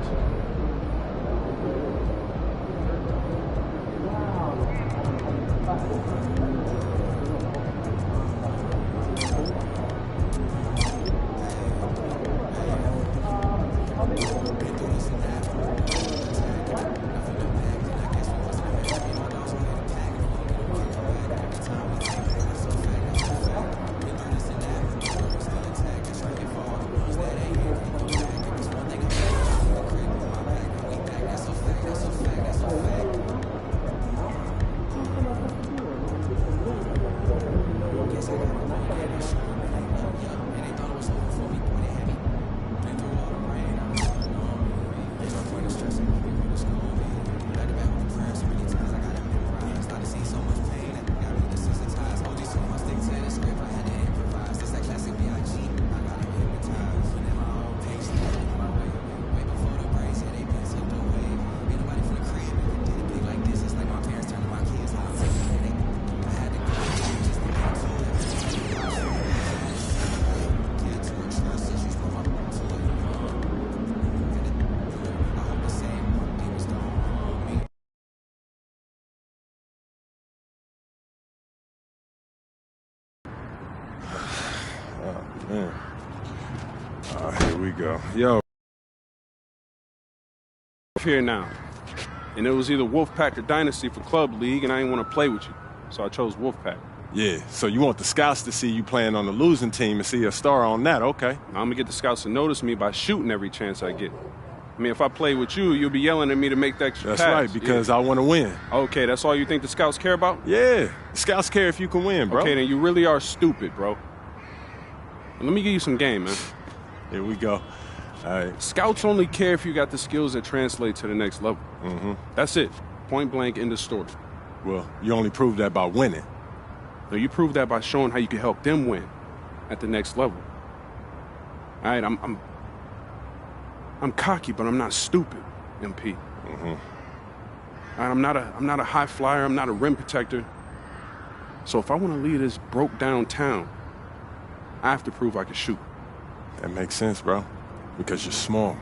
Man. Here we go. Yo. Here now. And it was either Wolfpack or Dynasty for Club League, and I didn't want to play with you. So I chose Wolfpack. Yeah, so you want the scouts to see you playing on the losing team and see a star on that, okay. Now, I'm going to get the scouts to notice me by shooting every chance I get. I mean, if I play with you, you'll be yelling at me to make the extra pass. That's right, because I want to win. Okay, that's all you think the scouts care about? Yeah, the scouts care if you can win, bro. Okay, then you really are stupid, bro. Let me give you some game, man. Here we go. All right. Scouts only care if you got the skills that translate to the next level. Mm-hmm. That's it. Point blank, end of story. Well, you only prove that by winning. No, you prove that by showing how you can help them win at the next level. All right, I'm cocky, but I'm not stupid, MP. Mm-hmm. All right, I'm not a high flyer. I'm not a rim protector. So if I want to lead this broke down town, I have to prove I can shoot. That makes sense, bro. Because you're small.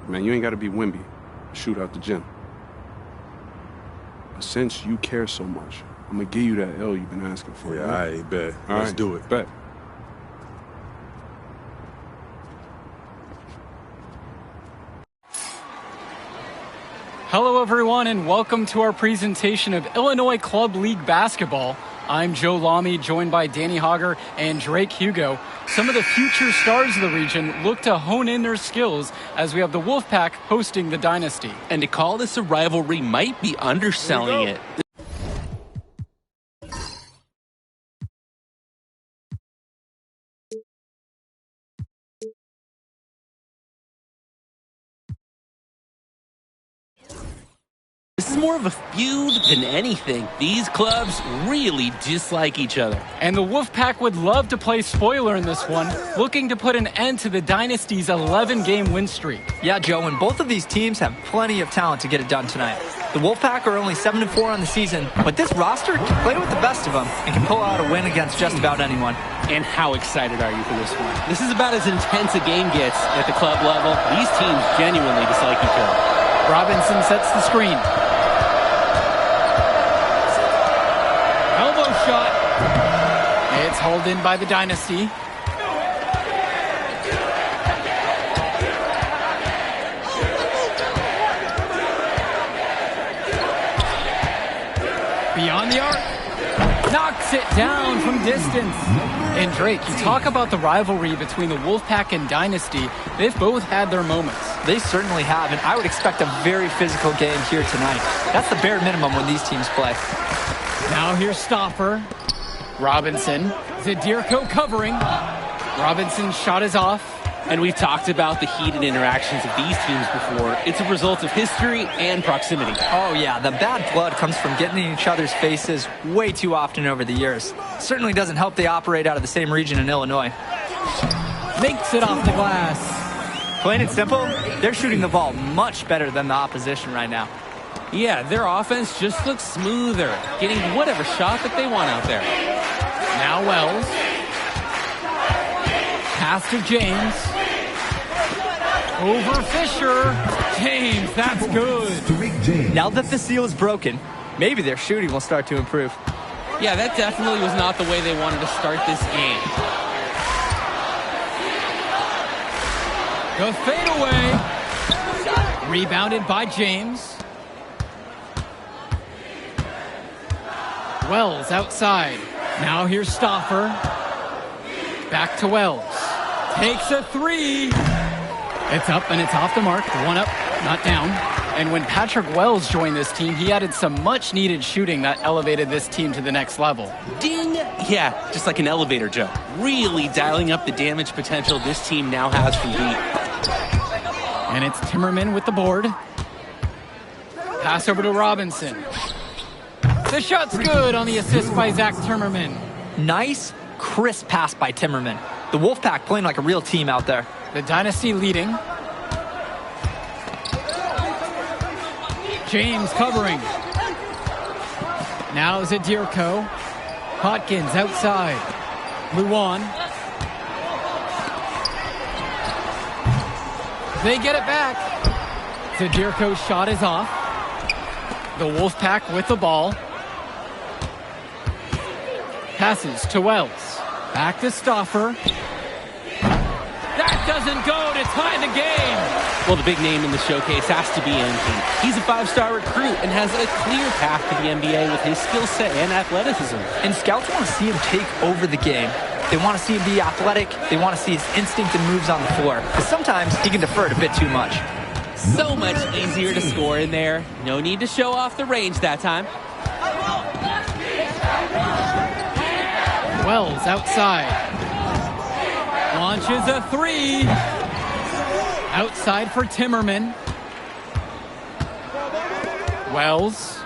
Man, you ain't got to be Wimby to shoot out the gym. But since you care so much, I'm going to give you that L you've been asking for. Yeah, right? I bet. All Let's right, do it. Bet. Hello, everyone, and welcome to our presentation of Illinois Club League Basketball. I'm Joe Lamy, joined by Danny Hogger and Drake Hugo. Some of the future stars of the region look to hone in their skills as we have the Wolfpack hosting the Dynasty. And to call this a rivalry might be underselling it. This is more of a feud than anything. These clubs really dislike each other. And the Wolfpack would love to play spoiler in this one, looking to put an end to the Dynasty's 11-game win streak. Yeah, Joe, and both of these teams have plenty of talent to get it done tonight. The Wolfpack are only 7-4 on the season, but this roster can play with the best of them and can pull out a win against just about anyone. And how excited are you for this one? This is about as intense a game gets at the club level. These teams genuinely dislike each other. Robinson sets the screen. Elbow shot. It's hauled in by the Dynasty. Beyond the arc. Knocks it down from distance. And Drake, you talk about the rivalry between the Wolfpack and Dynasty. They've both had their moments. They certainly have, and I would expect a very physical game here tonight. That's the bare minimum when these teams play. Now here's Stoffer. Robinson. Zadirko covering. Robinson's shot is off. And we've talked about the heated interactions of these teams before. It's a result of history and proximity. Oh, yeah. The bad blood comes from getting in each other's faces way too often over the years. Certainly doesn't help they operate out of the same region in Illinois. Makes it off the glass. Plain and simple, they're shooting the ball much better than the opposition right now. Yeah, their offense just looks smoother, getting whatever shot that they want out there. Now Wells. Pass to James. Over Fisher. James, that's good. Now that the seal is broken, maybe their shooting will start to improve. Yeah, that definitely was not the way they wanted to start this game. The fadeaway. Rebounded by James. Wells outside. Now here's Stoffer. Back to Wells. Takes a three. It's up and it's off the mark. One up, not down. And when Patrick Wells joined this team, he added some much-needed shooting that elevated this team to the next level. Ding! Yeah, just like an elevator, Joe. Really dialing up the damage potential this team now has from deep. And it's Timmerman with the board. Pass over to Robinson. The shot's good on the assist by Zach Timmerman. Nice, crisp pass by Timmerman. The Wolfpack playing like a real team out there. The Dynasty leading. James covering. Now Zadirko. Hawkins outside. Luan. They get it back. Zadirko's shot is off. The Wolfpack with the ball. Passes to Wells. Back to Stoffer. That doesn't go to tie the game. Well, the big name in the showcase has to be MP. He's a 5-star recruit and has a clear path to the NBA with his skill set and athleticism. And scouts want to see him take over the game. They want to see him be athletic. They want to see his instinct and moves on the floor. Because sometimes he can defer it a bit too much. So much easier to score in there. No need to show off the range that time. Wells outside. Launches a three. Outside for Timmerman. Wells.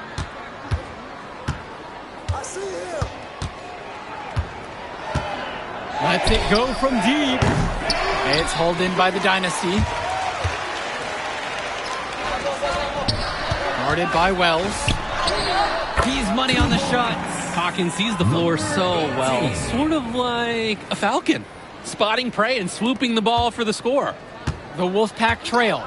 Lets it go from deep. It's hauled in by the Dynasty. Guarded by Wells. He's money on the shots. Hawkins sees the floor so well. Sort of like a falcon. Spotting prey and swooping the ball for the score. The Wolfpack trail.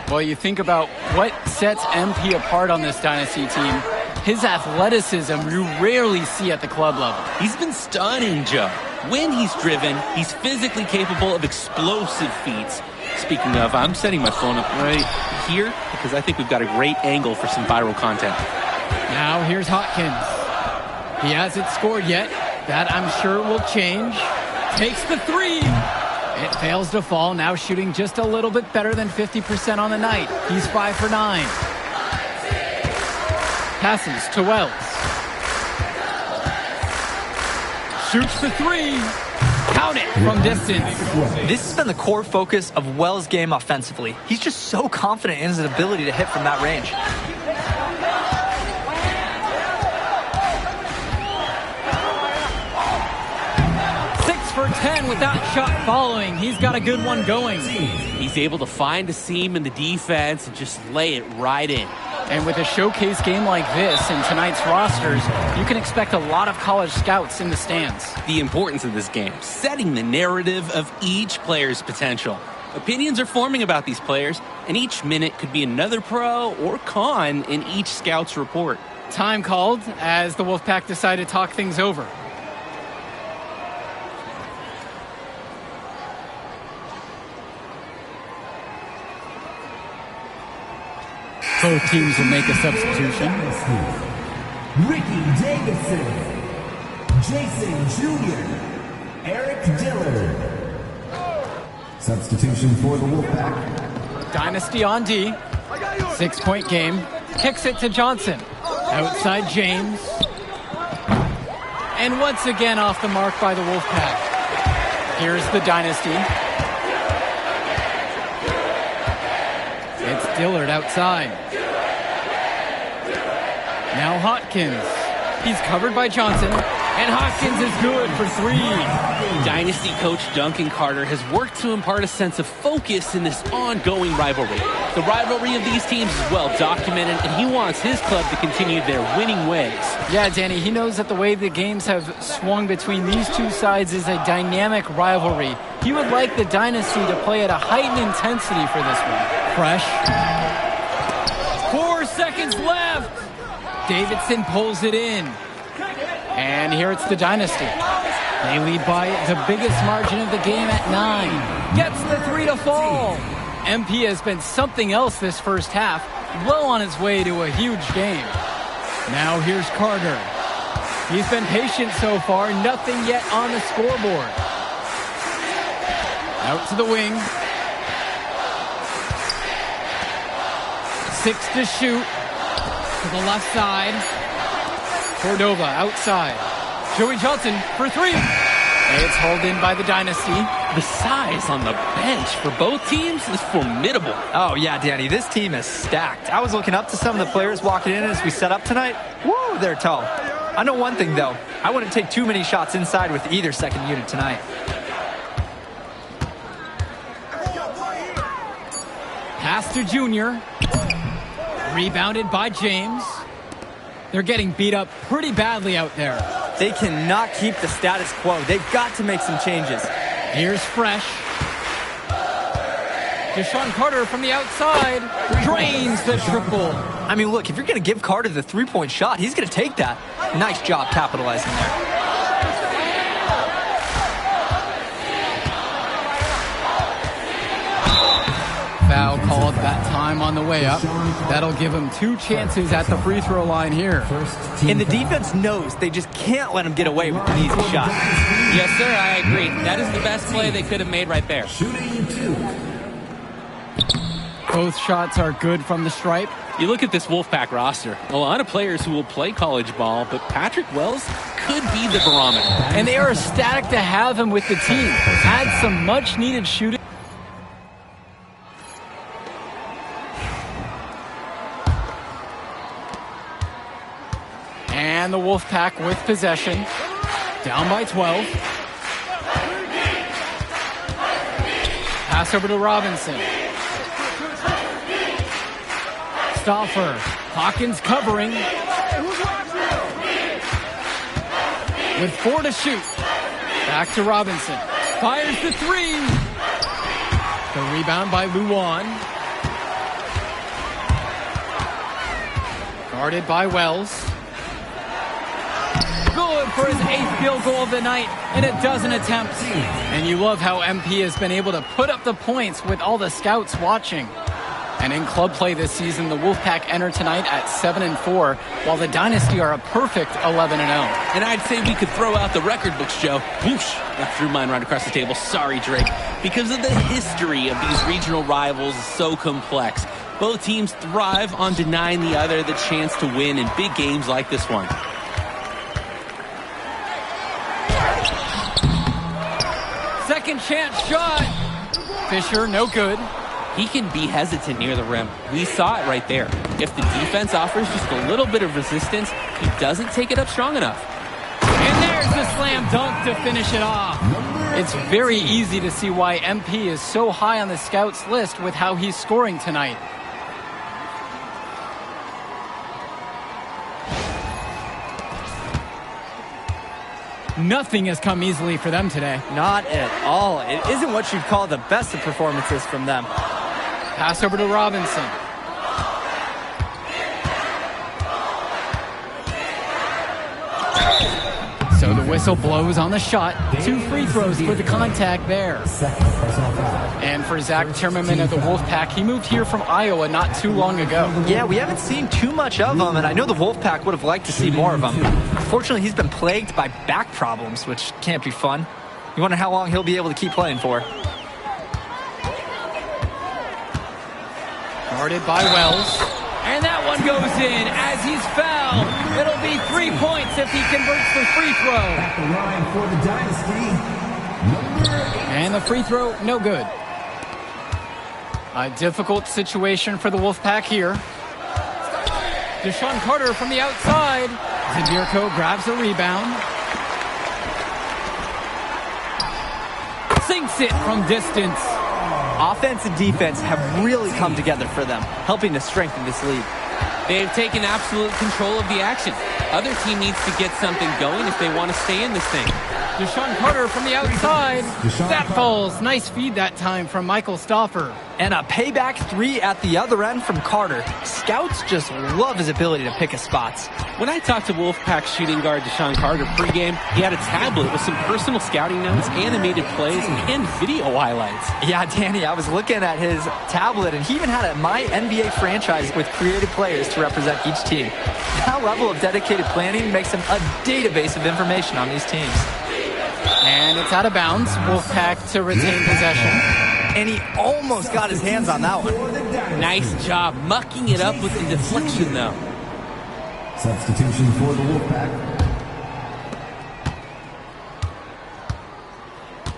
Well, you think about what sets MP apart on this Dynasty team. His athleticism you rarely see at the club level. He's been stunning, Joe. When he's driven, he's physically capable of explosive feats. Speaking of, I'm setting my phone up right here because I think we've got a great angle for some viral content. Now here's Hawkins. He hasn't scored yet. That I'm sure will change. Takes the three. It fails to fall. Now shooting just a little bit better than 50% on the night. He's 5 for 9. Passes to Wells. Shoots the three. Count it from distance. This has been the core focus of Wells' game offensively. He's just so confident in his ability to hit from that range. 6 for 10 with that shot following. He's got a good one going. He's able to find a seam in the defense and just lay it right in. And with a showcase game like this in tonight's rosters, you can expect a lot of college scouts in the stands. The importance of this game, setting the narrative of each player's potential. Opinions are forming about these players, and each minute could be another pro or con in each scout's report. Time called as the Wolfpack decide to talk things over. Both teams will make a substitution. Ricky Davison, Jason Jr., Eric Dillard. Substitution for the Wolfpack. Dynasty on D. 6-point game. Kicks it to Johnson. Outside James. And once again off the mark by the Wolfpack. Here's the Dynasty. It's Dillard outside. Now Hopkins. He's covered by Johnson. And Hopkins is good for 3. Dynasty coach Duncan Carter has worked to impart a sense of focus in this ongoing rivalry. The rivalry of these teams is well documented, and he wants his club to continue their winning ways. Yeah, Danny, he knows that the way the games have swung between these two sides is a dynamic rivalry. He would like the Dynasty to play at a heightened intensity for this one. Fresh. 4 seconds left. Davidson pulls it in. And here it's the Dynasty. They lead by the biggest margin of the game at 9. Gets the 3 to fall. MP has been something else this first half, well on his way to a huge game. Now here's Carter. He's been patient so far, nothing yet on the scoreboard. Out to the wing. 6 to shoot. To the left side. Cordova outside. Joey Johnson for 3. It's hauled in by the Dynasty. The size on the bench for both teams is formidable. Oh, yeah, Danny, this team is stacked. I was looking up to some of the players walking in as we set up tonight. Woo, they're tall. I know one thing, though. I wouldn't take too many shots inside with either second unit tonight. Pass to Junior. Rebounded by James. They're getting beat up pretty badly out there. They cannot keep the status quo. They've got to make some changes. Here's Fresh. Deshaun Carter from the outside drains the triple. I mean, look, if you're going to give Carter the three-point shot, he's going to take that. Nice job capitalizing there. Foul called that time on the way up. That'll give him 2 chances at the free throw line here. And the defense knows they just can't let him get away with an easy shot. Yes, sir, I agree. That is the best play they could have made right there. Both shots are good from the stripe. You look at this Wolfpack roster, a lot of players who will play college ball, but Patrick Wells could be the barometer. And they are ecstatic to have him with the team. Had some much-needed shooting. And the Wolfpack with possession. Down by 12. Pass over to Robinson. Stauffer. Hawkins covering. With 4 to shoot. Back to Robinson. Fires the 3. The rebound by Luan. Guarded by Wells. Good for his 8th field goal of the night and a dozen attempts. And you love how MP has been able to put up the points with all the scouts watching. And in club play this season, the Wolfpack enter tonight at 7-4, while the Dynasty are a perfect 11-0. And I'd say we could throw out the record books, Joe. Whoosh! I threw mine right across the table. Sorry, Drake. Because of the history of these regional rivals is so complex. Both teams thrive on denying the other the chance to win in big games like this one. Second chance shot. Fisher, no good. He can be hesitant near the rim. We saw it right there. If the defense offers just a little bit of resistance, he doesn't take it up strong enough. And there's the slam dunk to finish it off. It's very easy to see why MP is so high on the scouts list with how he's scoring tonight. Nothing has come easily for them today. Not at all. It isn't what you'd call the best of performances from them. Pass over to Robinson. So the whistle blows on the shot. 2 free throws for the contact there. And for Zach Timmerman of the Wolfpack, he moved here from Iowa not too long ago. Yeah, we haven't seen too much of him, and I know the Wolfpack would have liked to see more of him. Unfortunately, he's been plagued by back problems, which can't be fun. You wonder how long he'll be able to keep playing for. Guarded by Wells. And that one goes in as he's fouled. It'll be 3 points if he converts the free throw. At the line for the Dynasty, number 8. And the free throw, no good. A difficult situation for the Wolfpack here. Deshaun Carter from the outside. Zadirko grabs a rebound. Sinks it from distance. Offense and defense have really come together for them, helping to strengthen this lead. They've taken absolute control of the action. Other team needs to get something going if they want to stay in this thing. Deshaun Carter from the outside. That falls. Nice feed that time from Michael Stauffer. And a payback 3 at the other end from Carter. Scouts just love his ability to pick his spots. When I talked to Wolfpack shooting guard Deshaun Carter pregame, he had a tablet with some personal scouting notes, animated plays, and video highlights. Yeah, Danny, I was looking at his tablet, and he even had a My NBA franchise with creative players to represent each team. That level of dedicated planning makes him a database of information on these teams. And it's out of bounds. Wolfpack to retain possession. And he almost got his hands on that one. Nice job mucking it up with the deflection, though. Substitution for the Wolfpack.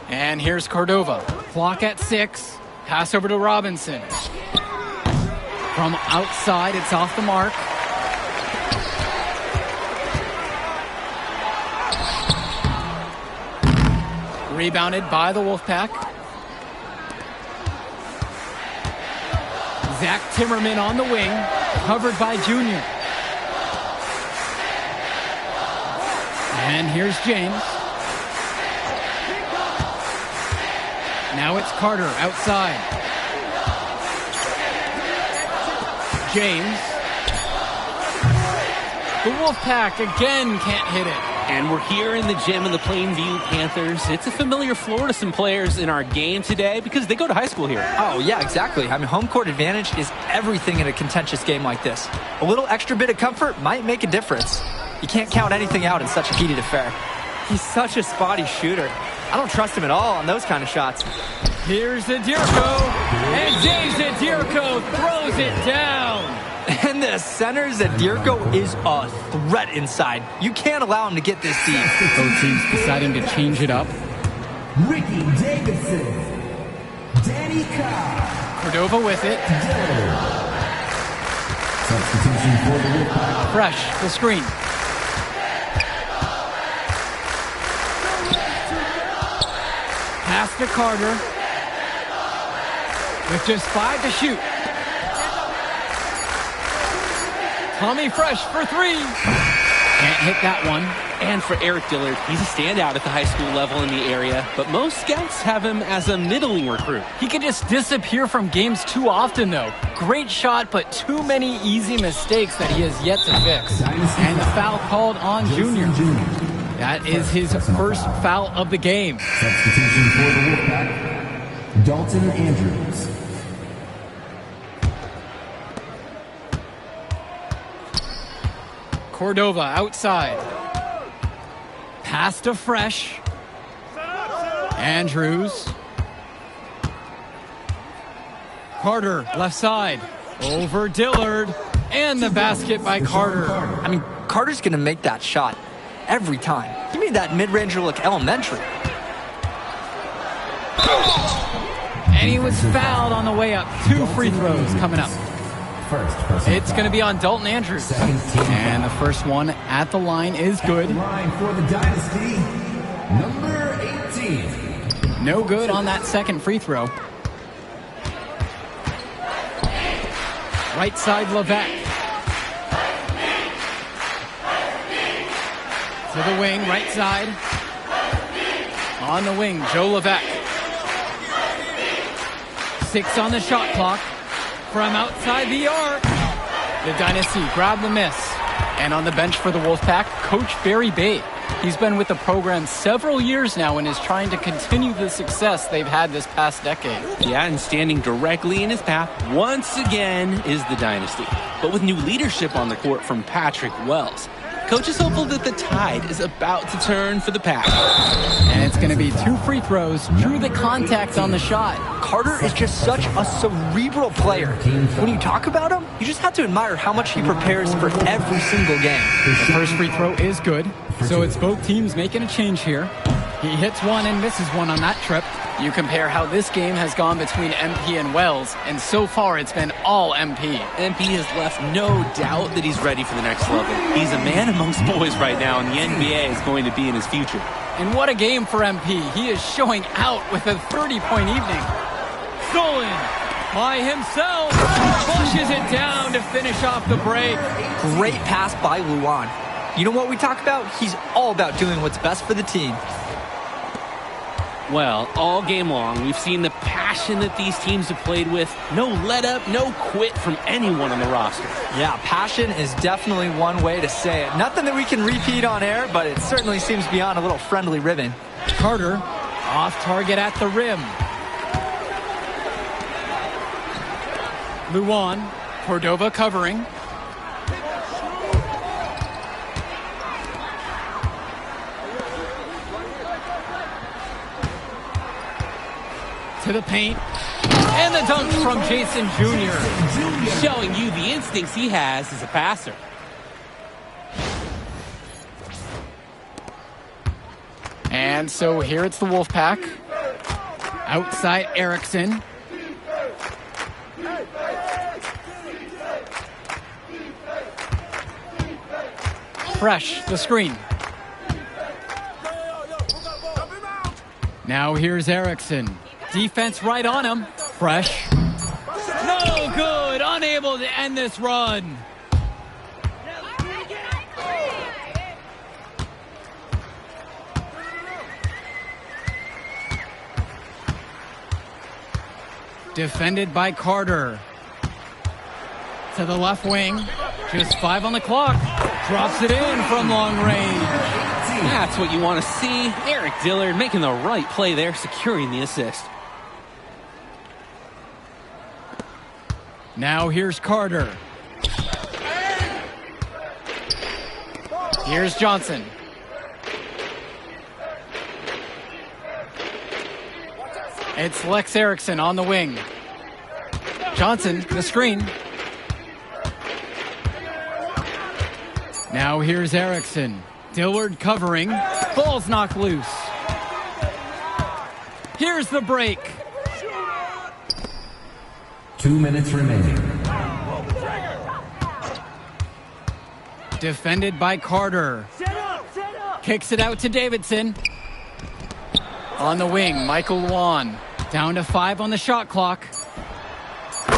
And here's Cordova. Clock at 6. Pass over to Robinson. From outside, it's off the mark. Rebounded by the Wolfpack. Zach Timmerman on the wing, covered by Junior. And here's James. Now it's Carter outside. James. The Wolfpack again can't hit it. And we're here in the gym of the Plainview Panthers. It's a familiar floor to some players in our game today because they go to high school here. Oh, yeah, exactly. I mean, home court advantage is everything in a contentious game like this. A little extra bit of comfort might make a difference. You can't count anything out in such a heated affair. He's such a spotty shooter. I don't trust him at all on those kind of shots. Here's Zadirko, and James Zadirko throws it down. And the center, Zadirko, is a threat inside. You can't allow him to get this deep. Both teams deciding to change it up. Ricky Davidson. Danny Cobb. Cordova with it. Substitution for the Wolfpack. Fresh, the screen. Pass to Carter. With just 5 to shoot. Tommy Fresh for 3. Can't hit that one. And for Eric Dillard, he's a standout at the high school level in the area, but most scouts have him as a middling recruit. He can just disappear from games too often, though. Great shot, but too many easy mistakes that he has yet to fix. And the foul called on Junior. That is his first foul of the game. Substitution for the Wolfpack, Dalton Andrews. Cordova outside. Pass to Fresh. Andrews. Carter, left side. Over Dillard. And the basket by Carter. I mean, Carter's going to make that shot every time. He made that mid-ranger look elementary. And he was fouled on the way up. 2 free throws coming up. It's going to be on Dalton Andrews. And the first one at the line is good. Line for the Dynasty, number 18. No good on that second free throw. Right side, Levesque. To the wing, right side. On the wing, Joe Levesque. 6 on the shot clock. From outside the arc, the Dynasty grab the miss. And on the bench for the Wolfpack, Coach Barry Bay. He's been with the program several years now and is trying to continue the success they've had this past decade. Yeah, and standing directly in his path once again is the dynasty. But with new leadership on the court from Patrick Wells, Coach is hopeful that the tide is about to turn for the Pack. And it's going to be 2 free throws, drew the contact on the shot. Carter is just such a cerebral player. When you talk about him, you just have to admire how much he prepares for every single game. The first free throw is good, so it's both teams making a change here. He hits one and misses one on that trip. You compare how this game has gone between MP and Wells, and so far it's been all MP. MP has left no doubt that he's ready for the next level. He's a man amongst boys right now, and the NBA is going to be in his future. And what a game for MP. He is showing out with a 30-point evening. Stolen by himself. Pushes it down to finish off the break. Great pass by Luan. You know what we talk about? He's all about doing what's best for the team. Well, all game long, we've seen the passion that these teams have played with. No let up, no quit from anyone on the roster. Yeah, passion is definitely one way to say it. Nothing that we can repeat on air, but it certainly seems beyond a little friendly ribbon. Carter off target at the rim. Luan, Cordova covering. To the paint. And the dunk from Jason Jr. Showing you the instincts he has as a passer. And so here it's the Wolfpack. Outside Erickson. Fresh, the screen. Now here's Erickson. Defense right on him. Fresh. No good. Unable to end this run. Defended by Carter. To the left wing. Just 5 on the clock. Drops it in from long range. That's what you want to see. Eric Dillard making the right play there, securing the assist. Now here's Carter. Here's Johnson. It's Lex Erickson on the wing. Johnson, the screen. Now here's Erickson. Dillard covering. Ball's knocked loose. Here's the break. 2 minutes remaining. Defended by Carter. Kicks it out to Davidson. On the wing, Michael Luan. Down to 5 on the shot clock.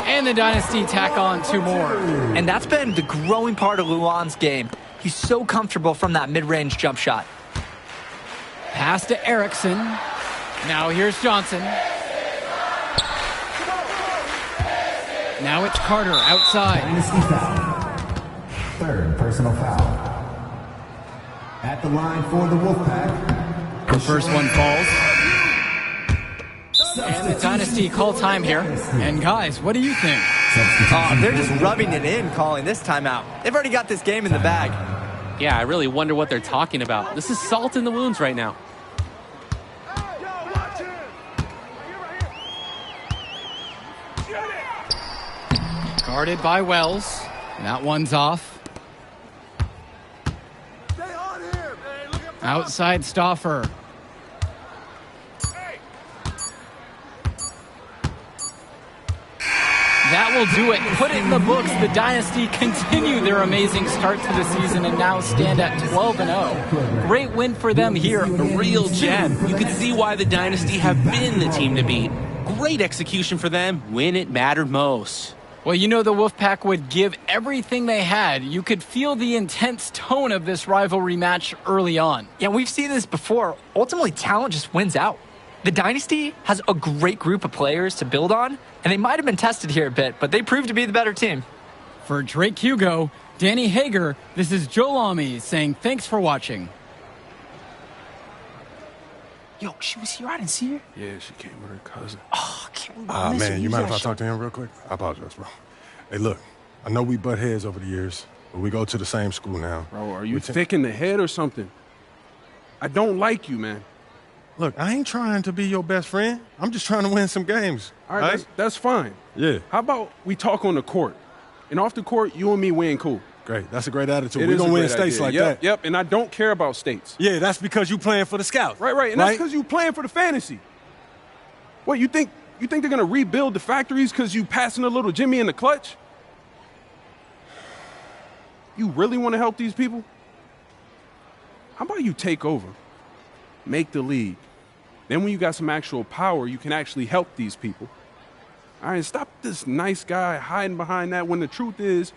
And the Dynasty tack on 2 more. And that's been the growing part of Luan's game. He's so comfortable from that mid-range jump shot. Pass to Erickson. Now here's Johnson. Now it's Carter outside. Dynasty foul. 3rd personal foul. At the line for the Wolfpack. The first one falls. And the Dynasty call time here. And guys, what do you think? They're just rubbing it in, calling this timeout. They've already got this game in the bag. Yeah, I really wonder what they're talking about. This is salt in the wounds right now. Guarded by Wells. That one's off. Outside Stauffer. That will do it. Put it in the books. The Dynasty continue their amazing start to the season and now stand at 12-0. Great win for them here. A real gem. You can see why the Dynasty have been the team to beat. Great execution for them when it mattered most. Well, you know the Wolfpack would give everything they had. You could feel the intense tone of this rivalry match early on. Yeah, we've seen this before. Ultimately, talent just wins out. The Dynasty has a great group of players to build on, and they might have been tested here a bit, but they proved to be the better team. For Drake Hugo, Danny Hager, this is Joe Lamy saying thanks for watching. Yo, she was here. I didn't see her. Yeah, she came with her cousin. Oh, I can't believe I missed Man, her. you mind if I Use that talk to him real quick? I apologize, bro. Hey, look, I know we butt heads over the years, but we go to the same school now. Bro, are you thick in the head or something? I don't like you, man. Look, I ain't trying to be your best friend. I'm just trying to win some games. All right, that's fine. Yeah. How about we talk on the court? And off the court, you and me win cool. Great. That's a great attitude. We're We're going to win great states idea. like Yep, that. Yep, and I don't care about states. Yeah, that's because you playing for the Scouts. Right. And that's because you playing for the fantasy. What, you think they're going to rebuild the factories because you passing a little Jimmy in the clutch? You really want to help these people? How about you take over? Make the league. Then when you got some actual power, you can actually help these people. All right, stop this nice guy hiding behind that when the truth is,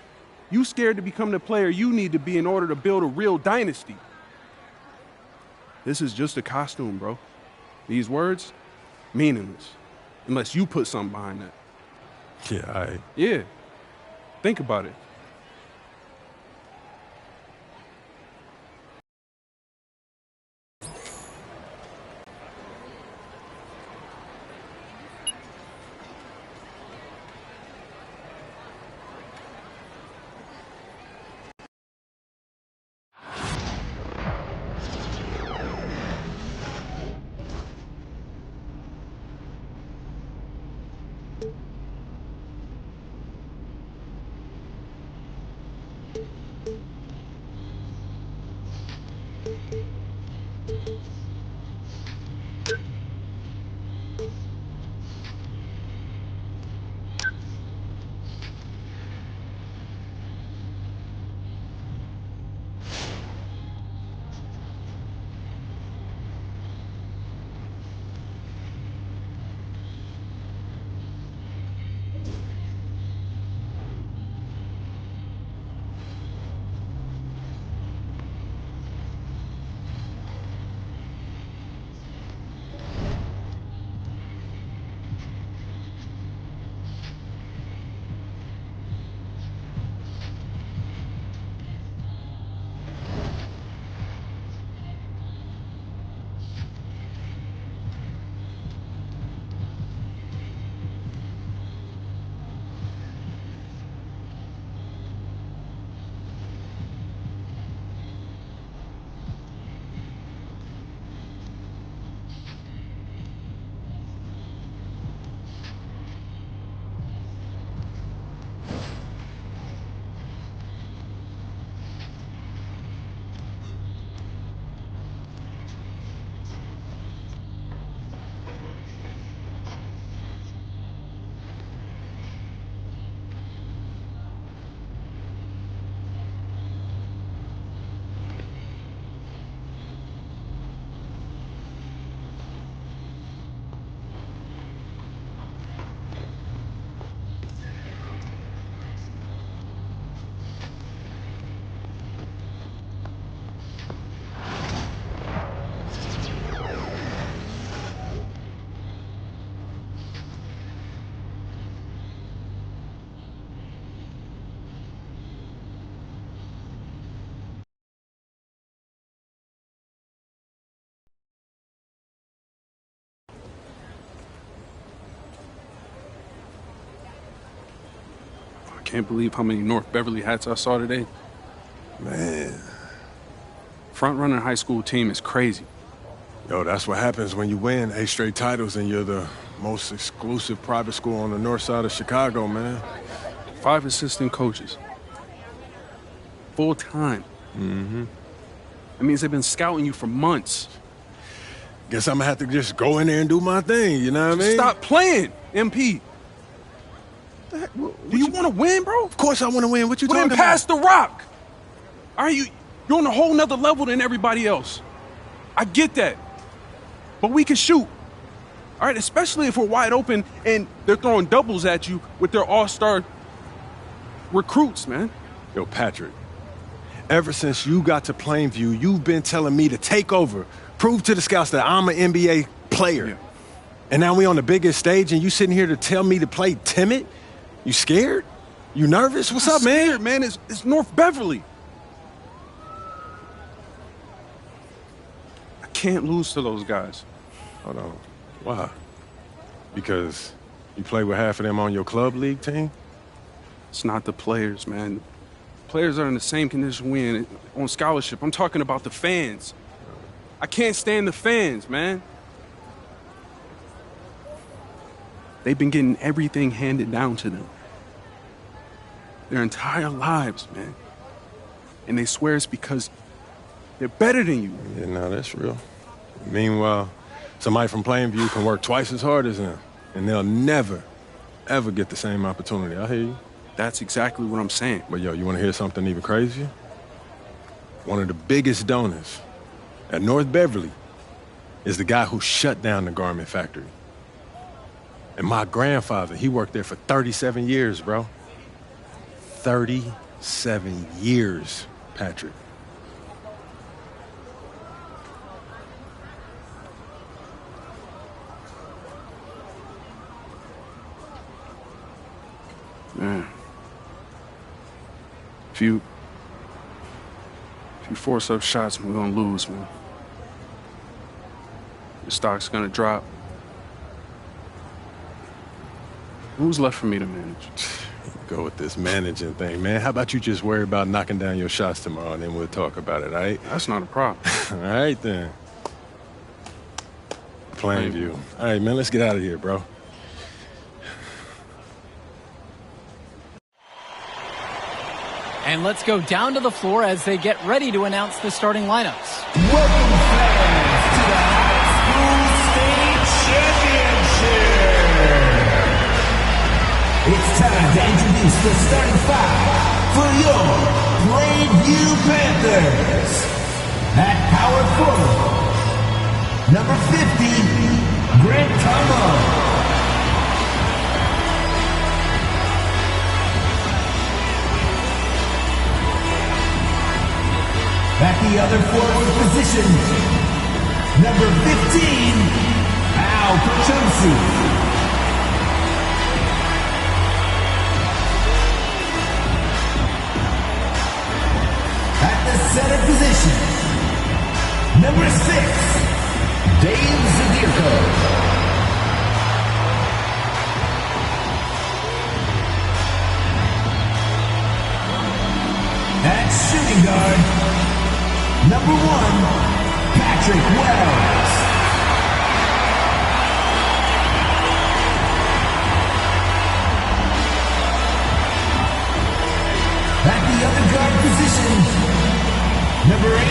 you scared to become the player you need to be in order to build a real dynasty. This is just a costume, bro. These words, meaningless. Unless you put something behind that. Yeah, Yeah. Think about it. I can't believe how many North Beverly hats I saw today. Man. Front-runner high school team is crazy. Yo, that's what happens when you win 8 straight titles and you're the most exclusive private school on the north side of Chicago, man. 5 assistant coaches. Full-time. Mm-hmm. That means they've been scouting you for months. Guess I'm gonna have to just go in there and do my thing, you know what I mean? Stop playing, MP. Do you want to win, bro? Of course I want to win. What you talking about? Then pass the rock. All right, you're on a whole nother level than everybody else. I get that. But we can shoot. All right, especially if we're wide open and they're throwing doubles at you with their all-star recruits, man. Yo, Patrick, ever since you got to Plainview, you've been telling me to take over, prove to the scouts that I'm an NBA player. Yeah. And now we on the biggest stage and you sitting here to tell me to play timid? You scared? You nervous? What's up, man? Scared, man. It's North Beverly. I can't lose to those guys. Hold on. Why? Because you play with half of them on your club league team? It's not the players, man. Players are in the same condition we in on scholarship. I'm talking about the fans. I can't stand the fans, man. They've been getting everything handed down to them their entire lives, man. And they swear it's because they're better than you. Yeah, no, that's real. Meanwhile, somebody from Plainview can work twice as hard as them, and they'll never, ever get the same opportunity. I hear you. That's exactly what I'm saying. But, yo, you want to hear something even crazier? One of the biggest donors at North Beverly is the guy who shut down the garment factory. And my grandfather, he worked there for 37 years, bro. 37 years, Patrick. Man. If you force up shots, we're gonna lose, man. The stock's gonna drop. Who's left for me to manage? Go with this managing thing, man. How about you just worry about knocking down your shots tomorrow, and then we'll talk about it, all right? That's not a problem. All right, then. Plainview. All right, man, let's get out of here, bro. And let's go down to the floor as they get ready to announce the starting lineups. Welcome, fans, to the High School State Championship. It's time to introduce the starting five for your Plainview Panthers. At power forward, number 50, Grant Combo. At the other forward position, number 15, Al Pachomsi. At the center position, number 6, Dave Zadirko. At shooting guard, number 1, Patrick Wells. At the other guard position, number 18,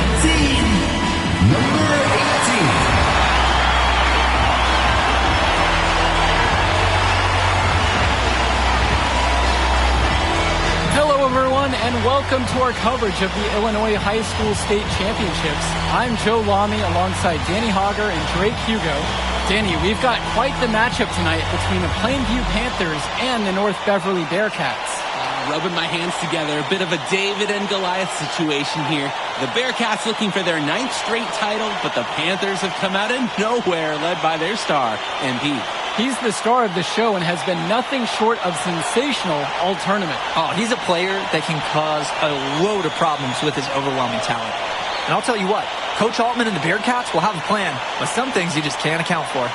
Hello, everyone, and welcome to our coverage of the Illinois High School State Championships. I'm Joe Lamy alongside Danny Hogger and Drake Hugo. Danny, we've got quite the matchup tonight between the Plainview Panthers and the North Beverly Bearcats. Rubbing my hands together, a bit of a David and Goliath situation here. The Bearcats looking for their 9th straight title, but the Panthers have come out of nowhere, led by their star, MP. He's the star of the show and has been nothing short of sensational all tournament. Oh, he's a player that can cause a load of problems with his overwhelming talent. And I'll tell you what, Coach Altman and the Bearcats will have a plan, but some things you just can't account for.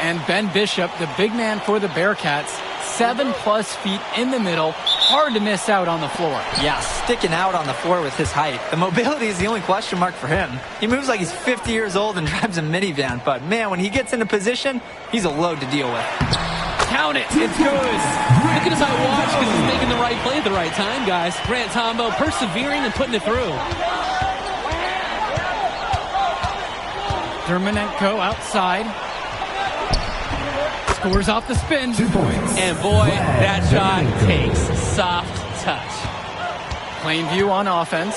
And Ben Bishop, the big man for the Bearcats, 7+ feet in the middle, hard to miss out on the floor. Yeah, sticking out on the floor with his height. The mobility is the only question mark for him. He moves like he's 50 years old and drives a minivan, but man, when he gets into position, he's a load to deal with. Count it, it's good. Look at his eye watch because he's making the right play at the right time, guys. Grant Tombo persevering and putting it through. Dermanenko outside. Scores off the spin. 2 points. And boy, that shot takes soft touch. Plainview on offense.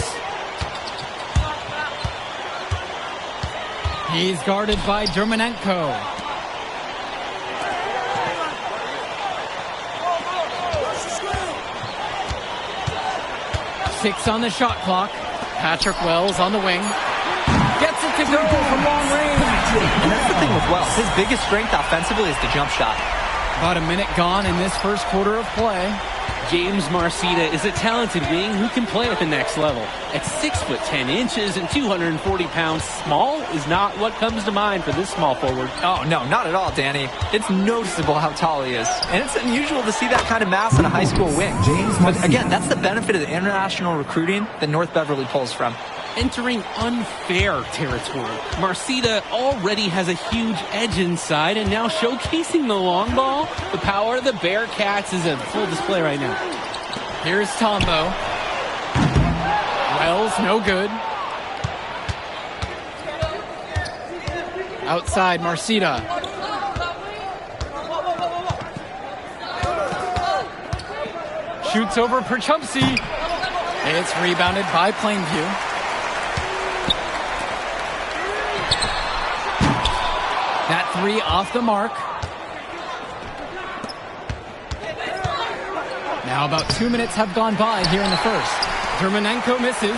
He's guarded by Dermanenko. 6 on the shot clock. Patrick Wells on the wing. Gets it to go from long range. And that's the thing with Wells. His biggest strength offensively is the jump shot. About a minute gone in this first quarter of play. James Marcita is a talented wing who can play at the next level. At 6'10" and 240 pounds, small is not what comes to mind for this small forward. Oh, no, not at all, Danny. It's noticeable how tall he is. And it's unusual to see that kind of mass in a high school wing. But again, that's the benefit of the international recruiting that North Beverly pulls from. Entering unfair territory. Marcita already has a huge edge inside, and now showcasing the long ball. The power of the Bearcats is in full display right now. Here's Tombo. Wells, no good. Outside, Marcita. Shoots over Perchumpsey. It's rebounded by Plainview. That 3 off the mark. Now about 2 minutes have gone by here in the first. Dermanenko misses.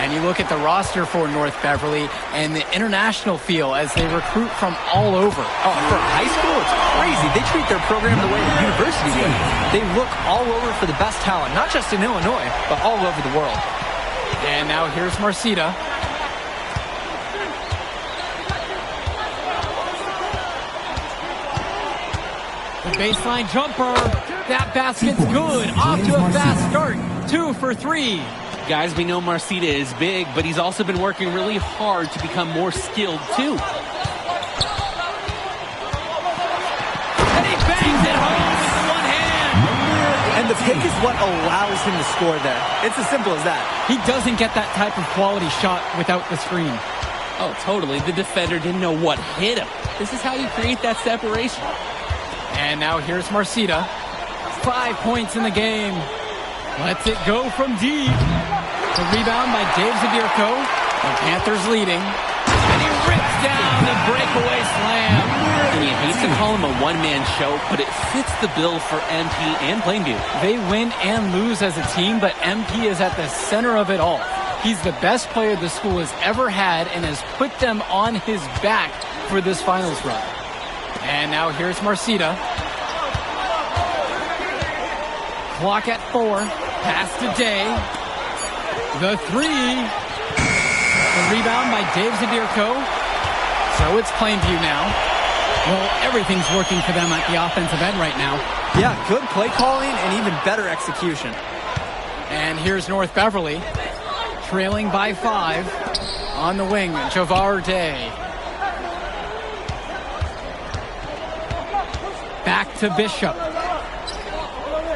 And you look at the roster for North Beverly and the international feel as they recruit from all over. Oh, for high school, it's crazy. They treat their program the way the university would. They look all over for the best talent, not just in Illinois, but all over the world. And now here's Marcita. The baseline jumper. That basket's good. Off to a fast start. 2 for 3. Guys, we know Marcita is big, but he's also been working really hard to become more skilled, too. And he bangs it home with the one hand. And the pick is what allows him to score there. It's as simple as that. He doesn't get that type of quality shot without the screen. Oh, totally. The defender didn't know what hit him. This is how you create that separation. And now here's Marcita. 5 points in the game. Lets it go from deep. The rebound by Dave Zabierko. The Panthers leading. And he rips down the breakaway slam. And you hate to call him a one-man show, but it fits the bill for MP and Plainview. They win and lose as a team, but MP is at the center of it all. He's the best player the school has ever had and has put them on his back for this finals run. And now here's Marcita. Clock at 4. Pass to Day. The 3. The rebound by Dave Zabierko. So it's Plainview now. Well, everything's working for them at the offensive end right now. Yeah, good play calling and even better execution. And here's North Beverly. Trailing by 5. On the wing, Javar Day. Back to Bishop.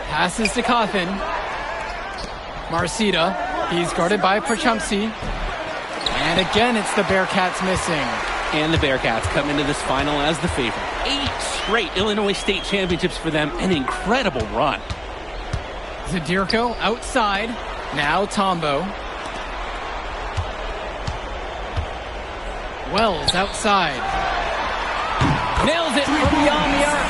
Passes to Coffin. Marcita. He's guarded by Perchumpsey. And again, it's the Bearcats missing. And the Bearcats come into this final as the favorite. 8 straight Illinois State championships for them. An incredible run. Zadirko outside. Now Tombo. Wells outside. Nails it from beyond the arc.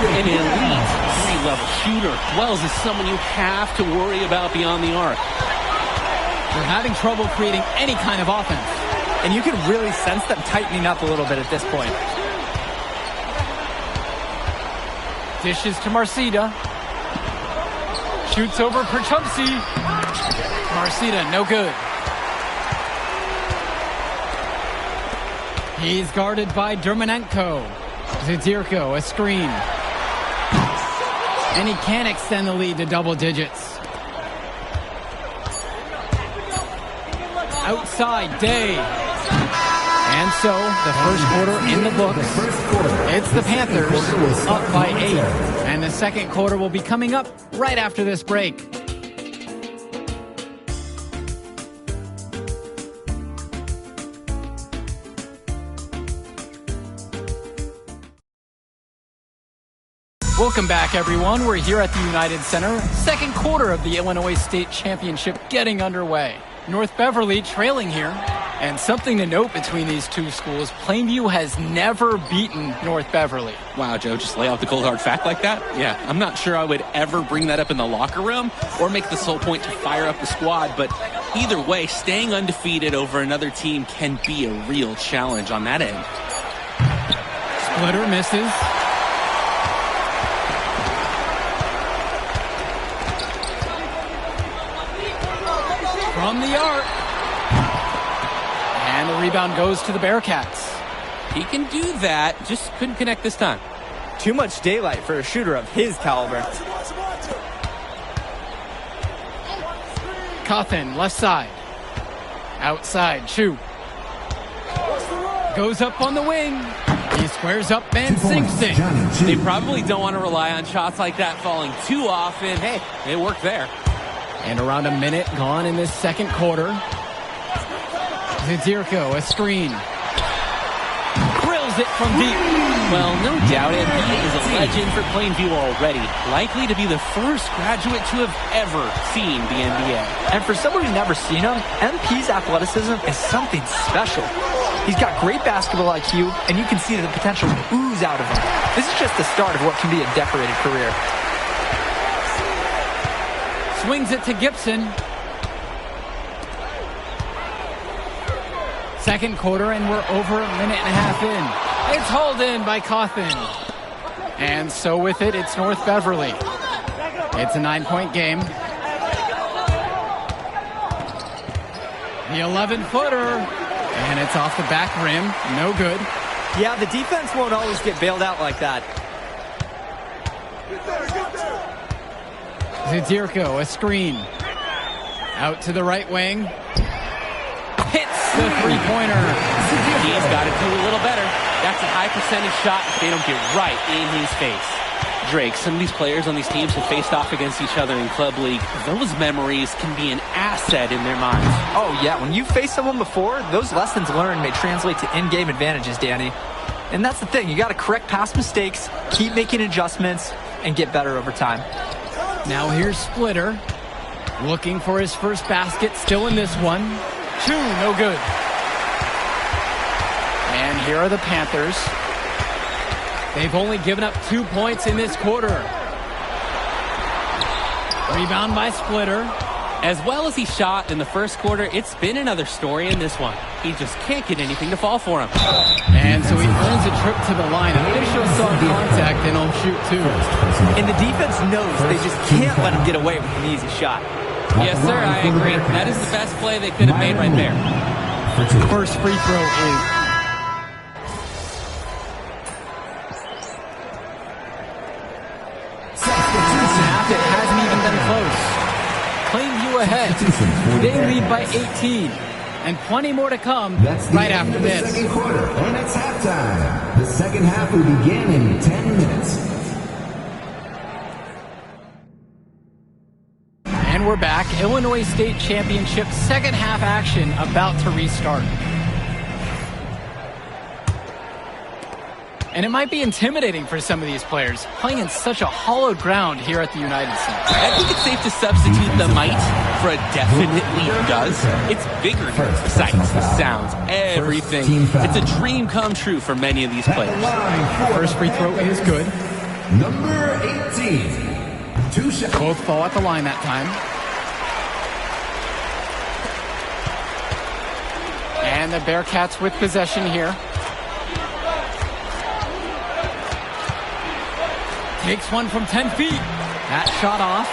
An elite 3-level shooter. Wells is someone you have to worry about beyond the arc. They're having trouble creating any kind of offense. And you can really sense them tightening up a little bit at this point. Dishes to Marcita. Shoots over Perchumpsey. Marcita, no good. He's guarded by Dermanenko. Zadirko, a screen. And he can't extend the lead to double digits. Outside, Day. And so, the first quarter in the books. It's the Panthers up by 8. And the second quarter will be coming up right after this break. Welcome back, everyone. We're here at the United Center. Second quarter of the Illinois State Championship getting underway. North Beverly trailing here. And something to note between these two schools, Plainview has never beaten North Beverly. Wow, Joe, just lay out the cold hard fact like that? Yeah, I'm not sure I would ever bring that up in the locker room or make the sole point to fire up the squad, but either way, staying undefeated over another team can be a real challenge on that end. Splitter misses. From the arc. And the rebound goes to the Bearcats. He can do that, just couldn't connect this time. Too much daylight for a shooter of his caliber. Cawthon, left side. Outside, Chu. Goes up on the wing. He squares up and sinks it. They probably don't want to rely on shots like that falling too often. Hey, it worked there. And around a minute gone in this second quarter. Zidirko, a screen. Drills it from deep. Well, no doubt, and he is a legend for Plainview already. Likely to be the first graduate to have ever seen the NBA. And for someone who's never seen him, MP's athleticism is something special. He's got great basketball IQ, and you can see the potential ooze out of him. This is just the start of what can be a decorated career. Swings it to Gibson. Second quarter, and we're over a minute and a half in. It's hauled in by Cawthon. And so with it, it's North Beverly. It's a 9-point game. The 11-footer, and it's off the back rim. No good. Yeah, the defense won't always get bailed out like that. Zidirko, a screen. Out to the right wing. Hits the three-pointer. He's got to do a little better. That's a high percentage shot if they don't get right in his face. Drake, some of these players on these teams have faced off against each other in Club League. Those memories can be an asset in their minds. Oh, yeah. When you've faced someone before, those lessons learned may translate to in-game advantages, Danny. And that's the thing. You got to correct past mistakes, keep making adjustments, and get better over time. Now here's Splitter. Looking for his first basket. Still in this one. Two, no good. And here are the Panthers. They've only given up 2 points in this quarter. Rebound by Splitter. As well as he shot in the first quarter, it's been another story in this one. He just can't get anything to fall for him. And so he earns a trip to the line. Officials saw contact and he'll shoot two. And the defense knows they just can't let him get away with an easy shot. Yes, sir, I agree. That is the best play they could have made right there. First free throw is. Snap, it hasn't even been close. Plainview ahead. They lead by 18. And plenty more to come right after this. Second quarter, and it's halftime. The second half will begin in 10 minutes. And we're back. Illinois State Championship second half action about to restart. And it might be intimidating for some of these players, playing in such a hollowed ground here at the United Center. I think it's safe to substitute the might for a definitely does. It's bigger here. The sights, the sounds, everything. It's a dream come true for many of these players. First free throw is good. Number 18. Two shots. Both fall at the line that time. And the Bearcats with possession here. Takes one from 10 feet. That shot off.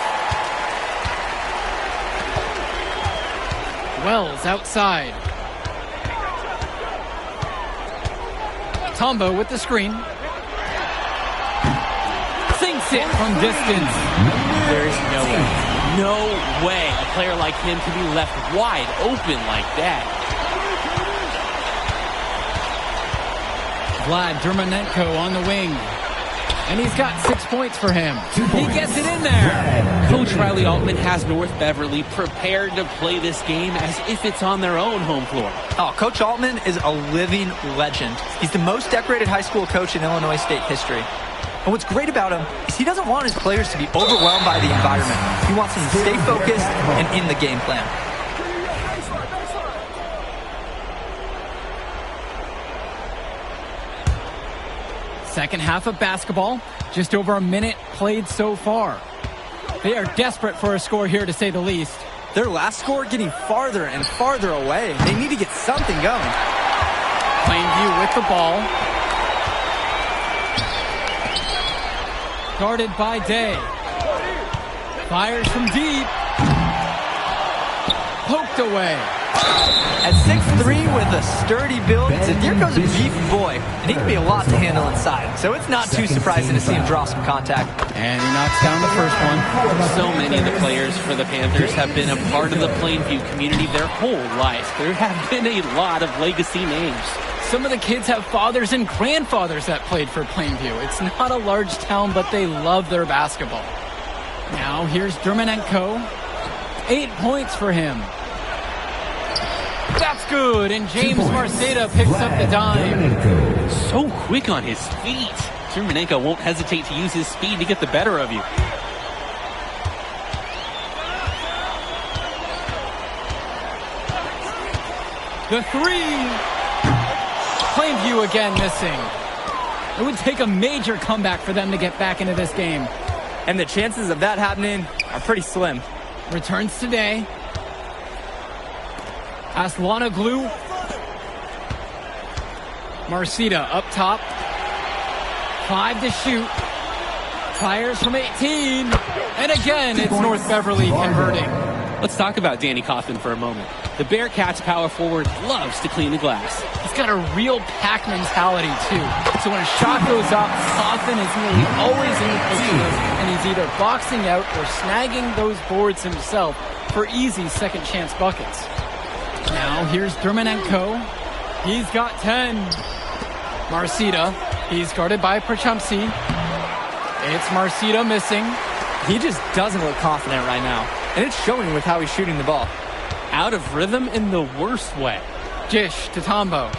Wells outside. Tombo with the screen. Sinks it from distance. There's no way a player like him can be left wide open like that. Vlad Dermanenko on the wing. And he's got 6 points for him. He gets it in there. Coach Riley Altman has North Beverly prepared to play this game as if it's on their own home floor. Oh, Coach Altman is a living legend. He's the most decorated high school coach in Illinois State history. And what's great about him is he doesn't want his players to be overwhelmed by the environment. He wants them to stay focused and in the game plan. Second half of basketball, just over a minute played so far. They are desperate for a score here, to say the least. Their last score getting farther and farther away. They need to get something going. Plainview with the ball. Guarded by Day. Fires from deep. Poked away. At 6'3" with a sturdy build, Zadirko's a beefy boy, and he can be a lot to handle inside. So it's not too surprising to see him draw some contact. And he knocks down the first one. So many of the players for the Panthers have been a part of the Plainview community their whole life. There have been a lot of legacy names. Some of the kids have fathers and grandfathers that played for Plainview. It's not a large town, but they love their basketball. Now here's Dermanenko. 8 points for him. That's good, and James Marceda picks up the dime. So quick on his feet. Dermanenko won't hesitate to use his speed to get the better of you. The three. Plainview again missing. It would take a major comeback for them to get back into this game. And the chances of that happening are pretty slim. Returns today. Aslanoglu. Marceda up top. 5 to shoot. Fires from 18. And again, it's North Beverly converting. Let's talk about Danny Coffin for a moment. The Bearcats power forward loves to clean the glass. He's got a real pack mentality, too. So when a shot goes up, Coffin is nearly always in the picture, and he's either boxing out or snagging those boards himself for easy second chance buckets. Now here's Dermanenko. He's got 10. Marceda. He's guarded by Prachumsi. It's Marceda missing. He just doesn't look confident right now. And it's showing with how he's shooting the ball. Out of rhythm in the worst way. Dish to Tombo.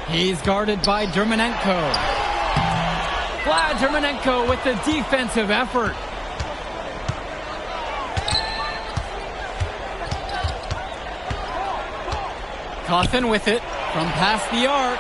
He's guarded by Dermanenko. Vlad Dermanenko with the defensive effort. Coffin with it from past the arc.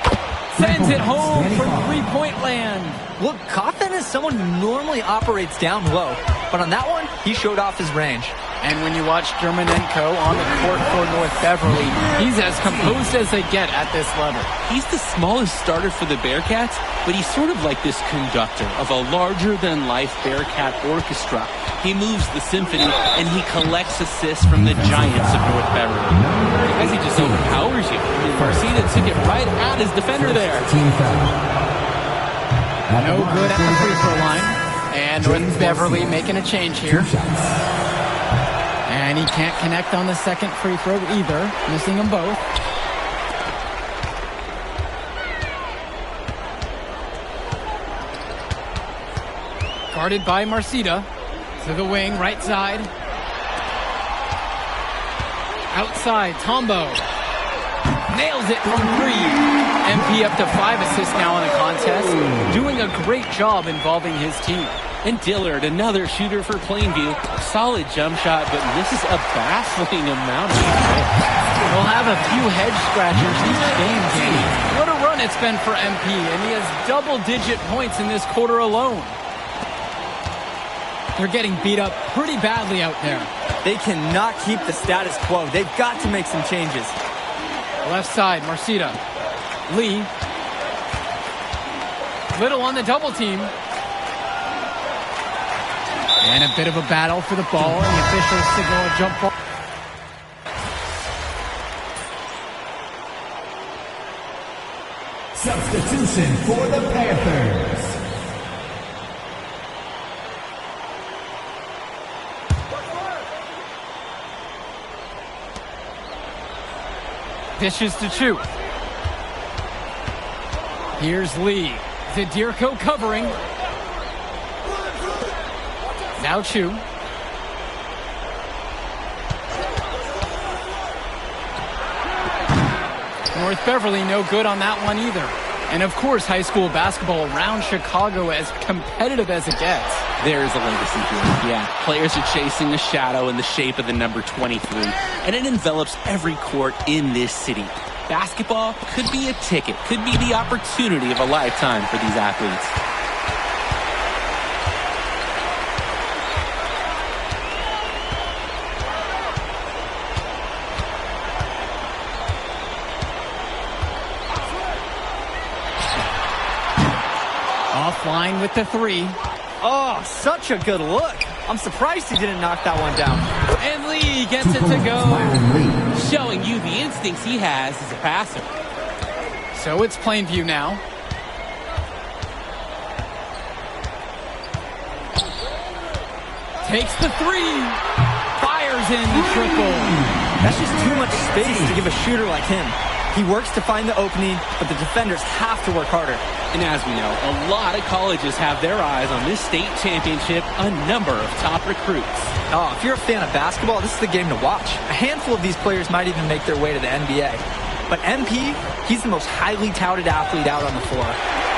Sends it home from three-point land. Look, Coffin is someone who normally operates down low, but on that one, he showed off his range. And when you watch Dermanenko on the court for North Beverly, he's as composed as they get at this level. He's the smallest starter for the Bearcats, but he's sort of like this conductor of a larger-than-life Bearcat orchestra. He moves the symphony, and he collects assists from the giants of North Beverly. As he just overpowers you. Marceda took it right at his defender there. No good at the free throw line. And North Beverly making a change here. And he can't connect on the second free throw either, missing them both. Guarded by Marceda. To the wing, right side. Outside, Tombo. Nails it from 3. MP up to 5 assists now in the contest. Doing a great job involving his team. And Dillard, another shooter for Plainview. Solid jump shot, but misses a baffling amount of it. We'll have a few head scratchers each game, Danny. What a run it's been for MP, and he has double-digit points in this quarter alone. They're getting beat up pretty badly out there. They cannot keep the status quo. They've got to make some changes. Left side, Marceda. Lee. Little on the double team. And a bit of a battle for the ball, and the officials signal a jump ball. Substitution for the Panthers. Dishes to Chu. Here's Lee. Zadirko covering. Now Chu. North Beverly no good on that one either. And of course, high school basketball around Chicago as competitive as it gets. There is a legacy here. Yeah, players are chasing a shadow in the shape of the number 23, and it envelops every court in this city. Basketball could be a ticket, could be the opportunity of a lifetime for these athletes. Offline with the three. Oh, such a good look. I'm surprised he didn't knock that one down. And Lee gets it to go. Showing you the instincts he has as a passer. So it's Plainview now. Takes the three. Fires in the triple. That's just too much space to give a shooter like him. He works to find the opening, but the defenders have to work harder. And as we know, a lot of colleges have their eyes on this state championship, a number of top recruits. Oh, if you're a fan of basketball, this is the game to watch. A handful of these players might even make their way to the NBA. But MP, he's the most highly touted athlete out on the floor.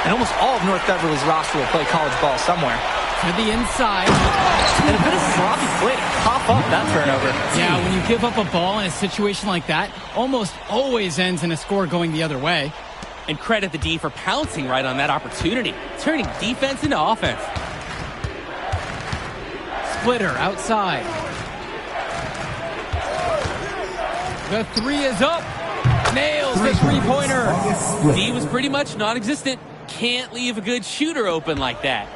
And almost all of North Beverly's roster will play college ball somewhere. To the inside. And a bit of sloppy play to cough up that turnover. Yeah, when you give up a ball in a situation like that, almost always ends in a score going the other way. And credit the D for pouncing right on that opportunity, turning defense into offense. Splitter outside. The three is up. Nails the three-pointer. D was pretty much non-existent. Can't leave a good shooter open like that.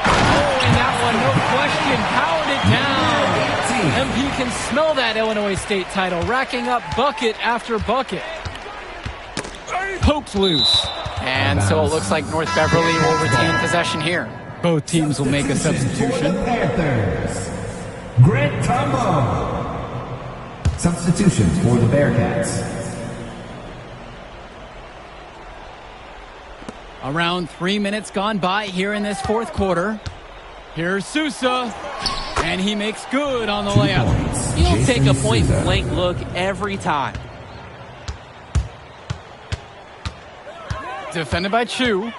Oh, and that one, no question, powered it down. MP can smell that Illinois State title, racking up bucket after bucket. Poked loose. And so it looks like North Beverly will retain possession here. Both teams will make a substitution. Panthers, Grant Tombo. Substitutions for the Bearcats. Around 3 minutes gone by here in this fourth quarter. Here's Sousa, and he makes good on the layup. He'll take a point-blank look every time. Defended by Chu. There's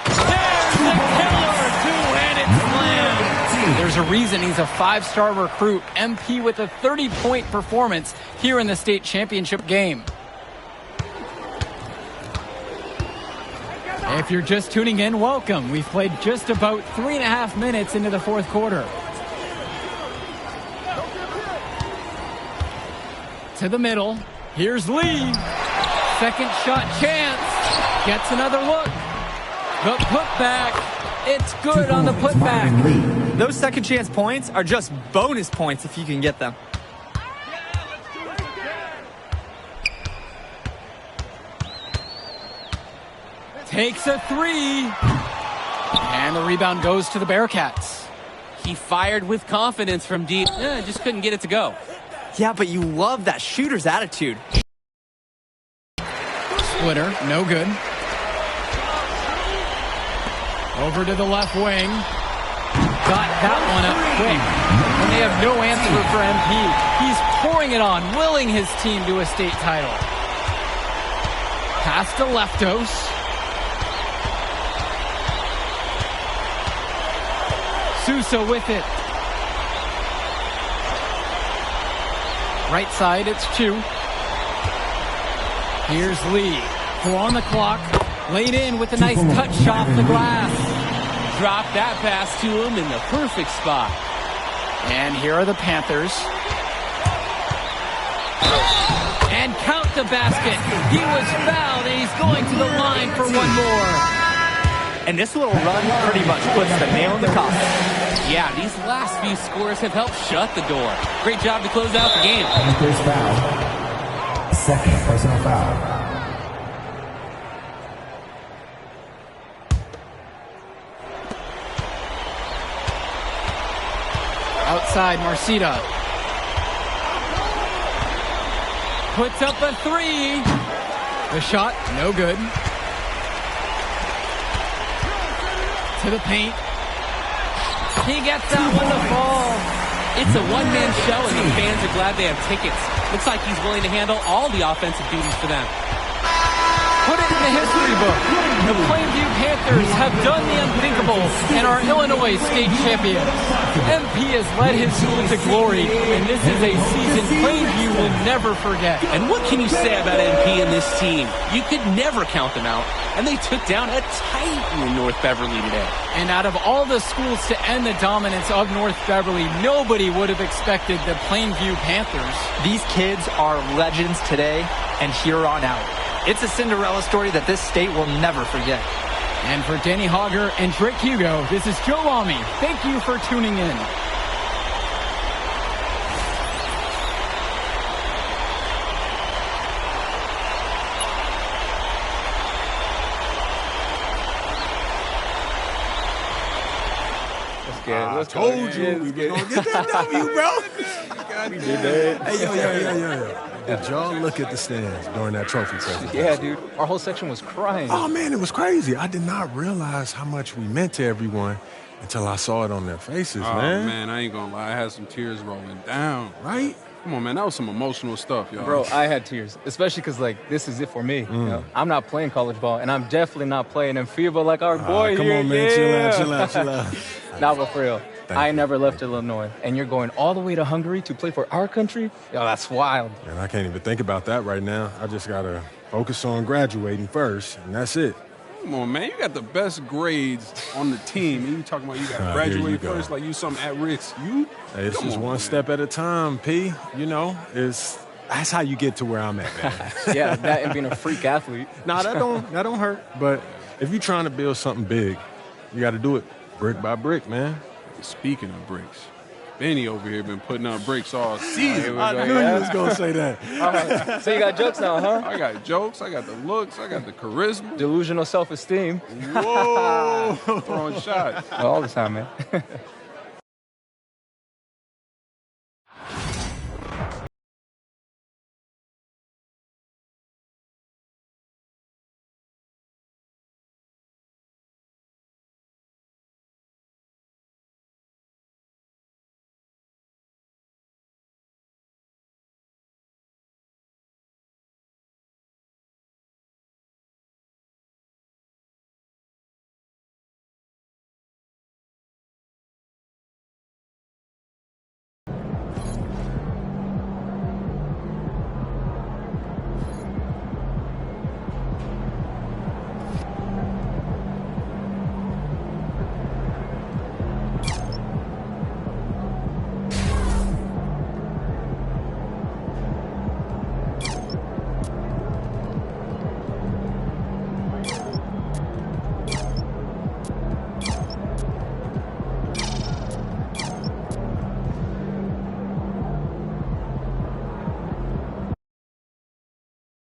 the killer two-handed slam. There's a reason he's a five-star recruit. MP with a 30-point performance here in the state championship game. If you're just tuning in, welcome. We've played just about 3.5 minutes into the fourth quarter. To the middle. Here's Lee. Second shot chance. Gets another look. The putback. It's good on the putback. Those second chance points are just bonus points if you can get them. Takes a three. And the rebound goes to the Bearcats. He fired with confidence from deep. Just couldn't get it to go. Yeah, but you love that shooter's attitude. Splitter, no good. Over to the left wing. Got that one up quick. And they have no answer for MP. He's pouring it on, willing his team to a state title. Pass to Leftos. Sousa with it. Right side, it's Chu. Here's Lee. 4 on the clock. Laid in with a nice touch off the glass. Drop that pass to him in the perfect spot. And here are the Panthers. And count the basket. He was fouled, and he's going to the line for one more. And this little run pretty much puts the nail in the coffin. Yeah, these last few scores have helped shut the door. Great job to close out the game. Panthers foul. Second personal foul. Outside, Marcita. Puts up a three. The shot, no good. To the paint. He gets that one to fall. It's a one-man show, and the fans are glad they have tickets. Looks like he's willing to handle all the offensive duties for them. put it in the history book. The Plainview Panthers have done the unthinkable and are Illinois state champions. MP has led his school to glory, and this is a season Plainview will never forget. And what can you say about MP and this team? You could never count them out, and they took down a Titan in North Beverly today. And out of all the schools to end the dominance of North Beverly, nobody would have expected the Plainview Panthers. These kids are legends today and here on out. It's a Cinderella story that this state will never forget. And for Danny Hogger and Drake Hugo, this is Joe Lamy. Thank you for tuning in. I told you we were going to get that W, bro. We did that. Hey, yo. Did y'all look at the stands during that trophy presentation? Yeah, dude. Our whole section was crying. Oh, man, it was crazy. I did not realize how much we meant to everyone until I saw it on their faces, man. Oh, man, I ain't going to lie. I had some tears rolling down. Right? Come on, man. That was some emotional stuff, y'all. Bro, I had tears, especially because, like, this is it for me. You know? I'm not playing college ball, and I'm definitely not playing in FIBA like our boy come here. on, man. Chill out. Nah, but for real. I never left Illinois, and you're going all the way to Hungary to play for our country? Yo, that's wild. And I can't even think about that right now. I just got to focus on graduating first, and that's it. Come on, man. You got the best grades on the team, and you talking about you got to graduate first like you something at risk. Hey, it's just one step at a time, P. You know, that's how you get to where I'm at, man. Yeah, that and being a freak athlete. Nah, that don't hurt. But if you're trying to build something big, you got to do it brick by brick, man. Speaking of bricks, Benny over here been putting up bricks all season. I knew you was going to say that. Right. So you got jokes now, huh? I got jokes. I got the looks. I got the charisma. Delusional self-esteem. Whoa. Throwing shots. All the time, man.